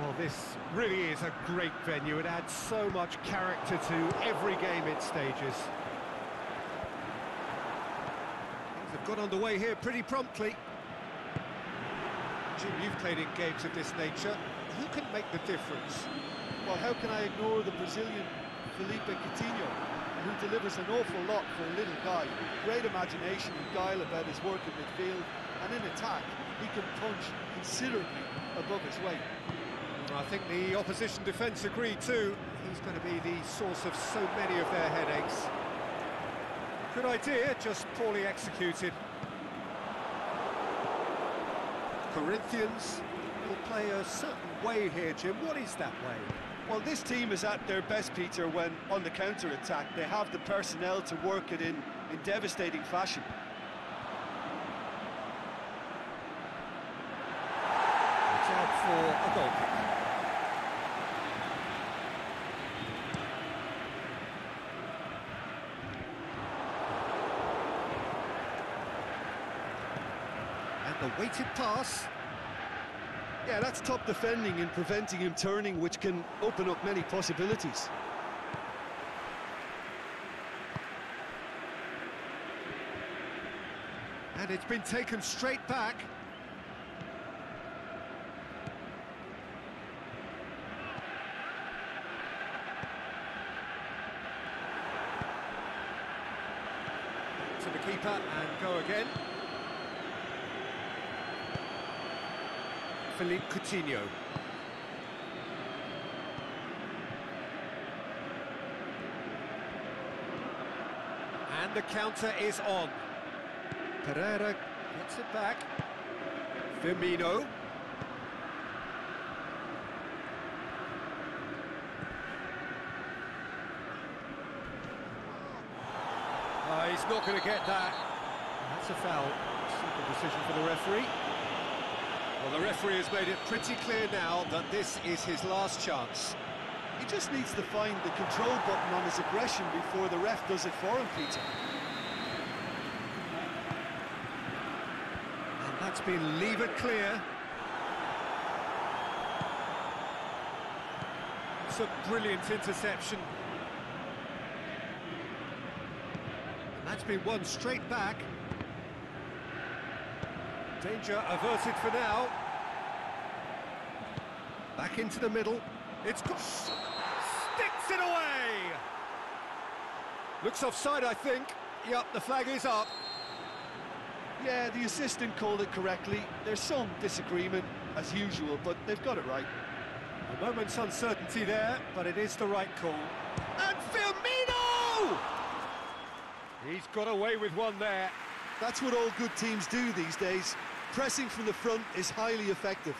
Well, this really is a great venue. It adds so much character to every game it stages. Things have got underway here pretty promptly. Jim, you've played in games of this nature. Who can make the difference? Well, how can I ignore the Brazilian Felipe Coutinho, who delivers an awful lot for a little guy. Great imagination and guile about his work in midfield, and in attack, he can punch considerably above his weight. I think the opposition defence agree too. He's going to be the source of so many of their headaches. Good idea, just poorly executed. Corinthians will play a certain way here, Jim. What is that way? Well, this team is at their best, Peter, when on the counter-attack. They have the personnel to work it in devastating fashion. It's out for a goal kick. And the weighted pass. Yeah, that's top defending and preventing him turning, which can open up many possibilities. And it's been taken straight back. To the keeper and go again. Felipe Coutinho. And the counter is on. Pereira gets it back. Firmino. He's not going to get that. That's a foul. Simple decision for the referee. Well, the referee has made it pretty clear now that this is his last chance. He just needs to find the control button on his aggression before the ref does it for him, Peter. And that's been levered clear. It's a brilliant interception. And that's been won straight back. Danger averted for now. Back into the middle. It's sticks it away. Looks offside, I think. Yep, the flag is up. Yeah, the assistant called it correctly. There's some disagreement, as usual, but they've got it right. A moment's uncertainty there, but it is the right call. And Firmino! He's got away with one there. That's what all good teams do these days. Pressing from the front is highly effective.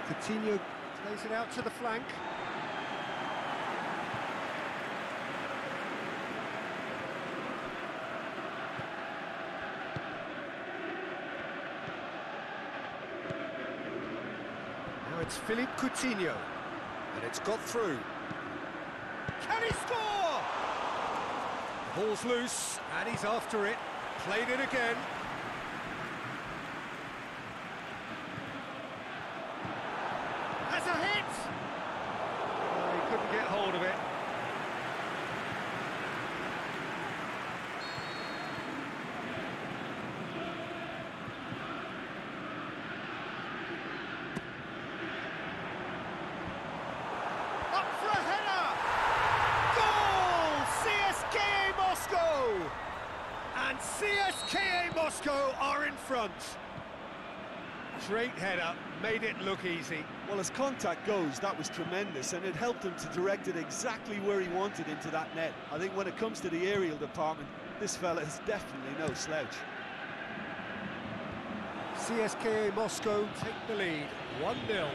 Coutinho plays it out to the flank. Now it's Felipe Coutinho, and it's got through. Can he score? The ball's loose, and he's after it. Played it again. Has a hit! Oh, he couldn't get hold of it. Up for a header! Goal! CSKA Moscow! And CSKA Moscow are in front. Straight header, made it look easy. Well, as contact goes, that was tremendous, and it helped him to direct it exactly where he wanted into that net. I think when it comes to the aerial department, this fella is definitely no slouch. CSKA Moscow take the lead, 1-0.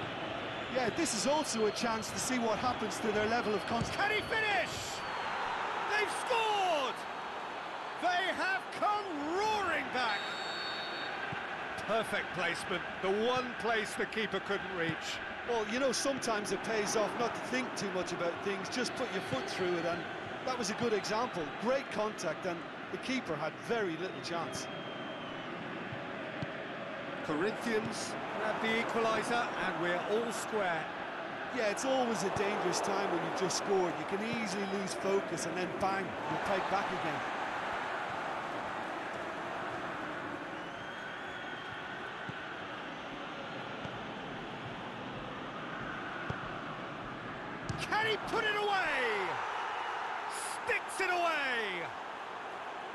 Yeah, this is also a chance to see what happens to their level of concentration. Can he finish? They've scored! They have come roaring back. Perfect placement, the one place the keeper couldn't reach. Well, you know, sometimes it pays off not to think too much about things, just put your foot through it, and that was a good example. Great contact, and the keeper had very little chance. Corinthians grab the equaliser, and we're all square. Yeah, it's always a dangerous time when you've just scored. You can easily lose focus, and then bang, you're pegged back again. Can he put it away? Sticks it away!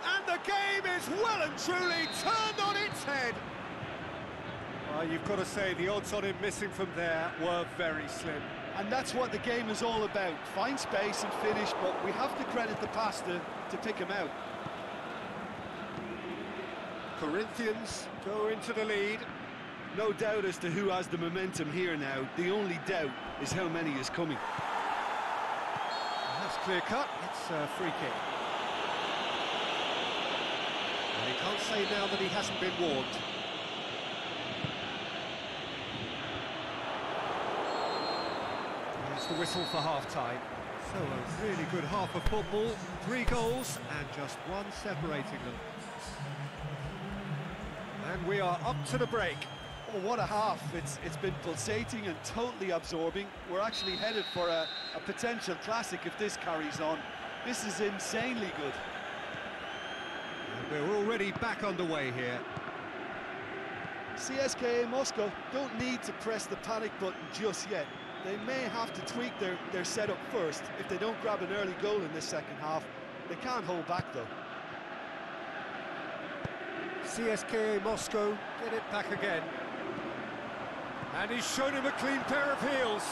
And the game is well and truly turned on its head. Well, you've got to say the odds on him missing from there were very slim. And that's what the game is all about. Find space and finish, but we have to credit the pass to pick him out. Corinthians go into the lead. No doubt as to who has the momentum here now. The only doubt is how many is coming. That's clear cut, it's a free kick. And he can't say now that he hasn't been warned. Here's the whistle for half-time. So a really good half of football, 3 goals and just one separating them. And we are up to the break. Oh, what a half. It's been pulsating and totally absorbing. We're actually headed for a potential classic if this carries on. This is insanely good. And we're already back underway here. CSKA Moscow don't need to press the panic button just yet. They may have to tweak their setup first if they don't grab an early goal in this second half. They can't hold back though. CSKA Moscow get it back again. And he's shown him a clean pair of heels.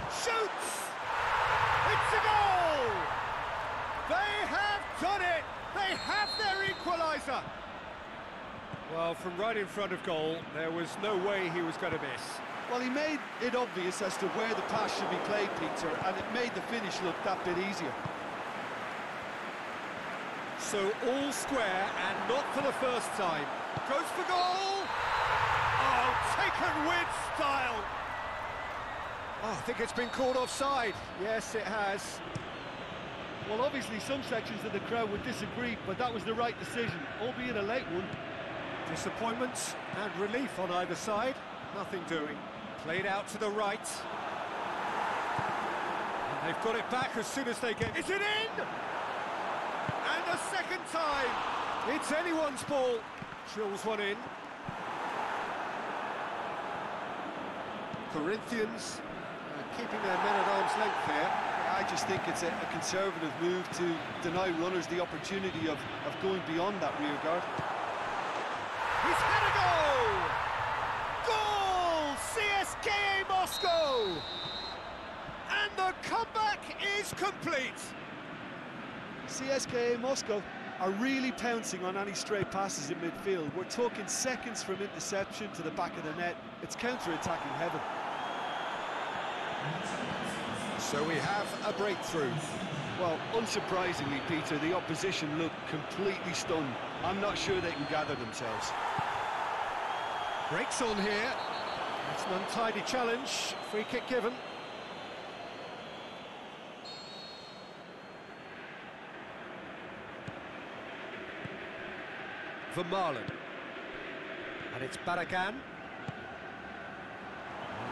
Shoots! It's a goal! They have done it! They have their equaliser! Well, from right in front of goal, there was no way he was going to miss. Well, he made it obvious as to where the pass should be played, Peter, and it made the finish look that bit easier. So all square, and not for the first time. Goes for goal! Oh, taken with style! Oh, I think it's been called offside. Yes, it has. Well, obviously some sections of the crowd would disagree, but that was the right decision, albeit a late one. Disappointment and relief on either side. Nothing doing. Played out to the right. And they've got it back as soon as they get... Is it in? And a second time. It's anyone's ball. Drills one in. Corinthians keeping their men at arm's length here. I just think it's a conservative move to deny runners the opportunity of going beyond that rear guard. He's had a goal! Goal! CSKA Moscow! And the comeback is complete. CSKA Moscow are really pouncing on any stray passes in midfield. We're talking seconds from interception to the back of the net. It's counter-attacking heaven. So we have a breakthrough. Well, unsurprisingly, Peter, the opposition look completely stunned. I'm not sure they can gather themselves. Breaks on here. It's an untidy challenge. Free kick given. Vermaelen. And it's Baragan.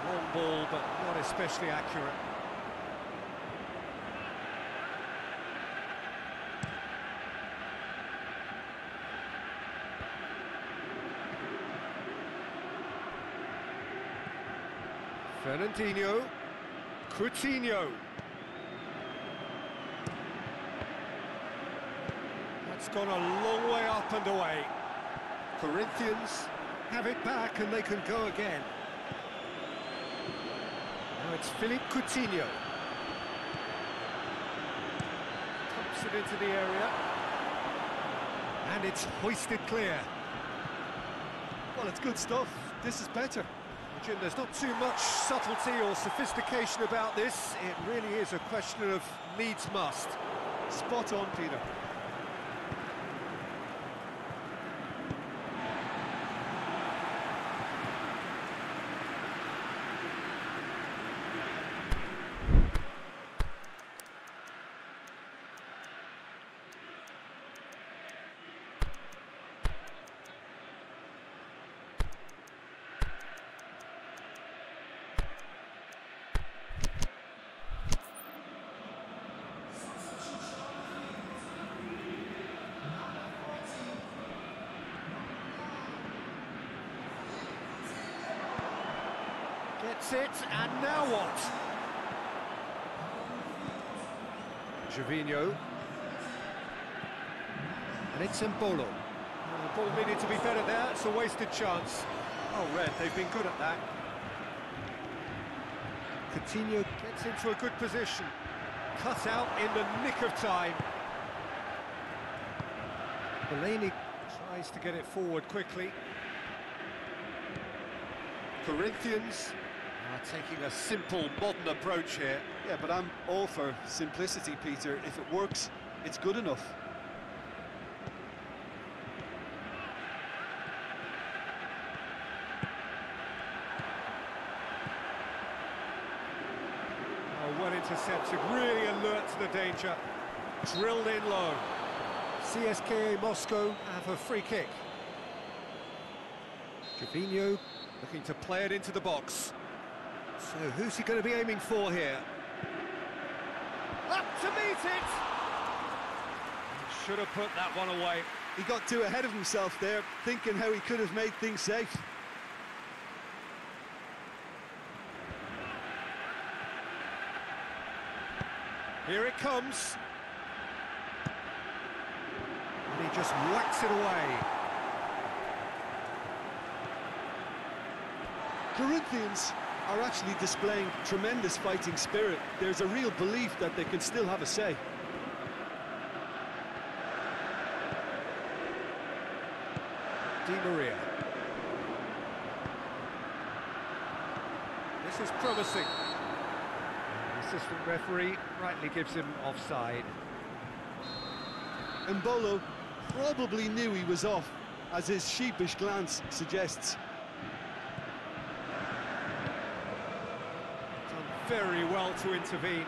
A long ball, but not especially accurate. Fernandinho, Coutinho. That's gone a long way up and away. Corinthians have it back and they can go again. Now it's Philippe Coutinho. Pumps it into the area. And it's hoisted clear. Well, it's good stuff. This is better. Jim, there's not too much subtlety or sophistication about this. It really is a question of needs must. Spot on, Peter. Gets it, and now what? Gervinho. And it's Mbolo. The ball needed to be better there, it's a wasted chance. Oh, Red, they've been good at that. Coutinho gets into a good position. Cut out in the nick of time. Delaney tries to get it forward quickly. Corinthians are taking a simple, modern approach here. Yeah, but I'm all for simplicity, Peter. If it works, it's good enough. Oh, well intercepted, really alert to the danger. Drilled in low. CSKA Moscow have a free kick. Gervinho looking to play it into the box. So who's he going to be aiming for here? Up to meet it! Should have put that one away. He got too ahead of himself there, thinking how he could have made things safe. Here it comes. And he just whacks it away. Corinthians are actually displaying tremendous fighting spirit. There's a real belief that they can still have a say. Di Maria. This is promising. The assistant referee rightly gives him offside. Mbolo probably knew he was off, as his sheepish glance suggests. Very well to intervene.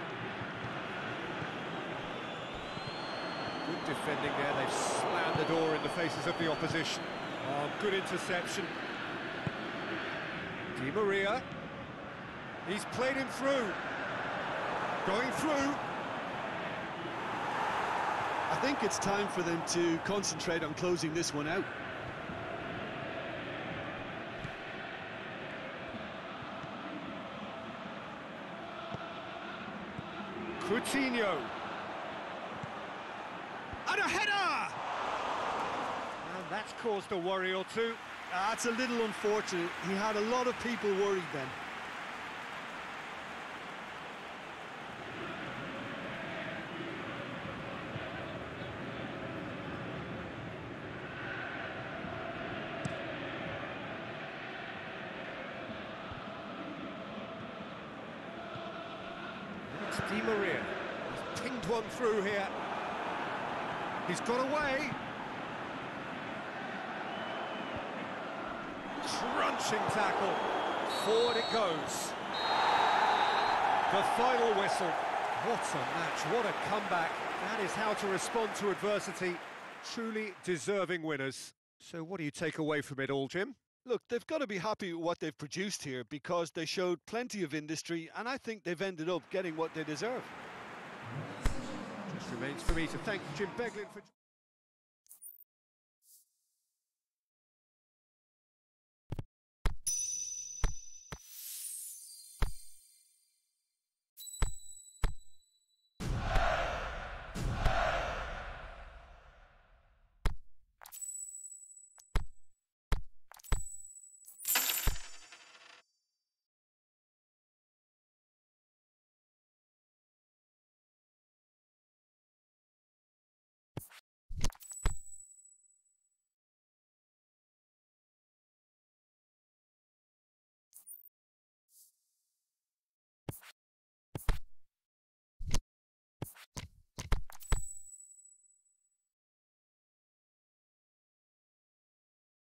Good defending there, they've slammed the door in the faces of the opposition. Oh, good interception. Di Maria. He's played him through. Going through. I think it's time for them to concentrate on closing this one out. Coutinho. And a header! And that's caused a worry or two. That's a little unfortunate. He had a lot of people worried then. It's Di Maria. He's pinged one through here. He's got away. Crunching tackle. Forward it goes. The final whistle. What a match, what a comeback. That is how to respond to adversity. Truly deserving winners. So what do you take away from it all, Jim? Look, they've got to be happy with what they've produced here, because they showed plenty of industry, and I think they've ended up getting what they deserve. Just remains for me to thank Jim Beglin for...